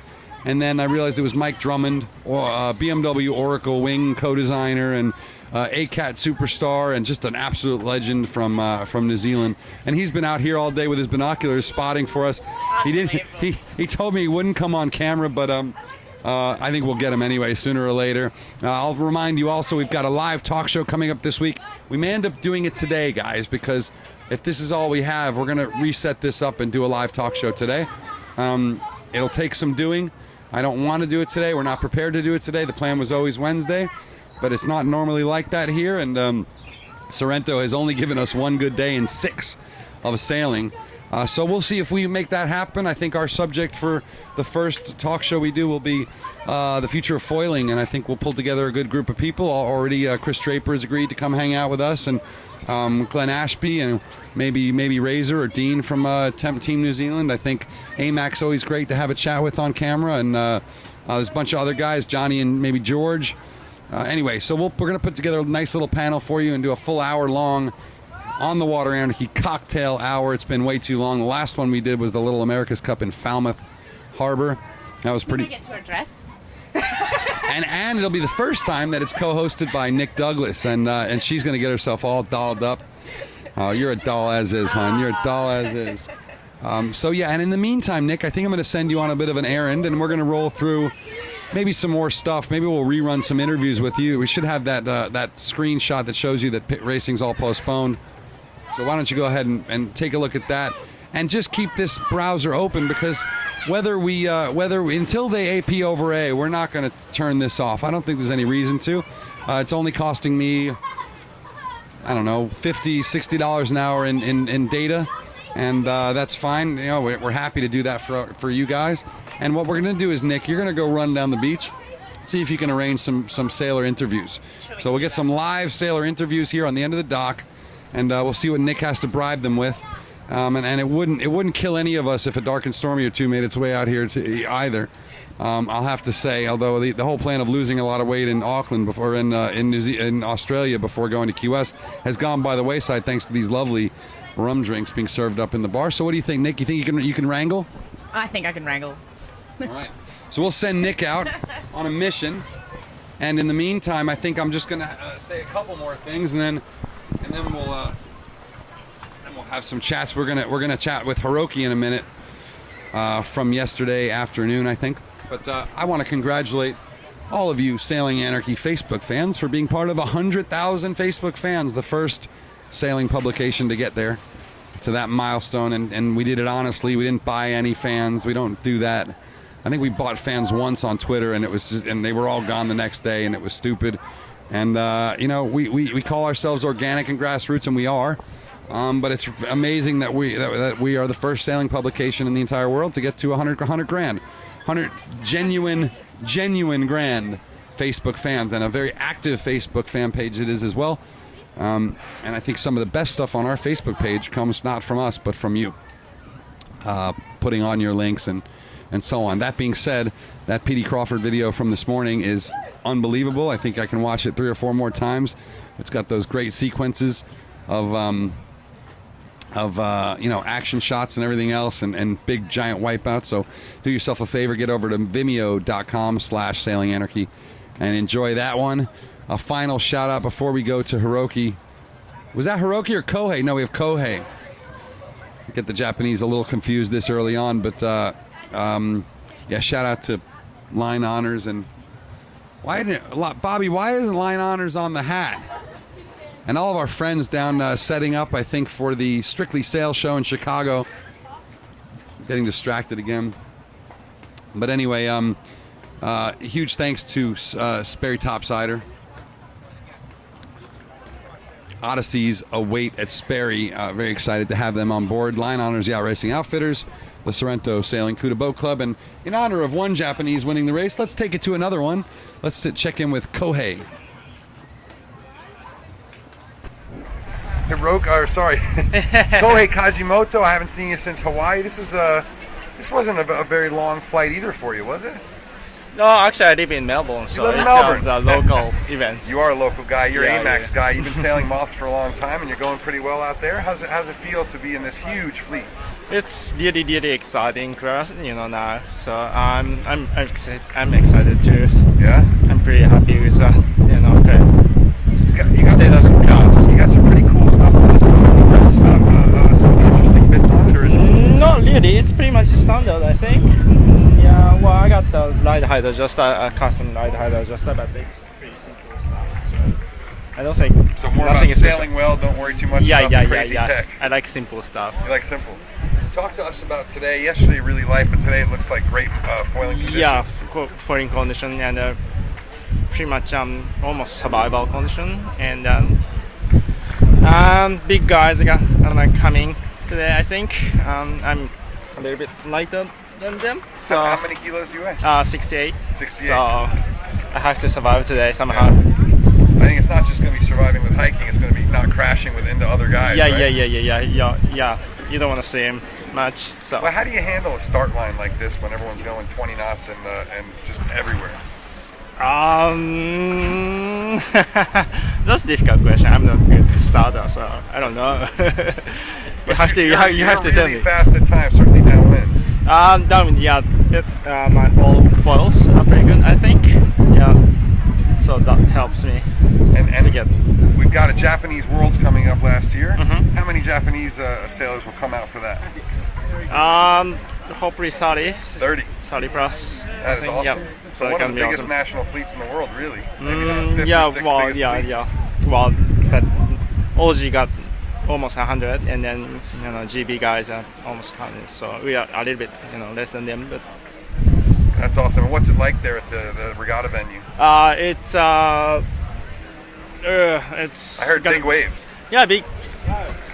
And then I realized it was Mike Drummond, BMW Oracle Wing co-designer, and ACAT superstar, and just an absolute legend from New Zealand. And he's been out here all day with his binoculars spotting for us. He told me he wouldn't come on camera, but I think we'll get him anyway sooner or later. I'll remind you also, we've got a live talk show coming up this week. We may end up doing it today, guys, because if this is all we have, we're going to reset this up and do a live talk show today. It'll take some doing. I don't want to do it today. We're not prepared to do it today. The plan was always Wednesday, but it's not normally like that here. And Sorrento has only given us one good day in 6 of sailing. So we'll see if we make that happen. I think our subject for the first talk show we do will be the future of foiling, and I think we'll pull together a good group of people. Already Chris Draper has agreed to come hang out with us, and Glenn Ashby, and maybe Razor or Dean from Team New Zealand. I think AMAC's always great to have a chat with on camera, and there's a bunch of other guys, Johnny and maybe George. Anyway, so we're going to put together a nice little panel for you and do a full hour-long on the Water Anarchy cocktail hour. It's been way too long. The last one we did was the Little America's Cup in Falmouth Harbor. That was pretty... Did I get to address? And it'll be the first time that it's co-hosted by Nick Douglas, and she's going to get herself all dolled up. Oh, you're a doll as is, hon. You're a doll as is. So yeah, and in the meantime, Nick, I think I'm going to send you on a bit of an errand, and we're going to roll through maybe some more stuff. Maybe we'll rerun some interviews with you. We should have that screenshot that shows you that pit racing's all postponed. So why don't you go ahead and take a look at that, and just keep this browser open, because whether until they AP over A, we're not going to turn this off. I don't think there's any reason to. It's only costing me, I don't know, $50, $60 an hour in data, and that's fine. You know, we're happy to do that for you guys. And what we're going to do is, Nick, you're going to go run down the beach, see if you can arrange some sailor interviews. So we'll get some live sailor interviews here on the end of the dock, and we'll see what Nick has to bribe them with. And it wouldn't kill any of us if a dark and stormy or two made its way out here to either. I'll have to say, although the whole plan of losing a lot of weight in Auckland before in Australia before going to Key West has gone by the wayside thanks to these lovely rum drinks being served up in the bar. So what do you think, Nick? You think you can wrangle? I think I can wrangle. All right. So we'll send Nick out on a mission, and in the meantime, I think I'm just gonna say a couple more things, and then we'll have some chats. We're gonna chat with Hiroki in a minute from yesterday afternoon, I think. But I want to congratulate all of you Sailing Anarchy Facebook fans for being part of 100,000 Facebook fans, the first sailing publication to get there to that milestone, and we did it honestly. We didn't buy any fans. We don't do that. I think we bought fans once on Twitter, and and they were all gone the next day, and it was stupid. And we call ourselves organic and grassroots, and we are. But it's amazing that we are the first sailing publication in the entire world to get to 100 grand, 100 genuine grand Facebook fans, and a very active Facebook fan page it is as well. And I think some of the best stuff on our Facebook page comes not from us, but from you, putting on your links and so on. That being said, that Petey Crawford video from this morning is unbelievable. I think I can watch it 3 or 4 more times. It's got those great sequences of action shots and everything else, and big giant wipeouts. So do yourself a favor, get over to vimeo.com/sailinganarchy and enjoy that one. A final shout out before we go to Hiroki. Was that Hiroki or Kohei? No, we have Kohei. Get the Japanese a little confused this early on, but yeah, shout out to Line Honors. And Bobby, why isn't Line Honors on the hat? And all of our friends down setting up, I think, for the Strictly Sail show in Chicago. Getting distracted again. But anyway, huge thanks to Sperry Topsider odysseys await at Sperry. Very excited to have them on board. Line honors Yacht Racing Outfitters, the Sorrento Sailing Couta Boat Club, and in honor of one Japanese winning the race, let's take it to another one. Let's check in with Kohei. Kohei Kajimoto. I haven't seen you since Hawaii. This wasn't a very long flight either for you, was it? No, actually I live in Melbourne, so live in it's Melbourne. the local event. You are a local guy. You're Yeah, an AMAX yeah. guy. You've been sailing Moths for a long time, and you're going pretty well out there. How's it feel to be in this huge fleet? It's really, really exciting class, now. So I'm excited too. Yeah. I'm pretty happy with that. Okay. You got some pretty cool stuff on this boat. Can you tell us about some of the interesting bits on it, or is it? Not really. It's pretty much standard, I think. Yeah. Well, I got the ride height adjuster, a custom ride height adjuster, but it's pretty simple stuff. So I don't think. So more nothing about is sailing well. Don't worry too much about the crazy tech. I like simple stuff. You like simple. Talk to us about today. Yesterday really light, but today it looks like great foiling conditions. Yeah, foiling condition and pretty much almost survival condition, and big guys are coming today. I think I'm a little bit lighter than them. So how many kilos do you weigh? 68. 68. So I have to survive today somehow. I think it's not just going to be surviving with hiking. It's going to be not crashing into other guys. Yeah, right? yeah. You don't want to see him much. So. Well, how do you handle a start line like this when everyone's going 20 knots and just everywhere? That's a difficult question. I'm not a good starter, so I don't know. you have to tell me. Really fast at times, certainly downwind. Downwind, yeah. My all foils are pretty good, I think. Yeah. So that helps me to get. We've got a Japanese Worlds coming up last year. Mm-hmm. How many Japanese sailors will come out for that? Hopefully 30. 30. 30 plus. That is awesome. Yep. So one of the biggest awesome. national fleets in the world, really. Maybe not 50, yeah, 60 well, biggest yeah, fleet. yeah. Well, but OG got almost 100, and then GB guys are almost 100. So we are a little bit less than them, but. That's awesome. And what's it like there at the regatta venue? It's. I heard big waves. Yeah, big.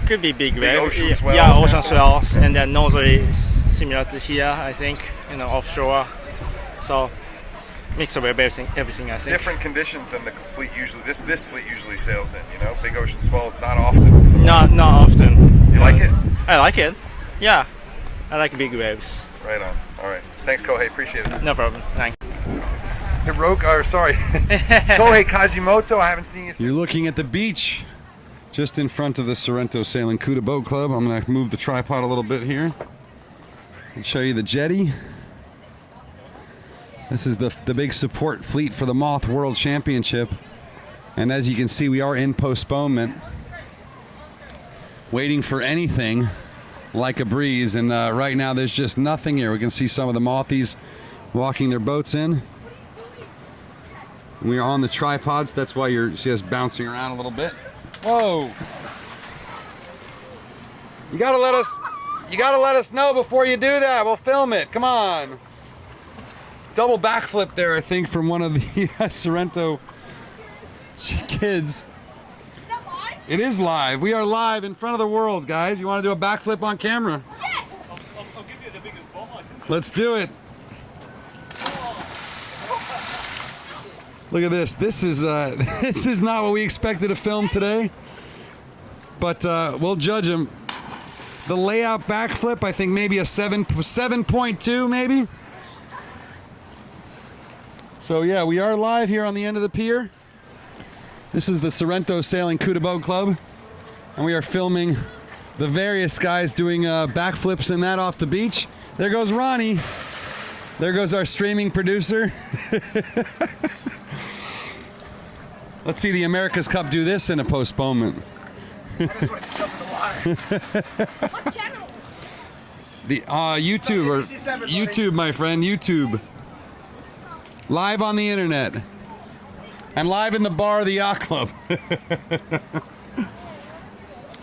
Could be big waves. Ocean swell. Yeah, ocean swells, and then northerly is similar to here, I think. Offshore. So mix of everything, I think. Different conditions than the fleet usually. This fleet usually sails in. Big ocean swells, not often. Not often. You like it? I like it. Yeah, I like big waves. Right on. All right. Thanks, Kohei. Appreciate it. No problem. Thanks. Kohei Kajimoto. I haven't seen you. You're looking at the beach just in front of the Sorrento Sailing Couta Boat Club. I'm going to move the tripod a little bit here and show you the jetty. This is the big support fleet for the Moth World Championship. And as you can see, we are in postponement, waiting for anything like a breeze. And right now, there's just nothing here. We can see some of the Mothies walking their boats in. We are on the tripods. That's why you see us bouncing around a little bit. Whoa! You gotta let us know before you do that. We'll film it. Come on. Double backflip there, I think, from one of the Sorrento kids. Is that live? It is live. We are live in front of the world, guys. You want to do a backflip on camera? Yes. I'll give you the biggest ball I can. Let's do it. Look at this. This is not what we expected to film today, but we'll judge him. The layout backflip, I think maybe a 7.2 maybe. So yeah, we are live here on the end of the pier. This is the Sorrento Sailing Couta Boat Club, and we are filming the various guys doing backflips and that off the beach. There goes Ronnie. There goes our streaming producer. Let's see the America's Cup do this in a postponement. What channel? The YouTube, my friend, YouTube. Live on the internet. And live in the bar of the yacht club.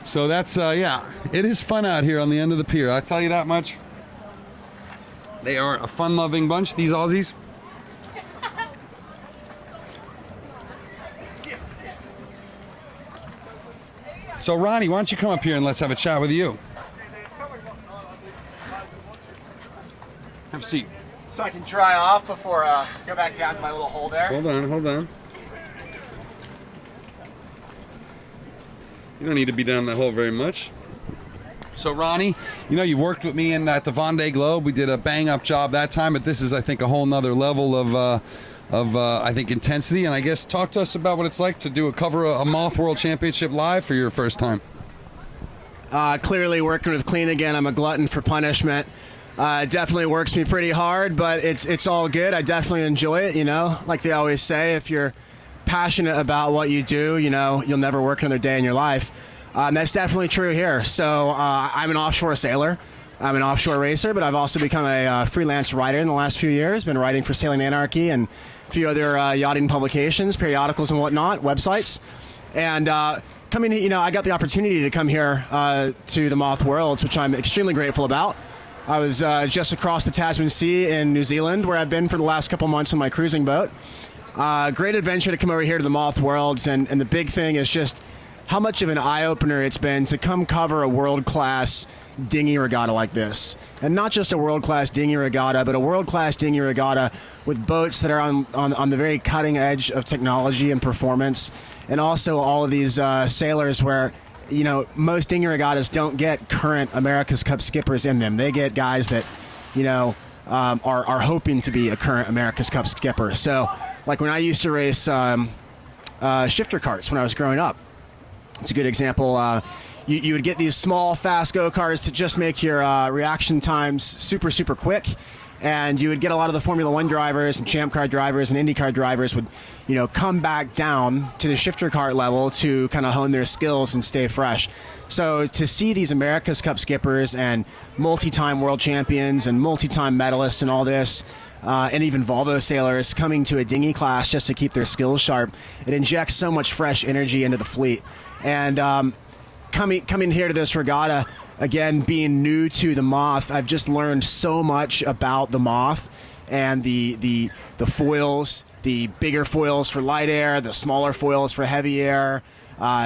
So that's, yeah, it is fun out here on the end of the pier. I'll tell you that much. They are a fun-loving bunch, these Aussies. So Ronnie, why don't you come up here and let's have a chat with you. Have a seat. So I can dry off before go back down to my little hole there. Hold on. You don't need to be down that hole very much. So Ronnie, you've worked with me at the Vendée Globe. We did a bang-up job that time, but this is, I think, a whole nother level of I think, intensity. And I guess talk to us about what it's like to cover a Moth World Championship live for your first time. Clearly working with Clean again, I'm a glutton for punishment. It definitely works me pretty hard, but it's all good. I definitely enjoy it, Like they always say, if you're passionate about what you do, you'll never work another day in your life. And that's definitely true here. So I'm an offshore sailor. I'm an offshore racer, but I've also become a freelance writer in the last few years. Been writing for Sailing Anarchy and a few other yachting publications, periodicals and whatnot, websites. And coming, I got the opportunity to come here to the Moth Worlds, which I'm extremely grateful about. I was just across the Tasman Sea in New Zealand, where I've been for the last couple months on my cruising boat. Great adventure to come over here to the Moth Worlds, and the big thing is just how much of an eye-opener it's been to come cover a world-class dinghy regatta like this. And not just a world-class dinghy regatta, but a world-class dinghy regatta with boats that are on the very cutting edge of technology and performance. And also all of these sailors where, most dinghy regattas don't get current America's Cup skippers in them. They get guys that, are hoping to be a current America's Cup skipper. So, like when I used to race shifter carts when I was growing up, it's a good example. You would get these small, fast go-karts to just make your reaction times super, super quick. And you would get a lot of the Formula One drivers and Champ Car drivers and IndyCar drivers would, come back down to the shifter cart level to kind of hone their skills and stay fresh. So to see these America's Cup skippers and multi-time world champions and multi-time medalists and all this, and even Volvo sailors coming to a dinghy class just to keep their skills sharp, it injects so much fresh energy into the fleet. And coming here to this regatta, again, being new to the Moth, I've just learned so much about the Moth and the foils, the bigger foils for light air, the smaller foils for heavy air,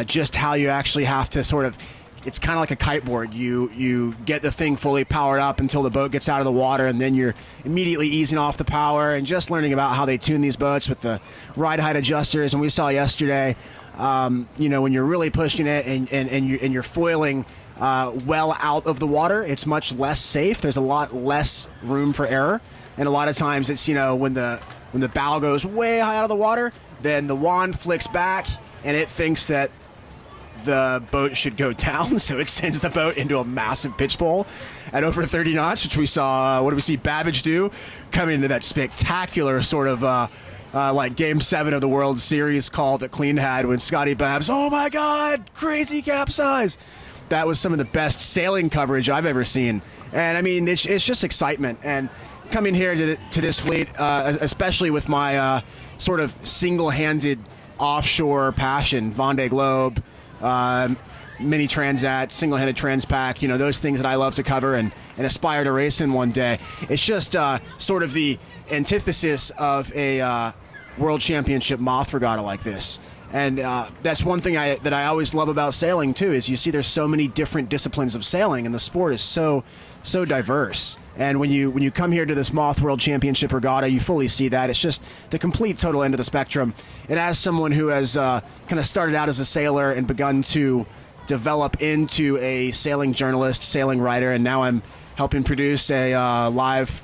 just how you actually have to sort of, it's kind of like a kiteboard. You get the thing fully powered up until the boat gets out of the water, and then you're immediately easing off the power and just learning about how they tune these boats with the ride height adjusters. And we saw yesterday, when you're really pushing it and you're foiling well out of the water, it's much less safe. There's a lot less room for error, and a lot of times it's when the bow goes way high out of the water, then the wand flicks back and it thinks that the boat should go down, so it sends the boat into a massive pitch bowl at over 30 knots, which we saw. What do we see Babbage do? Coming into that spectacular sort of like Game 7 of the World Series call that Clean had when Scotty Babbs, oh my God, crazy capsize. That was some of the best sailing coverage I've ever seen. And I mean, it's just excitement. And coming here to this fleet, especially with my sort of single-handed offshore passion, Vendée Globe, mini Transat, single-handed Transpac, those things that I love to cover and aspire to race in one day. It's just sort of the antithesis of a World Championship Moth regatta like this. And that's one thing that I always love about sailing too, is you see there's so many different disciplines of sailing, and the sport is so diverse. And when you come here to this Moth World Championship regatta, you fully see that. It's just the complete total end of the spectrum. And as someone who has kind of started out as a sailor and begun to develop into a sailing journalist, sailing writer, and now I'm helping produce a live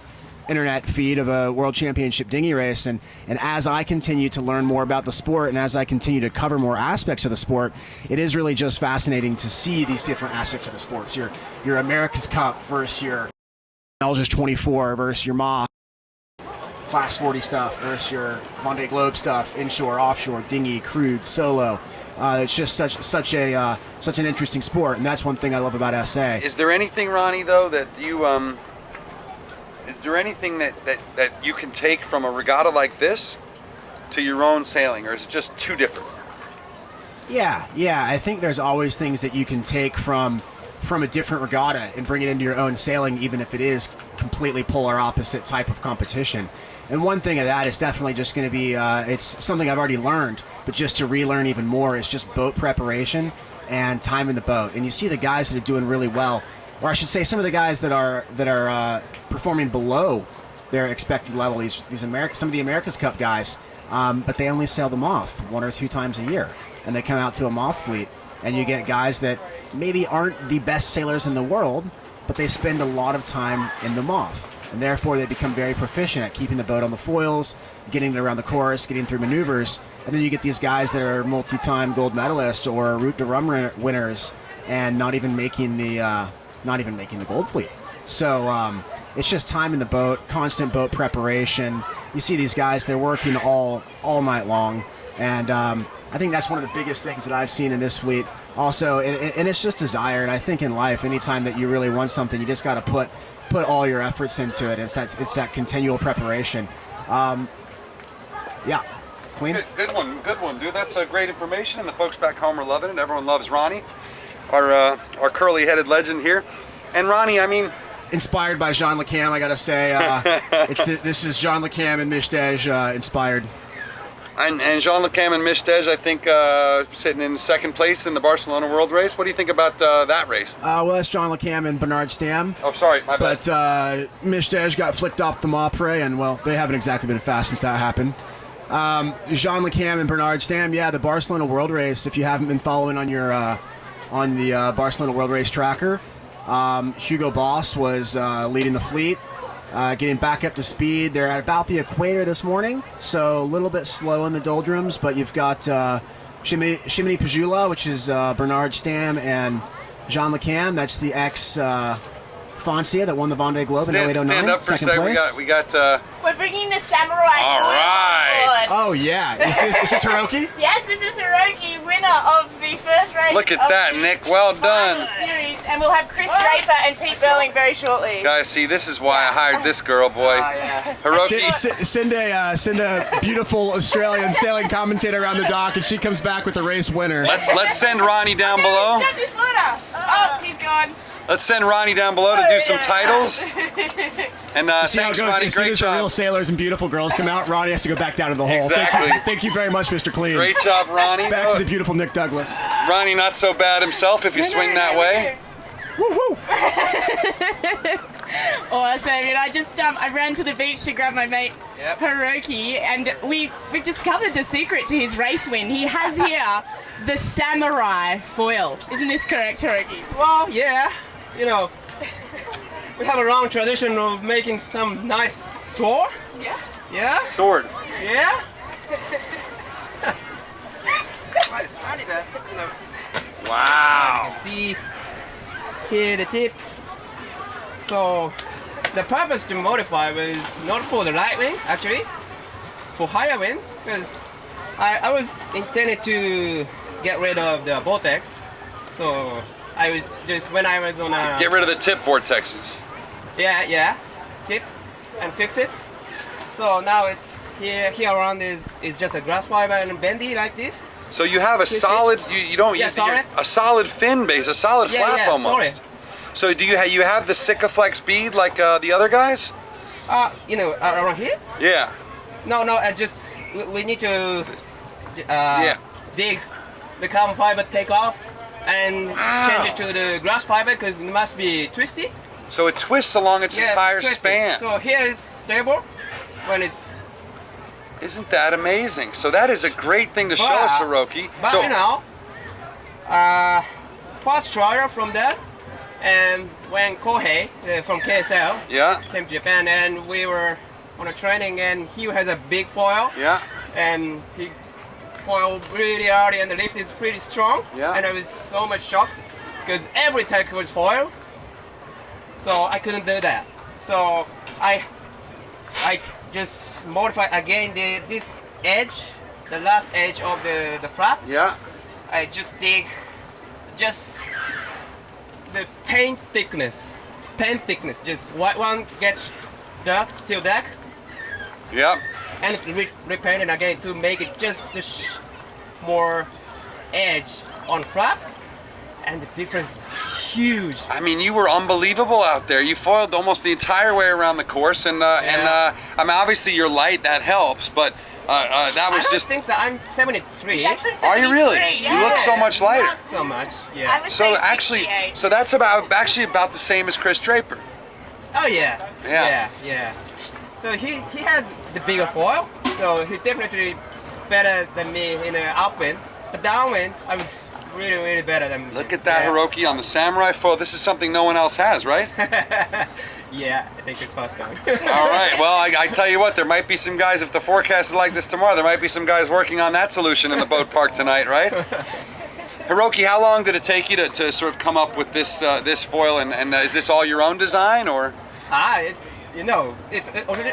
internet feed of a World Championship dinghy race, and as I continue to learn more about the sport and as I continue to cover more aspects of the sport, it is really just fascinating to see these different aspects of the sports. Your America's Cup versus your Elgis 24 versus your Moth Class 40 stuff versus your Vendée Globe stuff, inshore, offshore, dinghy, crude, solo. It's just such an interesting sport, and that's one thing I love about SA. Is there anything, Ronnie, though, that you is there anything that you can take from a regatta like this to your own sailing, or is it just too different? Yeah, I think there's always things that you can take from a different regatta and bring it into your own sailing, even if it is completely polar opposite type of competition. And one thing of that is definitely just going to be, it's something I've already learned, but just to relearn even more is just boat preparation. and time in the boat. And you see the guys that are doing really well, or I should say some of the guys that are performing below their expected level, some of the America's Cup guys, but they only sail the Moth 1 or 2 times a year. And they come out to a Moth fleet, and you get guys that maybe aren't the best sailors in the world, but they spend a lot of time in the Moth. And therefore, they become very proficient at keeping the boat on the foils, getting it around the course, getting through maneuvers. And then you get these guys that are multi-time gold medalists or Route de Rhum winners, and not even making the gold fleet. So it's just time in the boat, constant boat preparation. You see these guys; they're working all night long, and I think that's one of the biggest things that I've seen in this fleet. Also, and it's just desire. And I think in life, anytime that you really want something, you just got to put all your efforts into it. It's that continual preparation. Yeah, clean. Good one, dude. That's great information, and the folks back home are loving it. Everyone loves Ronnie, our curly-headed legend here. And Ronnie, I mean, inspired by Jean Le Cam, I gotta say, this is Jean Le Cam and Mishdej inspired. And Jean Le Cam and Mishdej, I think, sitting in second place in the Barcelona World Race. What do you think about that race? Well, that's Jean Le Cam and Bernard Stam. Oh, sorry, my bad. But Mishdej got flicked off the Mopre, and, well, they haven't exactly been fast since that happened. Jean Le Cam and Bernard Stam, yeah, the Barcelona World Race, if you haven't been following on your on the Barcelona World Race tracker, Hugo Boss was leading the fleet. Getting back up to speed. They're at about the equator this morning, so a little bit slow in the doldrums, but you've got Chimini Pajula, which is Bernard Stam, and Jean Le Cam. That's the ex-Foncia that won the Vendée Globe in 0809. Stand up for a second sec. place. We got We're bringing the samurai. All right. Oh, yeah. Is this Hiroki? Yes, this is Hiroki, winner of the first race. Look at of that, the Nick. Well done. Series, and we'll have Chris Draper and Pete Burling very shortly. Guys, see, this is why I hired this girl, boy. Hiroki. Send a beautiful Australian sailing commentator around the dock, and she comes back with the race winner. Let's send Ronnie down below. Oh, he's gone. Let's send Ronnie down below to do some titles. And thanks, Ronnie. Great As job. real sailors and beautiful girls come out, Ronnie has to go back down to the hole. Exactly. Thank you very much, Mr. Clean. Great job, Ronnie. Back to the beautiful Nick Douglas. Ronnie, not so bad himself if you swing that way. Woo woo. Awesome. And I ran to the beach to grab my mate Hiroki, and we've discovered the secret to his race win. He has here the samurai foil. Isn't this correct, Hiroki? Well, yeah. You know, we have a long tradition of making some nice sword. Yeah. Yeah? Sword. Yeah? Quite funny that, you know. Wow. You can see here the tip. So, the purpose to modify was not for the right wing, actually, for higher wing, because I was intended to get rid of the vortex. So, I was just, when I was on a... Get rid of the tip vortexes. Yeah, tip and fix it. So now it's here around is just a grass fiber and bendy like this. So you have a solid, you don't use a solid fin base, a solid flap almost. Sorry. So do you have the Sikaflex bead like the other guys? You know, around here? Yeah. No, we need to dig the carbon fiber, take off, and change it to the grass fiber because it must be twisty. So it twists along its entire twisty. span. So here it's stable when it's... Isn't that amazing? So that is a great thing to show us, Hiroki. But so, you know, first trial from that, and when Kohei from KSL came to Japan, and we were on a training, and he has a big foil. Yeah. And he foiled really early, and the lift is pretty strong. Yeah. And I was so much shocked because every tech was foil, so I couldn't do that. So I just modified again this edge, the last edge of the flap. Yeah. I just dig just the paint thickness, just white one gets dark till dark. Yeah. And repaint it again to make it just more edge on flap, and the difference is huge. I mean, you were unbelievable out there. You foiled almost the entire way around the course, and I mean, obviously you're light, that helps, but that was just. I think so. I'm 73. It's actually 73. Are you really? Yeah. You look so much lighter. Not so much. I Yeah. would So say actually, 68. so that's about the same as Chris Draper. Oh yeah. Yeah. Yeah. So he has the bigger foil, so he's definitely better than me in the upwind. But downwind, I was really better than. Look at that Hiroki on the Samurai foil. This is something no one else has, right? Yeah, I think it's first time. All right. Well, I tell you what, there might be some guys, if the forecast is like this tomorrow, there might be some guys working on that solution in the boat park tonight, right? Hiroki, how long did it take you to sort of come up with this this foil, and is this all your own design, or? It's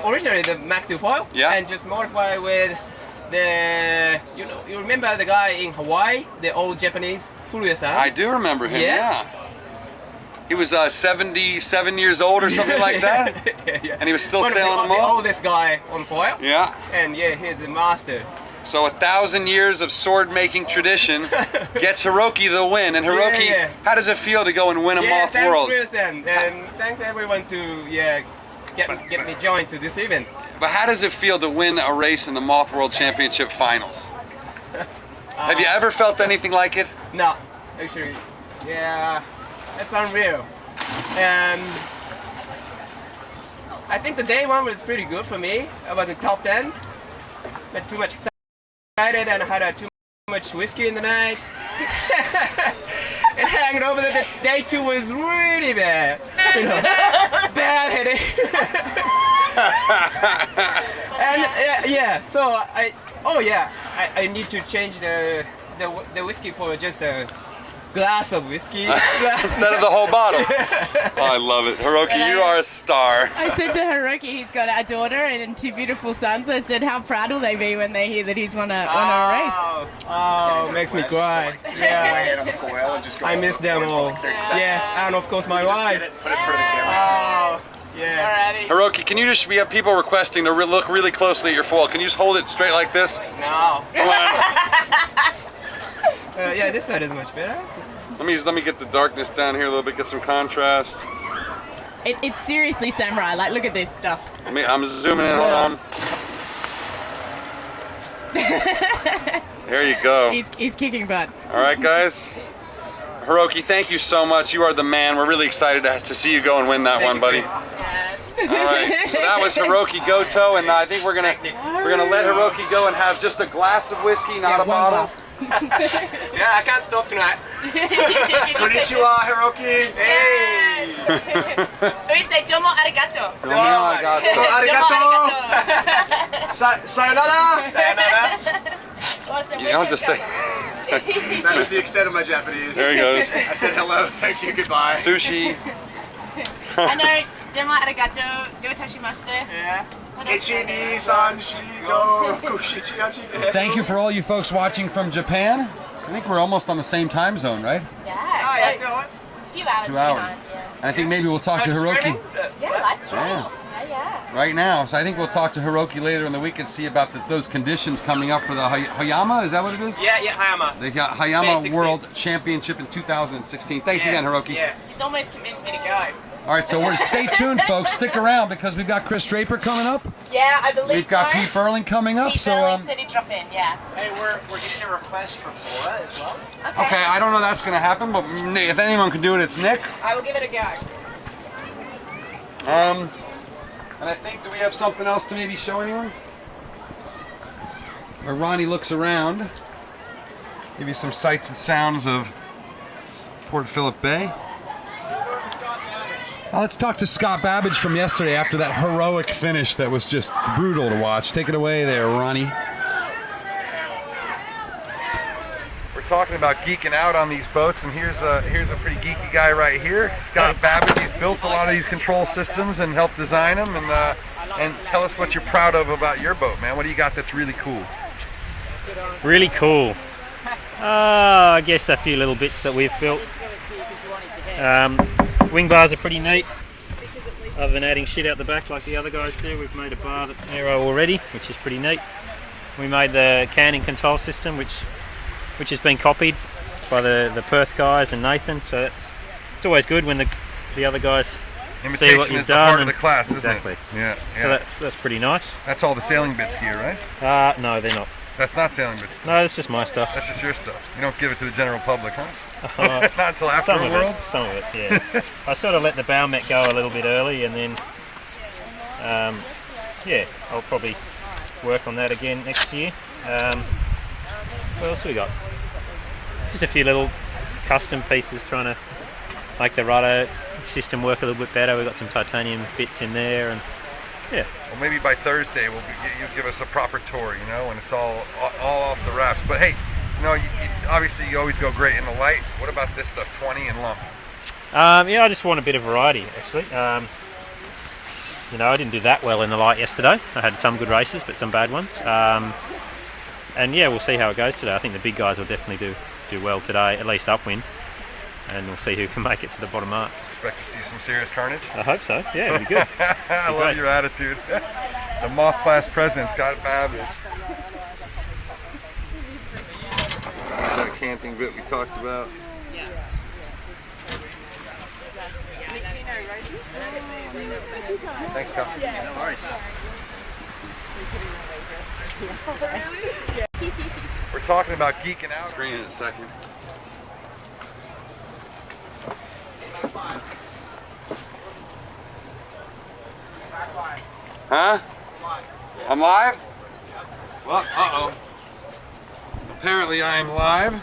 originally the Mach 2 foil, and just modify with the, you remember the guy in Hawaii, the old Japanese Furuya-san? I do remember him, Yes. yeah. He was 77 years old or something like that? Yeah. And he was still One sailing of them the all? oldest guy on foil. Yeah. And yeah, he's a master. So 1,000 years of sword-making tradition gets Hiroki the win. And Hiroki, Yeah. how does it feel to go and win a Moth thanks, Worlds? Chris, and thanks everyone to get me joined to this event. But how does it feel to win a race in the Moth World Championship Finals? Have you ever felt anything like it? No, actually, yeah, it's unreal. I think the day one was pretty good for me. I was in top 10, but too much excited and I had too much whiskey in the night. And hanging over the day two was really bad. Bad headache. And so I need to change the whiskey for just a glass of whiskey. Instead of the whole bottle. Oh, I love it. Hiroki, you are a star. I said to Hiroki, he's got a daughter and two beautiful sons. I said, how proud will they be when they hear that he's won a race? Oh, makes me cry. Yeah. I miss them all. Yes, and of course my wife. Put it in front of the camera. Oh, yeah. Hiroki, can you just, we have people requesting to look really closely at your foil. Can you just hold it straight like this? No. Come on. Yeah, this side is much better. Let me get the darkness down here a little bit, get some contrast. It's seriously samurai. Like, look at this stuff. I'm zooming in. Hold on. There you go. He's kicking butt. All right, guys. Hiroki, thank you so much. You are the man. We're really excited to see you go and win that one, buddy. All right. So that was Hiroki Goto, and I think we're gonna let Hiroki go and have just a glass of whiskey, not a bottle. Yeah, I can't stop tonight. Konnichiwa, Hiroki. Hey. We say domo arigato. Domo arigato. Sayonara. You don't just say. That was the extent of my Japanese. There he goes. I said hello, thank you, goodbye. Sushi. I know domo arigato, do tashimashite. Yeah. Ichi, ni, san, shi, go, kushichi, hachi, go. Thank you for all you folks watching from Japan. I think we're almost on the same time zone, right? Yeah. 2 hours. A few hours. 2 hours. behind, yeah. And I think maybe we'll talk to Hiroki Yeah, live streaming. Yeah. Yeah. right now. So I think we'll talk to Hiroki later in the week and see about those conditions coming up for the Hayama. Is that what it is? Yeah, Hayama. The Hayama World Championship in 2016. Thanks again, Hiroki. Yeah. He's almost convinced me to go. All right, so stay tuned, folks. Stick around because we've got Chris Draper coming up. Yeah, I believe We've got so. Pete Burling coming up. Pete So Burling said he'd drop in, yeah. Hey, we're getting a request from Laura as well. okay, I don't know that's going to happen, but if anyone can do it, it's Nick. I will give it a go. And I think, do we have something else to maybe show anyone? Where Ronnie looks around, give you some sights and sounds of Port Phillip Bay. Let's talk to Scott Babbage from yesterday after that heroic finish that was just brutal to watch. Take it away there, Ronnie. We're talking about geeking out on these boats, and here's a pretty geeky guy right here, Scott Babbage. He's built a lot of these control systems and helped design them. And tell us what you're proud of about your boat, man. What do you got that's really cool? Really cool. I guess a few little bits that we've built. Wing bars are pretty neat. Other than adding shit out the back like the other guys do, we've made a bar that's aero already, which is pretty neat. We made the canning control system, which has been copied by the Perth guys and Nathan, so it's it's always good when the other guys see what Imitation you've is the done. part of the class, isn't exactly. it? Yeah, So yeah. that's pretty nice. That's all the sailing bits gear, right? No, they're not. That's not sailing bits. No, that's just my stuff. That's just your stuff. You don't give it to the general public, huh? Not until after Worlds? Some of it, yeah. I sort of let the bow mat go a little bit early, and then, yeah, I'll probably work on that again next year. What else have we got? Just a few little custom pieces, trying to make the rudder system work a little bit better. We've got some titanium bits in there, and yeah. Well, maybe by Thursday you'll give us a proper tour, you know, and it's all off the wraps. But hey, you know, obviously you always go great in the light. What about this stuff, 20 and lump? Yeah, I just want a bit of variety, actually. You know, I didn't do that well in the light yesterday. I had some good races, but some bad ones. And yeah, we'll see how it goes today. I think the big guys will definitely do well today, at least upwind. And we'll see who can make it to the bottom mark. Expect to see some serious carnage? I hope so. Yeah, it'll be good. I love your attitude. The Moth class president, Scott Babbage. That canting bit we talked about. Thanks, Kyle. No worries. We're talking about geeking out. Green in a second. Huh? I'm live? Well, uh-oh. Apparently I am live.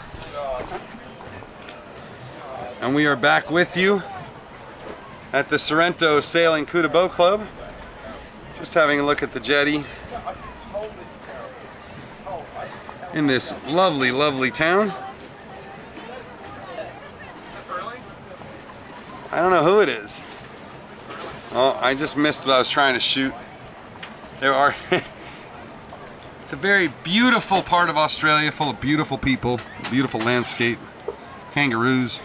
And we are back with you at the Sorrento Sailing Couta Boat Club. Just having a look at the jetty in this lovely, lovely town. I don't know who it is. Oh, I just missed what I was trying to shoot. There are... It's a very beautiful part of Australia, full of beautiful people, beautiful landscape, kangaroos.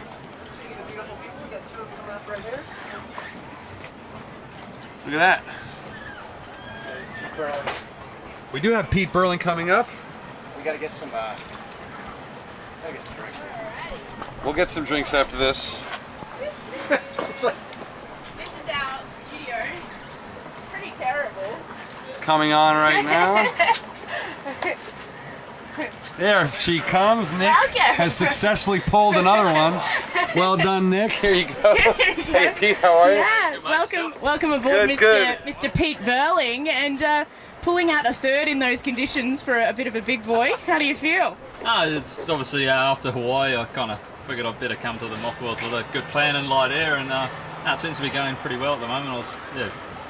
Look at that. We do have Pete Burling coming up. We gotta get some drinks. We'll get some drinks after this. It's like, This is our studio. It's pretty terrible. It's coming on right now. There she comes. Nick has successfully pulled another one. Well done, Nick. Here you go. Hey, Pete, how are you? Yeah, welcome aboard, Mr. Pete Burling, and pulling out a third in those conditions for a bit of a big boy. How do you feel? It's obviously after Hawaii, I kind of figured I'd better come to the Moth Worlds with a good plan and light air, and it seems to be going pretty well at the moment. I was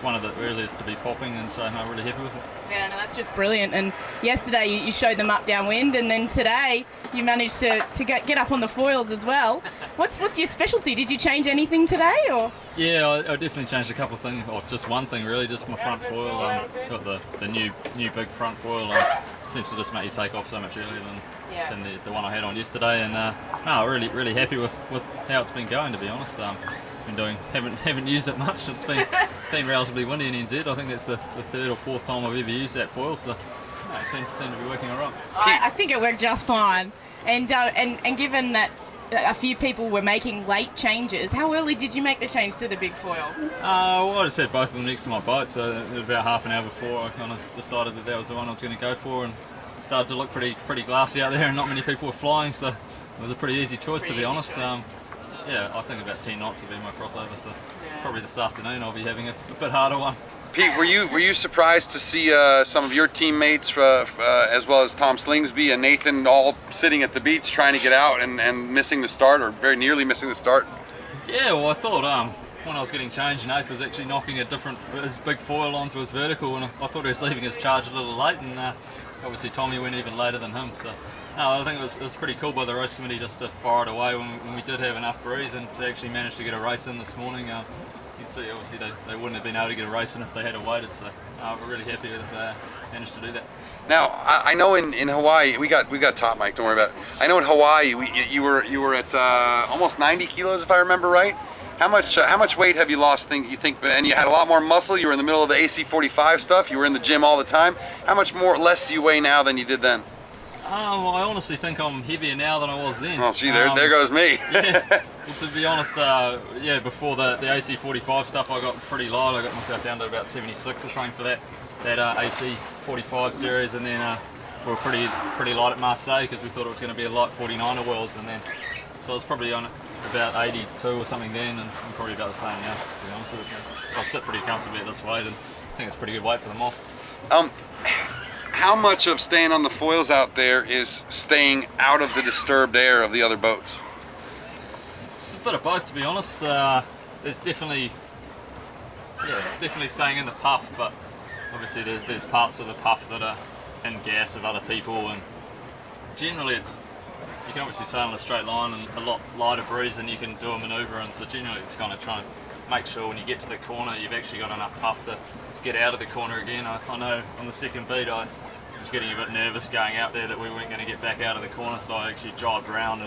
one of the earliest to be popping, and so I'm really happy with it. Yeah, no, that's just brilliant. And yesterday you showed them up downwind, and then today you managed to get up on the foils as well. What's your specialty? Did you change anything today, or? Yeah, I definitely changed a couple of things, or just one thing really, just my front foil. It's got the new big front foil. Seems to just make you take off so much earlier than the one I had on yesterday. And no, really happy with how it's been going, to be honest. Haven't used it much. It's been relatively windy in NZ. I think that's the third or fourth time I've ever used that foil, so it seemed to be working all right. I think it worked just fine. And given that a few people were making late changes, how early did you make the change to the big foil? Well, I just had both of them next to my boat, so about half an hour before I kind of decided that was the one I was going to go for, and it started to look pretty glassy out there, and not many people were flying, so it was a pretty easy choice, to be honest. Yeah, I think about 10 knots will be my crossover, so probably this afternoon I'll be having a bit harder one. Pete, were you surprised to see some of your teammates, as well as Tom Slingsby and Nathan, all sitting at the beach trying to get out and missing the start, or very nearly missing the start? Yeah, well, I thought when I was getting changed, Nathan was actually knocking his big foil onto his vertical, and I thought he was leaving his charge a little late, and obviously Tommy went even later than him, so no, I think it was pretty cool by the race committee just to fire it away when we did have enough breeze, and to actually manage to get a race in this morning. You can see obviously they wouldn't have been able to get a race in if they had waited, so we're really happy that they managed to do that. Now, I know in Hawaii, we got top mic, don't worry about it. I know in Hawaii you were at almost 90 kilos, if I remember right. How much weight have you lost, you think? And you had a lot more muscle. You were in the middle of the AC45 stuff. You were in the gym all the time. How much less do you weigh now than you did then? I honestly think I'm heavier now than I was then. Oh, gee, there goes me. Yeah. Well, to be honest, before the AC45 stuff, I got pretty light. I got myself down to about 76 or something for that AC45 series, and then we were pretty light at Marseille because we thought it was going to be a light 49er Worlds, and then so I was probably on about 82 or something then, and I'm probably about the same now. To be honest, I sit pretty comfortably at this weight, and I think it's a pretty good weight for the Moth. How much of staying on the foils out there is staying out of the disturbed air of the other boats? It's a bit of both, to be honest. There's definitely staying in the puff, but obviously there's parts of the puff that are in gas of other people, and generally you can obviously sail in a straight line and a lot lighter breeze, and you can do a manoeuvre, and so generally it's kind of trying to make sure when you get to the corner you've actually got enough puff to get out of the corner again. I know on the second beat I was getting a bit nervous going out there that we weren't going to get back out of the corner, so I actually jived around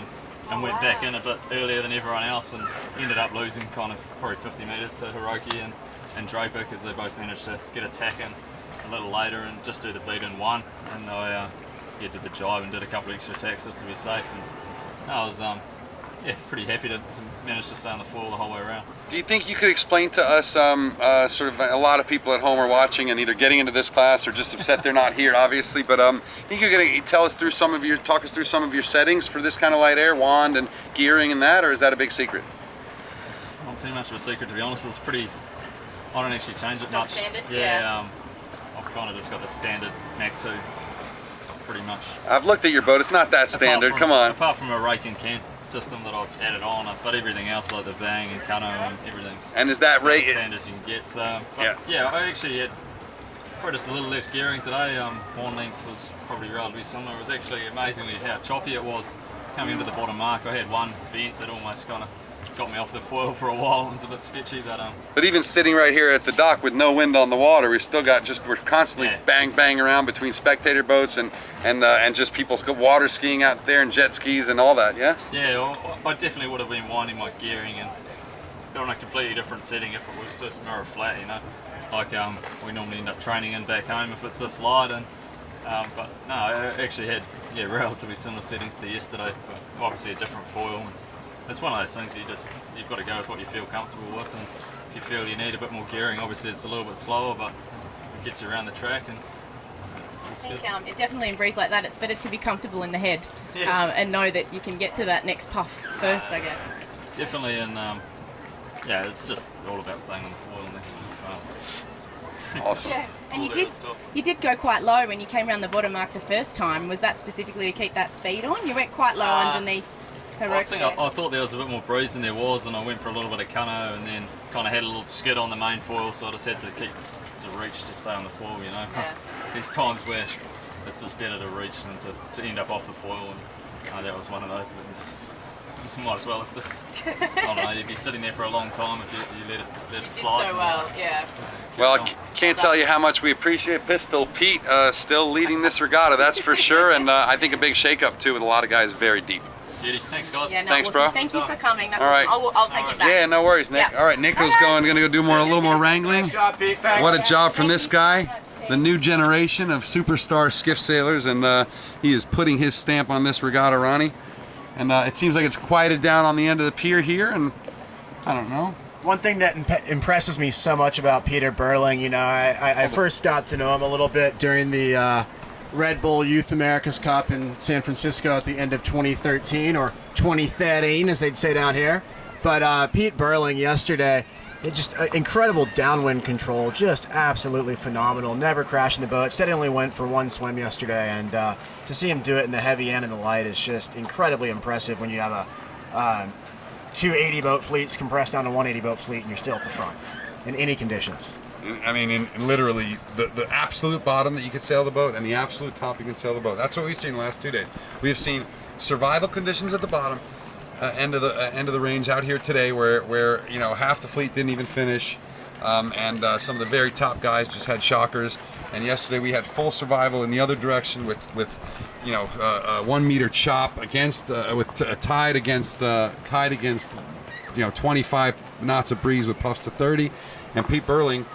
and went back in a bit earlier than everyone else, and ended up losing kind of probably 50 metres to Hiroki and Draper, because they both managed to get a tack in a little later and just do the beat in one, and I did the jive and did a couple of extra tacks just to be safe, and I was pretty happy to manage to stay on the foil the whole way around. Do you think you could explain to us, sort of a lot of people at home are watching and either getting into this class or just upset they're not here, obviously, but think you're going to talk us through some of your settings for this kind of light air, wand and gearing and that, or is that a big secret? It's not too much of a secret, to be honest. It's pretty, I don't actually change it much. Standard? Yeah. I've kind of just got the standard Mach 2, pretty much. I've looked at your boat, it's not that standard, come on. Apart from a rake and can system that I've added on, but everything else like the Vang and Couta and everything's and is that rate as standard as you can get. So I actually had probably just a little less gearing today. Horn length was probably relatively similar. It was actually amazingly how choppy it was coming into the bottom mark. I had one vent that almost kind of got me off the foil for a while, and it's a bit sketchy, but even sitting right here at the dock with no wind on the water, we're constantly bang around between spectator boats and just people water skiing out there and jet skis and all that. I definitely would have been winding my gearing and on a completely different setting if it was just mirror flat, like we normally end up training in back home if it's this light, and but no, I actually had relatively similar settings to yesterday, but obviously a different foil. It's one of those things you've got to go with what you feel comfortable with, and if you feel you need a bit more gearing, obviously it's a little bit slower, but it gets you around the track, and it's good. It definitely in breeze like that, it's better to be comfortable in the head and know that you can get to that next puff first, I guess. Definitely, and it's just all about staying on the foil and this. Awesome. Yeah, and you did go quite low when you came around the bottom mark the first time. Was that specifically to keep that speed on? You went quite low underneath. I thought there was a bit more breeze than there was, and I went for a little bit of cunno, and then kind of had a little skid on the main foil, so I just had to keep the reach to stay on the foil, There's times where it's just better to reach than to end up off the foil, and that was one of those that just might as well if this. I don't know, you'd be sitting there for a long time if you let it slide. So well, yeah. Well, I can't tell you how much we appreciate Pistol Pete still leading this regatta, that's for sure, and I think a big shake-up too with a lot of guys very deep. Beauty. Thanks, guys. Yeah, no, thanks, awesome. bro. Thank you for coming. That's all right. awesome. I'll take it back. Yeah, no worries, Nick. Yeah. All right, Nico's going to go do a little more wrangling. Nice job, Pete. Thanks. What a job from this guy, the new generation of superstar skiff sailors, and he is putting his stamp on this regatta, Ronnie. And it seems like it's quieted down on the end of the pier here, and I don't know. One thing that impresses me so much about Peter Burling, I first got to know him a little bit during the Red Bull Youth America's Cup in San Francisco at the end of 2013, or 2013 as they'd say down here. But Pete Burling yesterday, just incredible downwind control, just absolutely phenomenal, never crashing the boat. Said he only went for one swim yesterday, and to see him do it in the heavy and in the light is just incredibly impressive when you have a 280 boat fleets compressed down to 180 boat fleet and you're still at the front in any conditions. I mean, in literally the absolute bottom that you could sail the boat and the absolute top you can sail the boat. That's what we've seen the last 2 days. We have seen survival conditions at the bottom, end of the range out here today, where half the fleet didn't even finish, and some of the very top guys just had shockers. And yesterday we had full survival in the other direction with 1 meter chop against tied against 25 knots of breeze with puffs to 30, and Pete Burling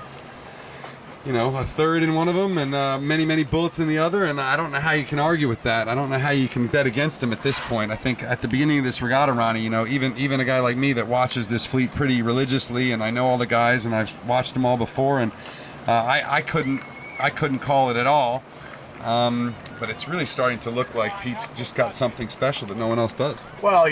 a third in one of them and many bullets in the other, and I don't know how you can argue with that. I don't know how you can bet against him at this point. I think at the beginning of this regatta, Ronnie, even a guy like me that watches this fleet pretty religiously, and I know all the guys, and I've watched them all before, and I couldn't call it at all. But it's really starting to look like Pete's just got something special that no one else does. Well,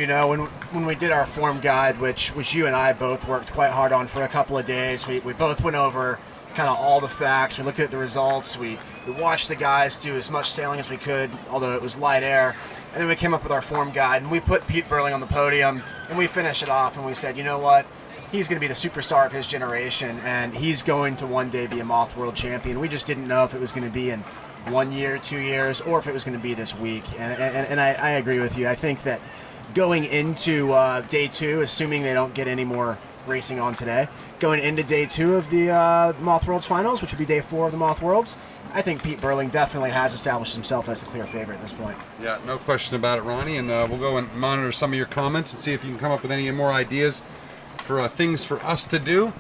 when we did our form guide, which you and I both worked quite hard on for a couple of days, we both went over kind of all the facts. We looked at the results. We watched the guys do as much sailing as we could, although it was light air. And then we came up with our form guide, and we put Pete Burling on the podium, and we finished it off, and we said, you know what? He's going to be the superstar of his generation, and he's going to one day be a Moth World Champion. We just didn't know if it was going to be in 1 year, 2 years, or if it was going to be this week. And I agree with you. I think that going into day 2, assuming they don't get any more racing on today, going into day 2 of the Moth Worlds finals, which would be day 4 of the Moth Worlds, I think Pete Burling definitely has established himself as the clear favorite at this point. Yeah, no question about it, Ronnie. And we'll go and monitor some of your comments and see if you can come up with any more ideas for things for us to do.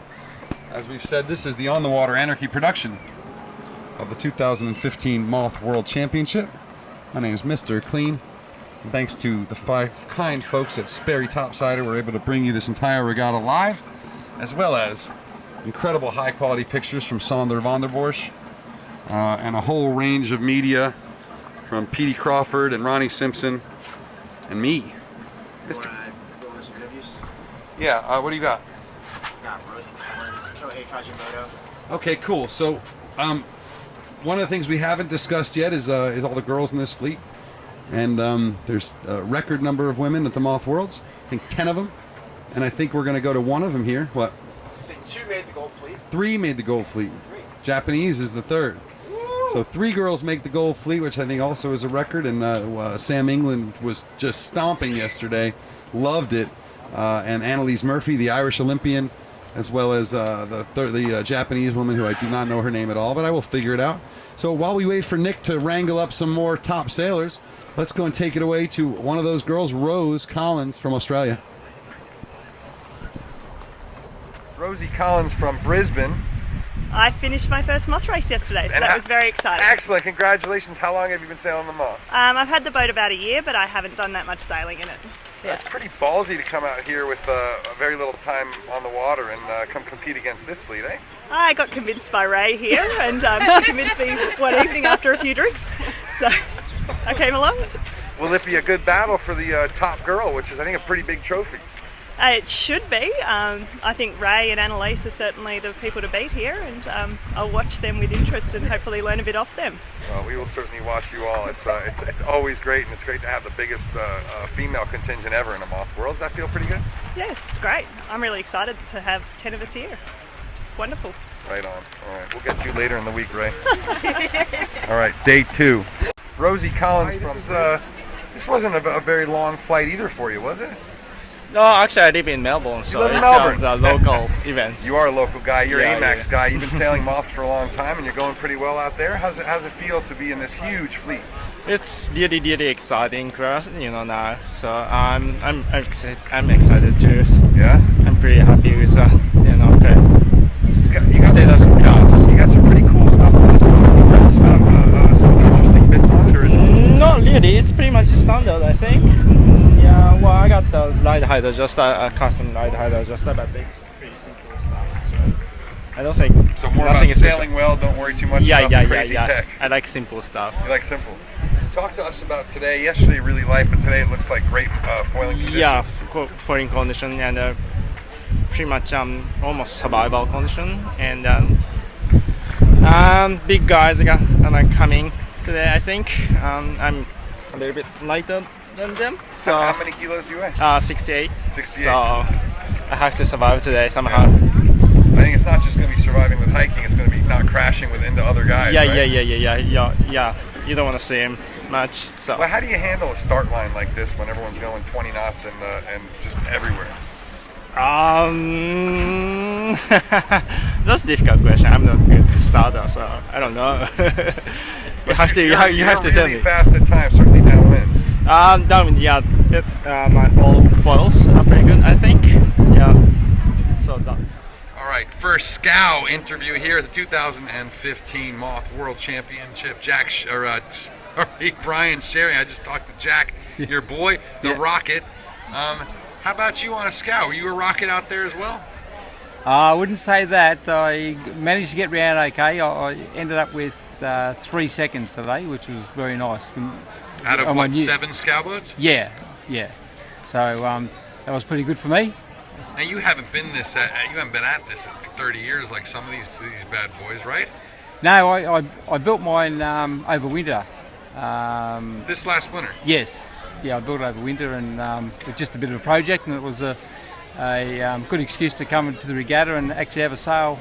As we've said, this is the On the Water Anarchy production of the 2015 Moth World Championship. My name is Mr. Clean. And thanks to the 5 kind folks at Sperry Topsider, we're able to bring you this entire regatta live, as well as incredible high-quality pictures from Sander van der Borsch, and a whole range of media from Petey Crawford and Ronnie Simpson and me. Mr. Yeah, what do you got? Got Rosie Collins, Kohei Kajimoto. Okay, cool. So, one of the things we haven't discussed yet is all the girls in this fleet. And there's a record number of women at the Moth Worlds. I think 10 of them. And I think we're going to go to one of them here. What? So 2 made the gold fleet? 3 made the gold fleet. Japanese is the 3rd. So 3 girls make the gold fleet, which I think also is a record. And Sam England was just stomping yesterday. Loved it. And Annalise Murphy, the Irish Olympian, as well as the Japanese woman who I do not know her name at all, but I will figure it out. So while we wait for Nick to wrangle up some more top sailors, let's go and take it away to one of those girls, Rose Collins from Australia. Rosie Collins from Brisbane. I finished my first Moth race yesterday, so that was very exciting. Excellent, congratulations. How long have you been sailing the Moth? I've had the boat about a year, but I haven't done that much sailing in it. That's pretty ballsy to come out here with very little time on the water and come compete against this fleet, eh? I got convinced by Ray here, and she convinced me one evening after a few drinks, so I came along. Will it be a good battle for the top girl, which is, I think, a pretty big trophy? It should be. I think Ray and Annalise are certainly the people to beat here, and I'll watch them with interest and hopefully learn a bit off them. Well, we will certainly watch you all. It's always great, and it's great to have the biggest female contingent ever in the Moth World. Does that feel pretty good? Yeah, it's great. I'm really excited to have 10 of us here. It's wonderful. Right on. All right, we'll get to you later in the week, Ray. All right, day 2. Rosie Collins from... this wasn't a very long flight either for you, was it? No, actually I live in Melbourne, so you live in it's Melbourne. The local event. You are a local guy. You're Yeah, an AMAX yeah. guy. You've been sailing Moths for a long time, and you're going pretty well out there. How's it feel to be in this huge fleet? It's really exciting class, now. So I'm excited too. Yeah. I'm pretty happy with okay. You got some pretty cool stuff on this boat. Can you tell us about some of the interesting bits on it, or is it? Not really. It's pretty much standard, I think. Yeah. Well, I got the ride height adjuster, a custom ride height adjuster, but it's pretty simple stuff. So I don't think. So more about sailing well. Don't worry too much about the crazy tech. I like simple stuff. You like simple. Talk to us about today. Yesterday really light, but today it looks like great foiling conditions. Yeah, foiling condition and pretty much almost survival condition, and big guys are coming today. I think I'm a little bit lighter than them. So how many kilos do you weigh? 68. 68. So I have to survive today somehow. I think it's not just going to be surviving with hiking; it's going to be not crashing into other guys. Yeah, right? yeah. You don't want to see him much. So. Well, how do you handle a start line like this when everyone's going 20 knots and just everywhere? That's a difficult question. I'm not a good starter, so I don't know. you have to tell me. You're really fast at times, certainly downwind. Downwind, yeah. My all foils are pretty good, I think. Yeah. So that. All right. right, first Scow interview here at the 2015 Moth World Championship. Brian Sherry. I just talked to Jack, your boy, the Rocket. How about you on a Scow? Were you a Rocket out there as well? I wouldn't say that. I managed to get round okay. I ended up with 3 seconds today, which was very nice. Out of what, 7 Scow boats? Yeah. So that was pretty good for me. Now you haven't been at this for 30 years like some of these bad boys, right? No, I built mine over winter. This last winter? Yes. Yeah, I built it over winter, and it was just a bit of a project, and it was a good excuse to come to the regatta and actually have a sail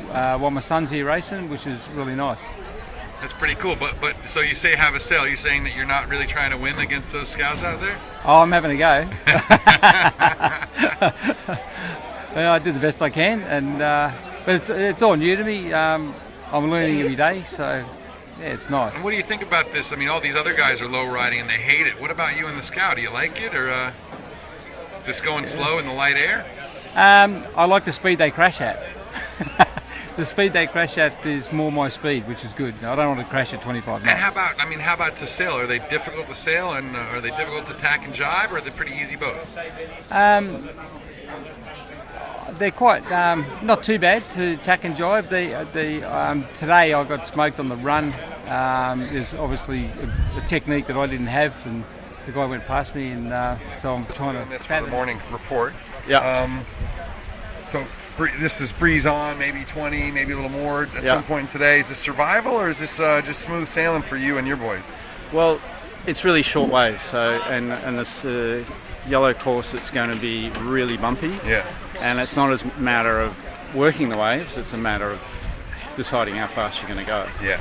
while my son's here racing, which is really nice. That's pretty cool. But so you say have a sail? You're saying that you're not really trying to win against those Scows out there? Oh, I'm having a go. I do the best I can, and but it's all new to me. I'm learning every day, so yeah, it's nice. And what do you think about this? I mean, all these other guys are low riding and they hate it. What about you in the Scow? Do you like it, or just going slow in the light air? I like the speed they crash at. The speed they crash at is more my speed, which is good. I don't want to crash at 25 knots. And how about to sail? Are they difficult to sail, and are they difficult to tack and jibe, or are they pretty easy boats? They're quite not too bad to tack and jibe. Today I got smoked on the run. There's obviously a technique that I didn't have, and the guy went past me, and so I'm trying to. This for the morning report. Yeah. So this is breeze on, maybe 20, maybe a little more at some point today. Is this survival, or is this just smooth sailing for you and your boys? Well, it's really short waves, so and this yellow course, it's going to be really bumpy. Yeah. And it's not a matter of working the waves; it's a matter of deciding how fast you're going to go. Yeah.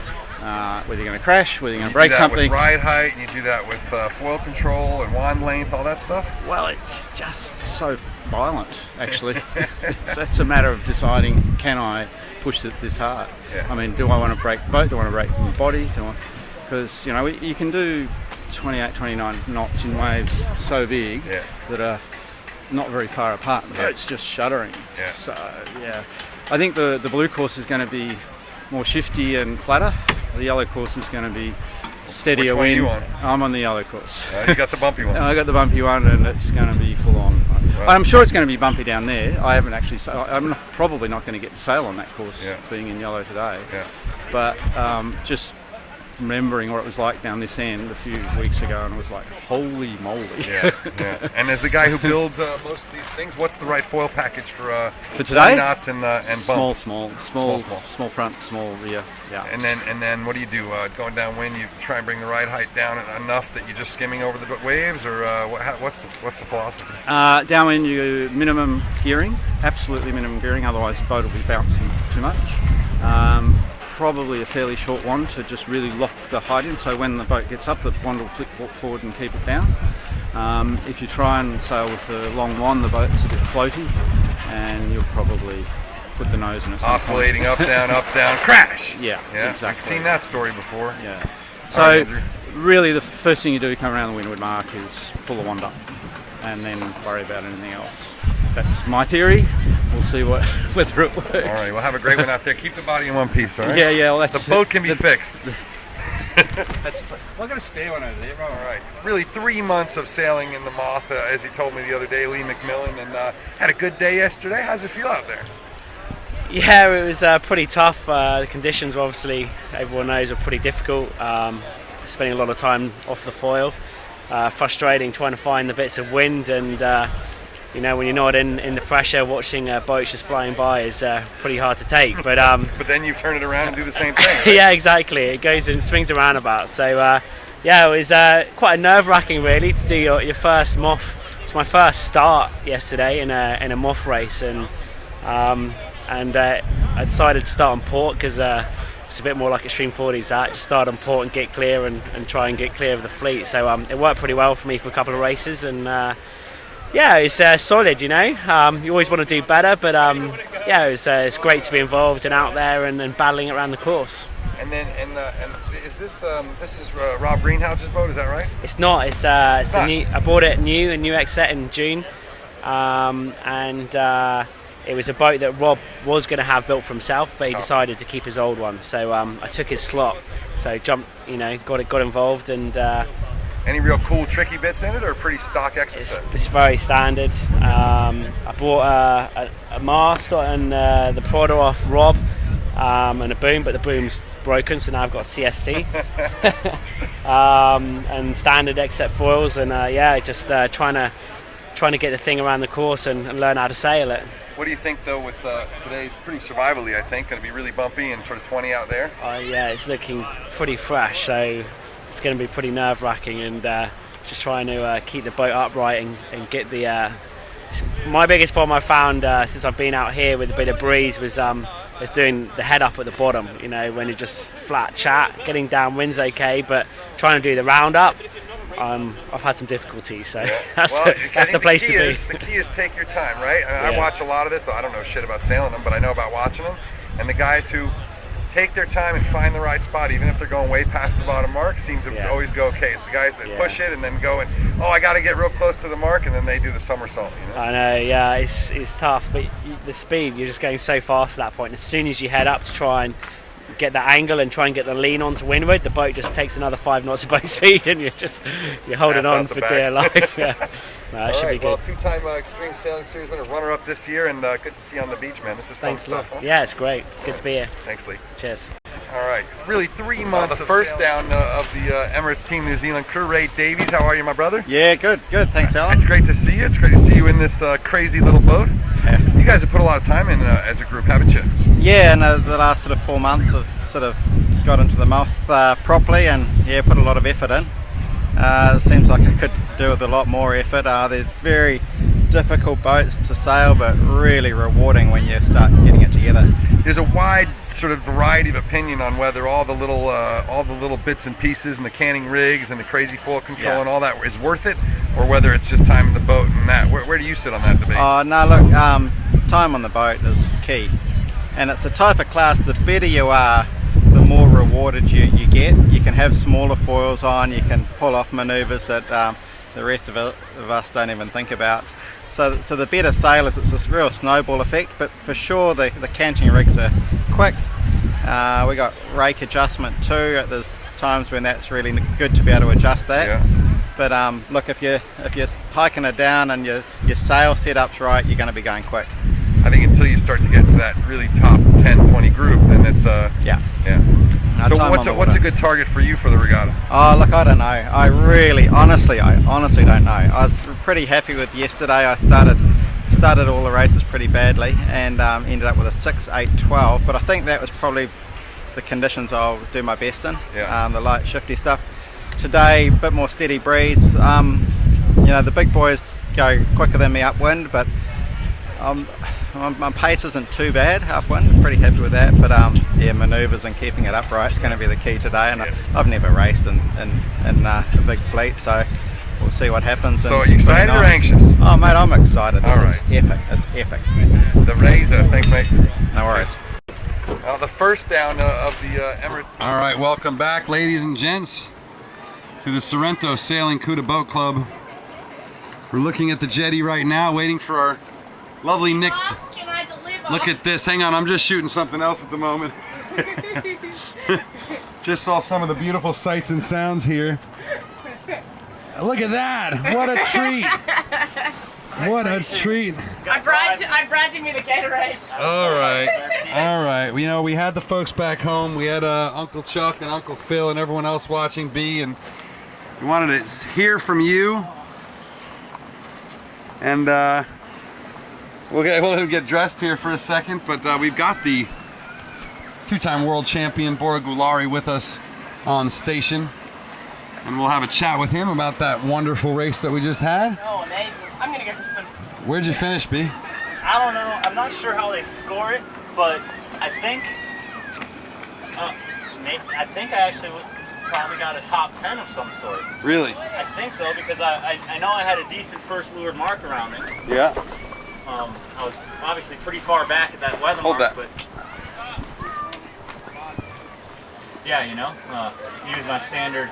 Whether you're going to crash, whether you're going to break something. You do that with ride height, and you do that with foil control and wand length, all that stuff? Well, it's just so violent, actually. It's a matter of deciding, can I push it this hard? Yeah. I mean, do I want to break the boat? Do I want to break my body? Because, you can do 28, 29 knots in waves so big that are not very far apart. The boat's just shuddering. Yeah. So, yeah. I think the blue course is going to be more shifty and flatter. The yellow course is going to be steadier. Which one are you on? I'm on the yellow course. You got the bumpy one. I got the bumpy one, and it's going to be full on. Right. I'm sure it's going to be bumpy down there. I haven't actually. I'm probably not going to get to sail on that course, being in yellow today. Yeah. But just remembering what it was like down this end a few weeks ago, and it was like, holy moly. Yeah. And as the guy who builds most of these things, what's the right foil package for today? Knots and bump? Small front, small rear. Yeah. And then what do you do? Going downwind, you try and bring the ride height down enough that you're just skimming over the waves, or what's the philosophy? Downwind, you minimum gearing, absolutely minimum gearing. Otherwise, the boat will be bouncing too much. Probably a fairly short wand to just really lock the height in, so when the boat gets up, the wand will flick forward and keep it down. If you try and sail with a long wand, the boat's a bit floaty, and you'll probably put the nose in it. Oscillating up, down, crash! Yeah, exactly. I've seen that story before. Yeah. So really the first thing you do, you come around the windward mark, is pull the wand up, and then worry about anything else. That's my theory. We'll see whether it works. All right, well, have a great one out there. Keep the body in one piece, all right? Yeah, well, that's the boat can be fixed. I've got a spare one over there. All right. Really 3 months of sailing in the Moth, as he told me the other day, Lee McMillan, and had a good day yesterday. How's it feel out there? Yeah, it was pretty tough. The conditions, obviously, everyone knows, are pretty difficult. Spending a lot of time off the foil. Frustrating trying to find the bits of wind, and when you're not in the pressure, watching boats just flying by is pretty hard to take. But but then you turn it around and do the same thing. Right? Yeah, exactly. It goes and swings around about. So it was quite nerve-wracking, really, to do your first Moth. It's my first start yesterday in a Moth race, and I decided to start on port because it's a bit more like Extreme 40s. Just start on port and get clear and try and get clear of the fleet. So it worked pretty well for me for a couple of races, and it's solid. You always want to do better, but it's great to be involved and out there and battling around the course. And is this is Rob Greenhouse's boat? Is that right? It's not. It's a new. I bought it new, a new X set in June, it was a boat that Rob was going to have built for himself, but he decided to keep his old one. So I took his slot. So jumped, got involved, and any real cool tricky bits in it, or pretty stock exercise? It's very standard. I bought a mast and the prodder off Rob, and a boom, but the boom's broken, so now I've got a CST. And standard except foils, and just trying to get the thing around the course and learn how to sail it. What do you think, though, with today's pretty survivally, I think, going to be really bumpy and sort of 20 out there? Yeah, it's looking pretty fresh, so it's going to be pretty nerve-wracking, and just trying to keep the boat upright and get the... my biggest problem I found since I've been out here with a bit of breeze was doing the head up at the bottom, when you're just flat chat. Getting downwind's okay, but trying to do the round up, I've had some difficulties, so that's the place to be. The key is take your time, right? I watch a lot of this. I don't know shit about sailing them, but I know about watching them. And the guys who take their time and find the right spot, even if they're going way past the bottom mark, seem to always go okay. It's the guys that push it and then go and, I got to get real close to the mark, and then they do the somersault. I know, yeah, it's tough, but the speed, you're just going so fast at that point. As soon as you head up to try and get that angle and try and get the lean onto windward, the boat just takes another 5 knots of boat speed, and you're holding on for dear life. Yeah. No, it should be good. Well, 2-time Extreme Sailing Series winner, runner-up this year, and good to see you on the beach, man. This is fun stuff. Huh? Yeah, it's great. Good to be here. Thanks, Lee. Cheers. All right, really 3 months the first down of the Emirates Team New Zealand crew. Ray Davies, how are you, my brother? Yeah, good. Thanks, Alan. It's great to see you. It's great to see you in this crazy little boat. Yeah. You guys have put a lot of time in as a group, haven't you? Yeah, and the last sort of 4 months I've sort of got into the Moth properly, and put a lot of effort in. It seems like I could do with a lot more effort. They're very difficult boats to sail, but really rewarding when you start getting it together. There's a wide sort of variety of opinion on whether all the little bits and pieces and the canning rigs and the crazy foil control and all that is worth it, or whether it's just time in the boat and that. Where do you sit on that debate? No, look, time on the boat is key, and it's the type of class, the better you are, the more rewarded you get. You can have smaller foils on, you can pull off manoeuvres that the rest of us don't even think about. So the better sailors, it's this real snowball effect, but for sure the canting rigs are quick. We got rake adjustment too. There's times when that's really good to be able to adjust that. Yeah. But look, if you're hiking it down and your sail setup's right, you're going to be going quick. I think until you start to get to that really top 10, 20 group, then it's yeah. So what's a good target for you for the regatta? Oh, look, I don't know. I honestly don't know. I was pretty happy with yesterday. I started all the races pretty badly and ended up with a 6, 8, 12. But I think that was probably the conditions I'll do my best in. Yeah. The light shifty stuff. Today, a bit more steady breeze. The big boys go quicker than me upwind, but my pace isn't too bad upwind. I'm pretty happy with that, but manoeuvres and keeping it upright is going to be the key today. And I've never raced in a big fleet, so we'll see what happens. So are you excited or anxious? Oh mate, I'm excited. This is epic. It's epic. The razor, thanks mate. No worries. The first down of the Emirates team. All right, welcome back, ladies and gents, to the Sorrento Sailing Couta Boat Club. We're looking at the jetty right now, waiting for our lovely Nick. Look at this. Hang on, I'm just shooting something else at the moment. Just saw some of the beautiful sights and sounds here. Look at that! What a treat! What a treat! I bribed him with a Gatorade. All right. We had the folks back home. We had Uncle Chuck and Uncle Phil and everyone else watching B, and we wanted to hear from you. And we'll let him get dressed here for a second, but we've got the 2-time world champion Bora Gulari with us on station, and we'll have a chat with him about that wonderful race that we just had. Oh, amazing. I'm gonna go for some. Where'd you finish, B? I don't know. I'm not sure how they score it, but I think I actually probably got a top 10 of some sort. Really? I think so, because I know I had a decent first leeward mark around me. Yeah. I was obviously pretty far back at that weather mark, but yeah, use my standard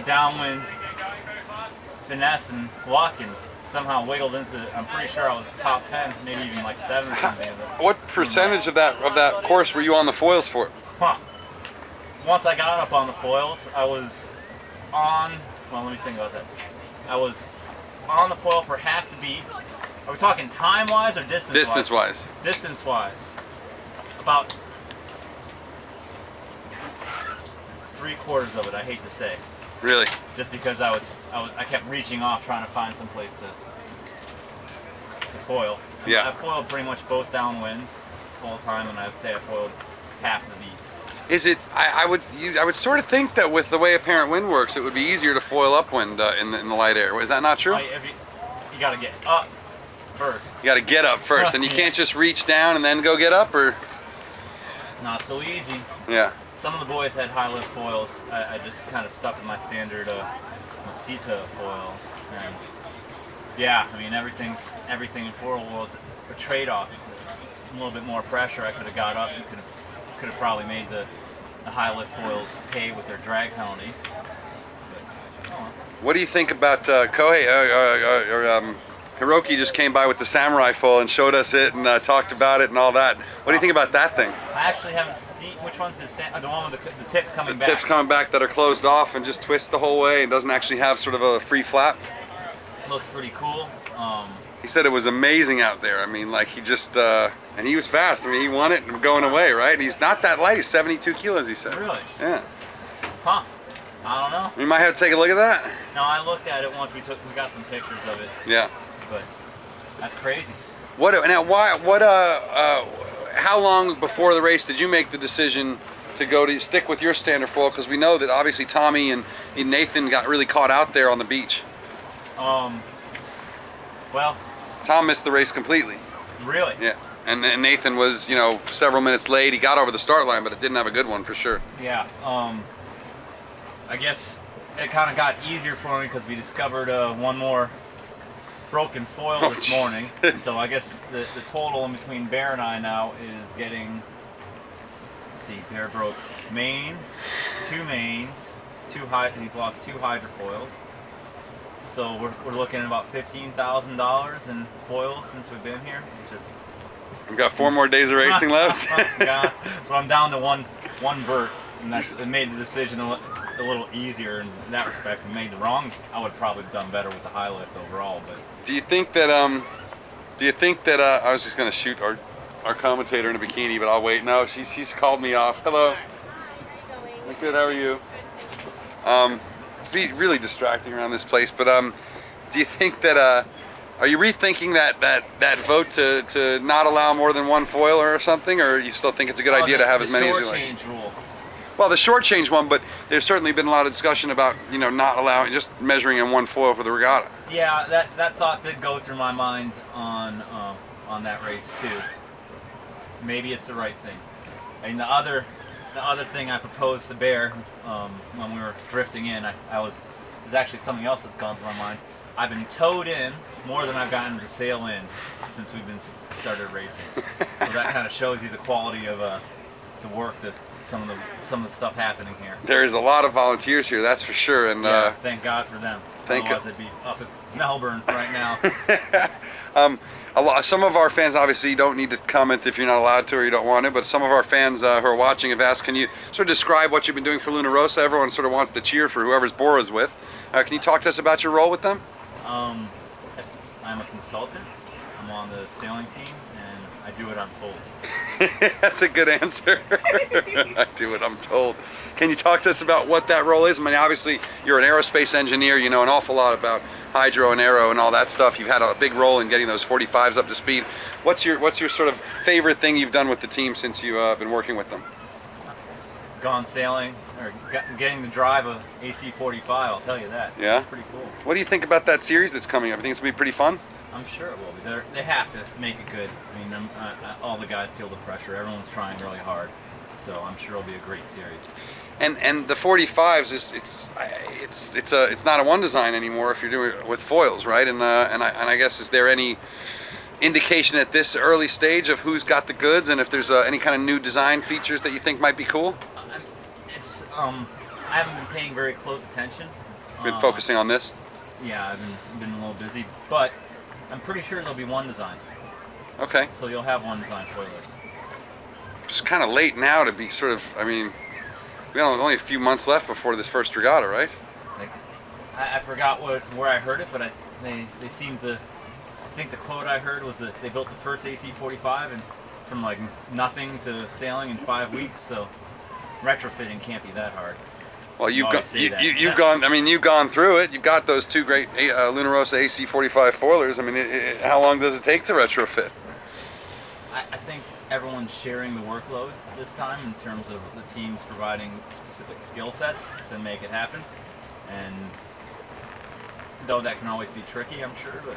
downwind finesse and walking somehow wiggled into. I'm pretty sure I was top 10, maybe even like 7 or something. What percentage of that course were you on the foils for? Huh. Once I got up on the foils, I was on. Well, let me think about that. I was on the foil for half the beat. Are we talking time-wise or distance-wise? Distance-wise. Distance-wise, about 3/4 of it. I hate to say. Really? Just because I kept reaching off trying to find some place to foil. Yeah. I foiled pretty much both downwinds the whole time, and I would say I foiled half the beats. Is it? I would sort of think that with the way apparent wind works, it would be easier to foil upwind in the light air. Is that not true? You got to get up first. You got to get up first, and you can't just reach down and then go get up, or? Not so easy. Yeah. Some of the boys had high lift foils. I just kind of stuck with my standard Masita foil, and yeah, I mean everything in foil was a trade-off. A little bit more pressure, I could have got up. You could have probably made the high lift foils pay with their drag penalty. What do you think about Kohei? Hiroki just came by with the samurai foil and showed us it and talked about it and all that. What do you think about that thing? I actually haven't seen which one's the one with the tips coming back. The tips coming back that are closed off and just twist the whole way and doesn't actually have sort of a free flap. Looks pretty cool. He said it was amazing out there. I mean, like he just, and he was fast. I mean, he won it and going away, right? He's not that light. He's 72 kilos, he said. Really? Yeah. Huh. I don't know. You might have to take a look at that. No, I looked at it once. We got some pictures of it. Yeah. But that's crazy. How long before the race did you make the decision to stick with your standard foil? Because we know that obviously Tommy and Nathan got really caught out there on the beach. Well, Tom missed the race completely. Really? Yeah. And Nathan was, several minutes late. He got over the start line, but it didn't have a good one for sure. Yeah. I guess it kind of got easier for me because we discovered one more broken foil this morning. So I guess the total in between Bear and I now is getting, let's see, Bear broke main, 2 mains, he's lost 2 hydrofoils. So we're looking at about $15,000 in foils since we've been here. We've got 4 more days of racing left. Yeah. So I'm down to one vert, and it made the decision a little easier in that respect. If I made the wrong, I would have probably done better with the high lift overall. But do you think that I was just gonna shoot our commentator in a bikini, but I'll wait. No, she's called me off. Hello. I'm good. How are you? It's really distracting around this place. But do you think that are you rethinking that vote to not allow more than 1 foil or something, or you still think it's a good idea to have as many as you like? The short change rule. Well, the short change one, but there's certainly been a lot of discussion about not allowing, just measuring in 1 foil for the regatta. Yeah, that thought did go through my mind on that race too. Maybe it's the right thing. I mean, the other thing I proposed to Bear when we were drifting in, there's actually something else that's gone through my mind. I've been towed in more than I've gotten to sail in since we've started racing. So that kind of shows you the quality of the work that some of the stuff happening here. There is a lot of volunteers here, that's for sure, and thank God for them. Thank Otherwise, I'd be up at Melbourne right now. Some of our fans obviously don't need to comment if you're not allowed to or you don't want to, but some of our fans who are watching have asked, can you sort of describe what you've been doing for Luna Rossa? Everyone sort of wants to cheer for whoever's Bora's with. Can you talk to us about your role with them? I'm a consultant. I'm on the sailing team, and I do what I'm told. That's a good answer. I do what I'm told. Can you talk to us about what that role is? I mean, obviously, you're an aerospace engineer. You know an awful lot about hydro and aero and all that stuff. You've had a big role in getting those 45s up to speed. What's your sort of favorite thing you've done with the team since you've been working with them? Gone sailing, or getting to drive a AC-45, I'll tell you that. Yeah? It's pretty cool. What do you think about that series that's coming up? You think it's going to be pretty fun? I'm sure it will be. They have to make it good. I mean, all the guys feel the pressure. Everyone's trying really hard. So I'm sure it'll be a great series. And the 45s it's not a one design anymore if you're doing it with foils, right? And I guess, is there any indication at this early stage of who's got the goods and if there's any kind of new design features that you think might be cool? I haven't been paying very close attention. Been focusing on this? Yeah, I've been a little busy, but I'm pretty sure there'll be one design. Okay. So you'll have one design foilers. It's kind of late now to be sort of. I mean, we got only a few months left before this first regatta, right? Like, I forgot where I heard it, but they seem to. I think the quote I heard was that they built the first AC-45 and from like nothing to sailing in 5 weeks. So retrofitting can't be that hard. Well, you've gone. I mean, you've gone through it. You've got those two great Luna Rossa AC-45 foilers. I mean, how long does it take to retrofit? I think everyone's sharing the workload this time in terms of the teams providing specific skill sets to make it happen. And though that can always be tricky, I'm sure, but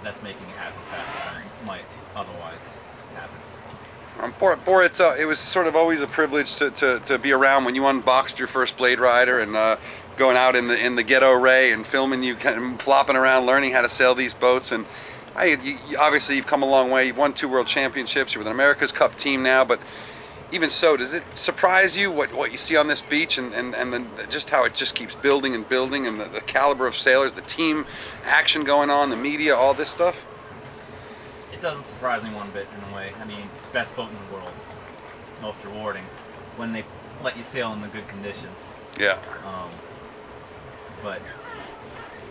that's making it happen faster than it might otherwise happen. Bora, it was sort of always a privilege to be around when you unboxed your first Blade Rider and going out in the ghetto ray and filming you kind of flopping around, learning how to sail these boats. And obviously you've come a long way. You've won 2 World Championships. You're with an America's Cup team now. But even so, does it surprise you what you see on this beach and then just how it just keeps building and building and the caliber of sailors, the team action going on, the media, all this stuff? It doesn't surprise me one bit in a way. I mean, best boat in the world, most rewarding when they let you sail in the good conditions. Yeah. But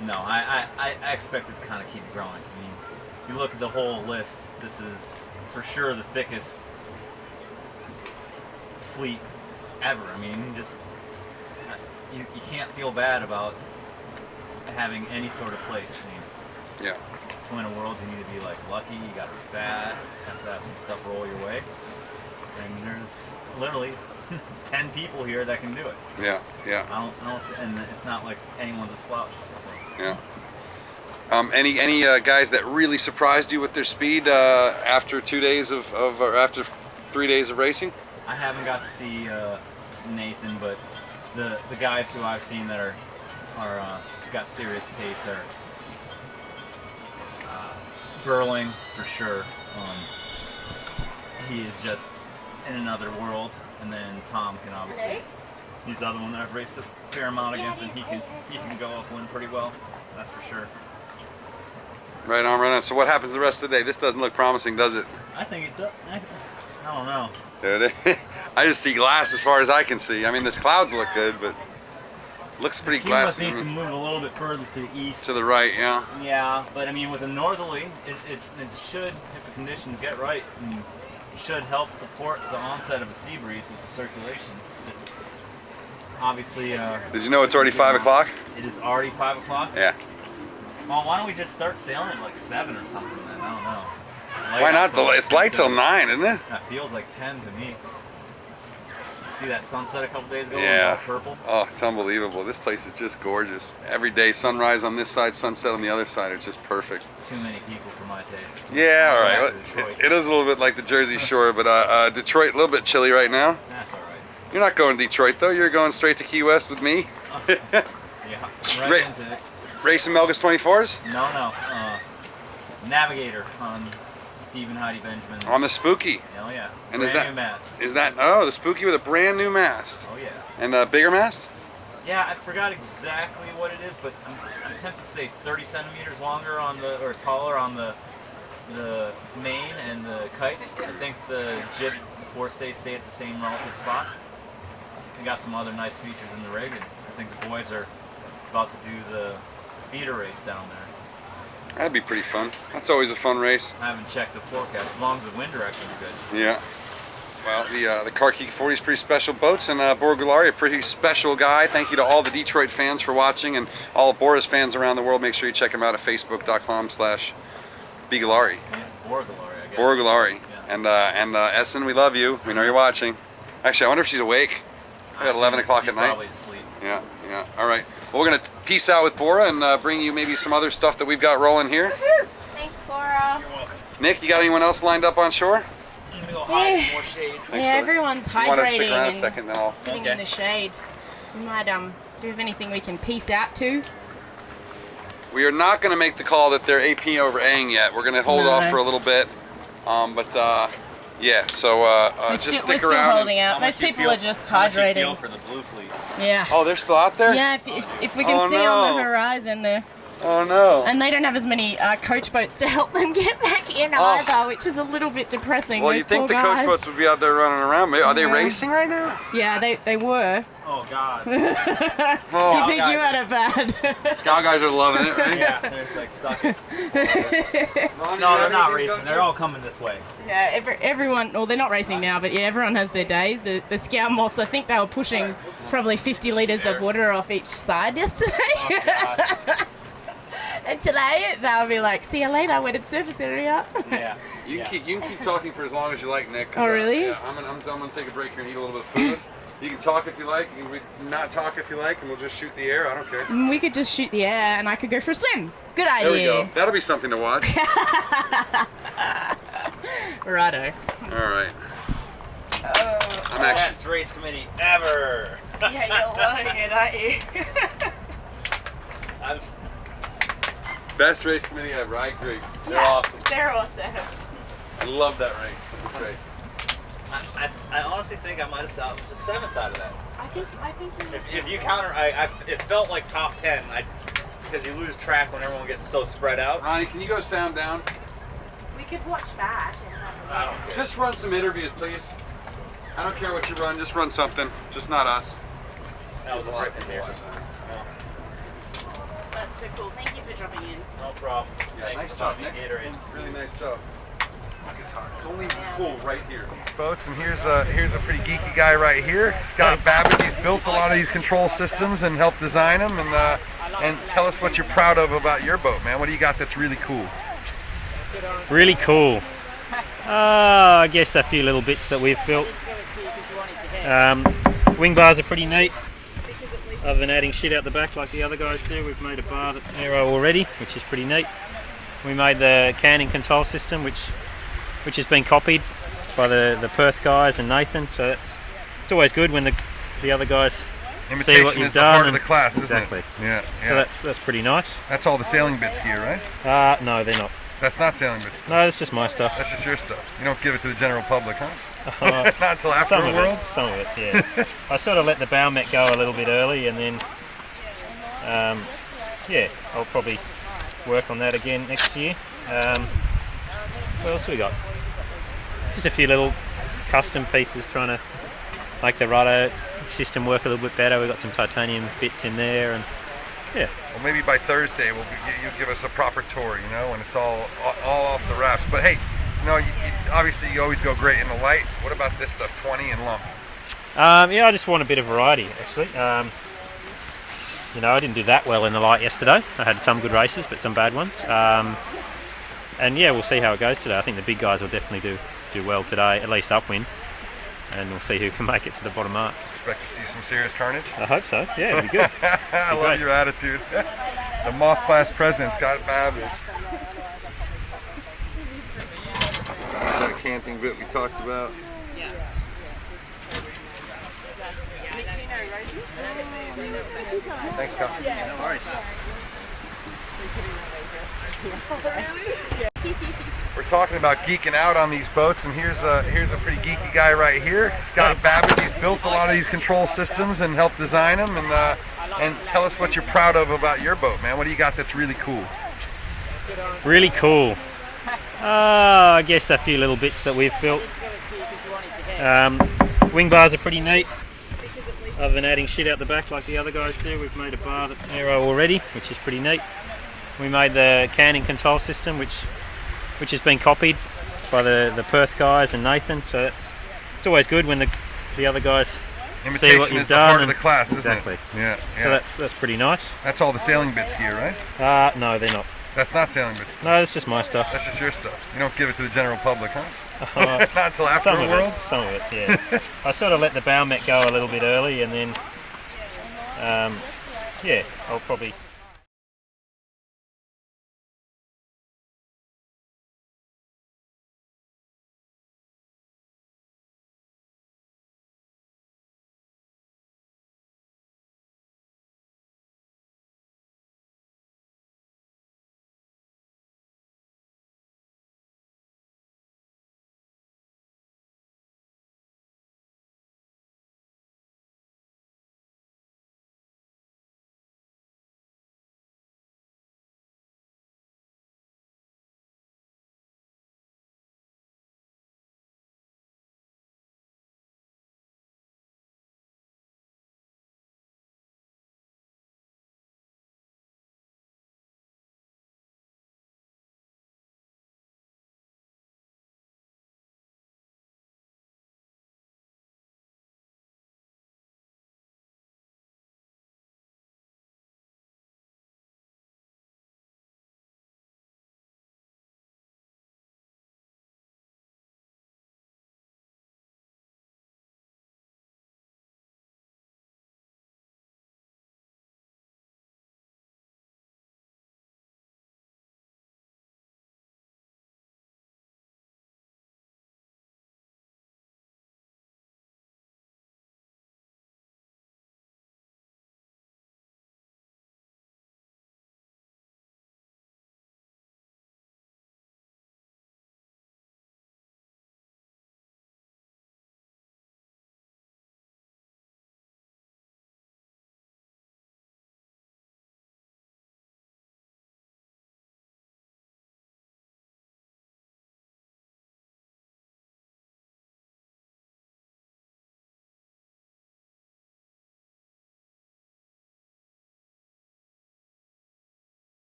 no, I expect it to kind of keep growing. I mean, you look at the whole list, this is for sure the thickest fleet ever. I mean, just you can't feel bad about having any sort of place. I mean, yeah. To win a world, you need to be like lucky. You got to be fast. Has to have some stuff roll your way. And there's literally 10 people here that can do it. Yeah, yeah. I don't, and it's not like anyone's a slouch. So. Yeah. Any guys that really surprised you with their speed after 2 days or after 3 days of racing? I haven't got to see Nathan, but the guys who I've seen that are got serious pace are Burling for sure. He is just in another world, and then Tom can obviously. He's the other one that I've raced a fair amount against, and he can go upwind pretty well. That's for sure. Right on, right on. So what happens the rest of the day? This doesn't look promising, does it? I think it does. I don't know. Dude, I just see glass as far as I can see. I mean, these clouds look good, but looks pretty glassy. Needs to move a little bit further to the east. To the right, yeah. Yeah, but I mean, with a northerly, it should, if the conditions get right, should help support the onset of a sea breeze with the circulation. Just obviously. Did you know it's already 5 o'clock? It is already 5 o'clock. Yeah. Well, why don't we just start sailing at like 7 or something then? I don't know. Why not? It's light till 9, isn't it? That feels like 10 to me. See that sunset a couple days ago? Yeah. All purple. Oh, it's unbelievable. This place is just gorgeous. Every day, sunrise on this side, sunset on the other side. It's just perfect. Too many people for my taste. Yeah, all right. It is a little bit like the Jersey Shore, but Detroit, a little bit chilly right now. That's all right. You're not going to Detroit, though. You're going straight to Key West with me. Yeah, right into it. Racing Melgus 24s? No. Navigator on Stephen Heidi Benjamin. On the Spooky. Oh yeah. And brand new mast. Is that the Spooky with a brand new mast? Oh yeah. And a bigger mast? Yeah, I forgot exactly what it is, but I'm tempted to say 30 centimeters longer or taller on the main and the kites. I think the jib forestays stay at the same relative spot. We got some other nice features in the rig, and I think the boys are about to do the feeder race down there. That'd be pretty fun. That's always a fun race. I haven't checked the forecast, as long as the wind direction's good. Yeah. Well, the Carkeek 40 is pretty special boats, and Bora Gulari, a pretty special guy. Thank you to all the Detroit fans for watching, and all of Bora's fans around the world. Make sure you check him out at facebook.com/BGulari. Yeah, Bora Gulari, I guess. Bora Gulari. Yeah. And Essen, we love you. We know you're watching. Actually, I wonder if she's awake. At 11 o'clock at night. Probably asleep. Yeah. All right. Well, we're going to peace out with Bora and bring you maybe some other stuff that we've got rolling here. Thanks, Bora. You're welcome. Nick, you got anyone else lined up on shore? I'm going to go hide in more shade. Yeah, everyone's hydrating. You want to stick around a second, then I'll... Sitting in the shade. We might, do we have anything we can peace out to? We are not going to make the call that they're AP over Aang yet. We're going to hold off for a little bit. But Yeah, so just stick we're around. Still holding out. Most people are just hydrating. For the blue fleet. Yeah. Oh, they're still out there? Yeah, if we can see on the horizon there. Oh no. And they don't have as many coach boats to help them get back in either, which is a little bit depressing. Well, Those you think poor the guys. coach boats would be out there running around? Are they racing right now? Yeah, they were. Oh God. You think you had it bad? Scout guys are loving it, right? Yeah, it's like suck it. No, they're not racing. They're all coming this way. Yeah, everyone, well, they're not racing now, but yeah, everyone has their days. The Scout Moths, I think they were pushing probably 50 litres of water off each side yesterday. And today, they'll be like, see you later, wetted surface area. Yeah. You can keep talking for as long as you like, Nick. Oh, really? Yeah, I'm gonna take a break here and eat a little bit of food. You can talk if you like, you can not talk if you like, and we'll just shoot the air. I don't care. We could just shoot the air and I could go for a swim. Good idea. There we go. That'll be something to watch. Righto. All right. I'm Best race committee ever. Yeah, you're loving it, aren't you? Best race committee ever. I agree. They're Yeah, awesome. They're awesome. I love that race. It was great. I honestly think I might have salvaged the 7th out of that. I think If you counter, it felt like top 10. Because you lose track when everyone gets so spread out. Ronnie, can you go sound down? We could watch back. I don't care. Just run some interviews, please. I don't care what you run. Just run something. Just not us. That was a freaking there. That's so cool. Thank you for dropping in. No problem. Yeah, nice job, Nick. Really nice job. It's hard. It's only cool right here. Boats, and here's a pretty geeky guy right here, Scott Babbage. He's built a lot of these control systems and helped design them. And tell us what you're proud of about your boat, man. What do you got that's really cool? Really cool. I guess a few little bits that we've built. Wing bars are pretty neat. Other than adding shit out the back like the other guys do, we've made a bar that's aero already, which is pretty neat. We made the canning control system, which has been copied by the Perth guys and Nathan. So it's always good when the other guys see what you've is done. the part of the class, isn't exactly. it? Yeah. So that's pretty nice. That's all the sailing bits gear, right? No, they're not. That's not sailing bits. No, that's just my stuff. That's just your stuff. You don't give it to the general public, huh? Not until after Worlds? Some of it, yeah. I sort of let the bow met go a little bit early, and then, yeah, I'll probably work on that again next year. What else have we got? Just a few little custom pieces, trying to make the rudder system work a little bit better. We've got some titanium bits in there, and yeah. Well, maybe by Thursday you give us a proper tour, and it's all off the wraps. But hey, obviously you always go great in the light. What about this stuff, 20 and lump? Yeah, I just want a bit of variety, actually. I didn't do that well in the light yesterday. I had some good races, but some bad ones. And yeah, we'll see how it goes today. I think the big guys will definitely do well today, at least upwind. And we'll see who can make it to the bottom mark. Expect to see some serious carnage? I hope so. Yeah, it'll be good. I love your attitude. The Moth class president, Scott Babbage. That canting bit we talked about. Thanks, Kyle. No worries. We're talking about geeking out on these boats, and here's a pretty geeky guy right here, Scott Babbage. He's built a lot of these control systems and helped design them. And tell us what you're proud of about your boat, man. What do you got that's really cool? Really cool. I guess a few little bits that we've built. Wing bars are pretty neat. Other than adding shit out the back like the other guys do, we've made a bar that's aero already, which is pretty neat. We made the canning control system, which has been copied by the Perth guys and Nathan. So it's always good when the other guys see what you've is the done. part of the class, isn't exactly. it? Yeah. So that's pretty nice. That's all the sailing bits gear, right? No, they're not. That's not sailing bits. No, that's just my stuff. That's just your stuff. You don't give it to the general public, huh? Not until after Worlds? Some of it, yeah. I sort of let the bow met go a little bit early, and then, yeah, I'll probably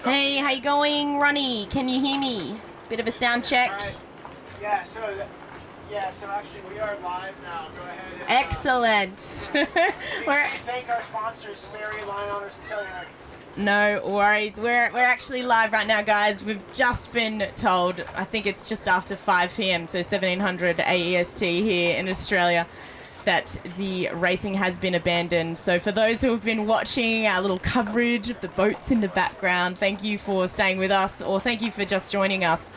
Hey, how you going, Ronnie? Can you hear me? Bit of a sound check. Yeah, so actually we are live now. Go ahead. And, Excellent. We're thank our sponsors, Sperry, Line Owners, and Selling Anarchy. No worries. We're actually live right now, guys. We've just been told, I think it's just after 5 p.m, so 1700 AEST here in Australia, that the racing has been abandoned. So for those who have been watching our little coverage of the boats in the background, thank you for staying with us, or thank you for just joining us.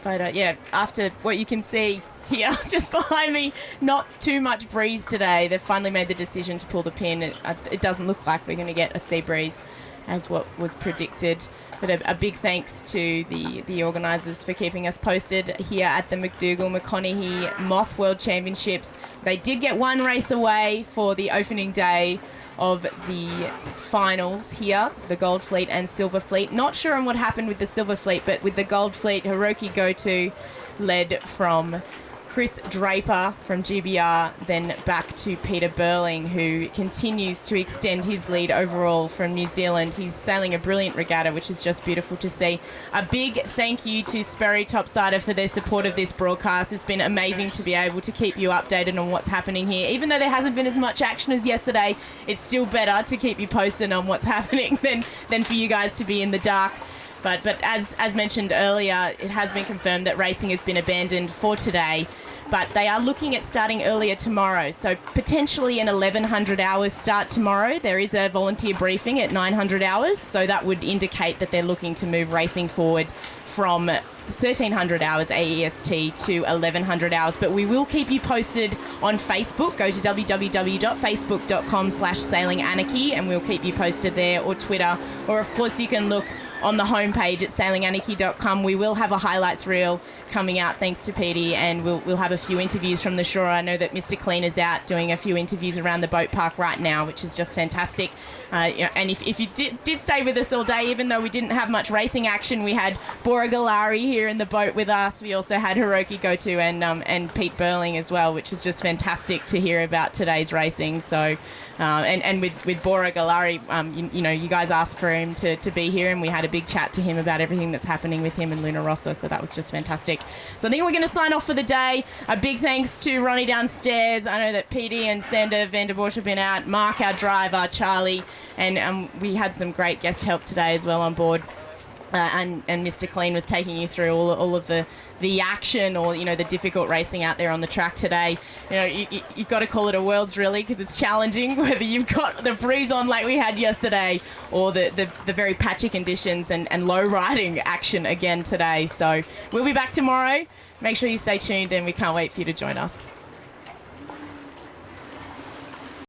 But yeah, after what you can see here just behind me, not too much breeze today. They've finally made the decision to pull the pin. It doesn't look like we're going to get a sea breeze as what was predicted. But a big thanks to the organisers for keeping us posted here at the McDougall-McConaughey Moth World Championships. They did get one race away for the opening day of the finals here, the Gold Fleet and Silver Fleet. Not sure on what happened with the Silver Fleet, but with the Gold Fleet, Hiroki Goto led from Chris Draper from GBR, then back to Peter Burling, who continues to extend his lead overall from New Zealand. He's sailing a brilliant regatta, which is just beautiful to see. A big thank you to Sperry Topsider for their support of this broadcast. It's been amazing to be able to keep you updated on what's happening here. Even though there hasn't been as much action as yesterday, it's still better to keep you posted on what's happening than for you guys to be in the dark. But as mentioned earlier, it has been confirmed that racing has been abandoned for today. But they are looking at starting earlier tomorrow. So potentially an 1100 hours start tomorrow. There is a volunteer briefing at 900 hours. So that would indicate that they're looking to move racing forward from 1300 hours AEST to 1100 hours. But we will keep you posted on Facebook. Go to www.facebook.com/sailinganarchy and we'll keep you posted there, or Twitter. Or of course you can look on the homepage at sailinganarchy.com. We will have a highlights reel coming out thanks to Petey, and we'll have a few interviews from the shore. I know that Mr. Clean is out doing a few interviews around the boat park right now, which is just fantastic. And if you did stay with us all day, even though we didn't have much racing action, we had Bora Galari here in the boat with us. We also had Hiroki Goto and Pete Burling as well, which was just fantastic to hear about today's racing. So and with Bora Galari, you guys asked for him to be here, and we had a big chat to him about everything that's happening with him and Luna Rossa, so that was just fantastic. So I think we're going to sign off for the day. A big thanks to Ronnie downstairs. I know that Petey and Sander Vanderbosch have been out, Mark, our driver, Charlie, and we had some great guest help today as well on board. And Mr. Clean was taking you through all of the action, or the difficult racing out there on the track today. You've got to call it a worlds really, because it's challenging, whether you've got the breeze on like we had yesterday, or the very patchy conditions and low riding action again today. So we'll be back tomorrow. Make sure you stay tuned, and we can't wait for you to join us.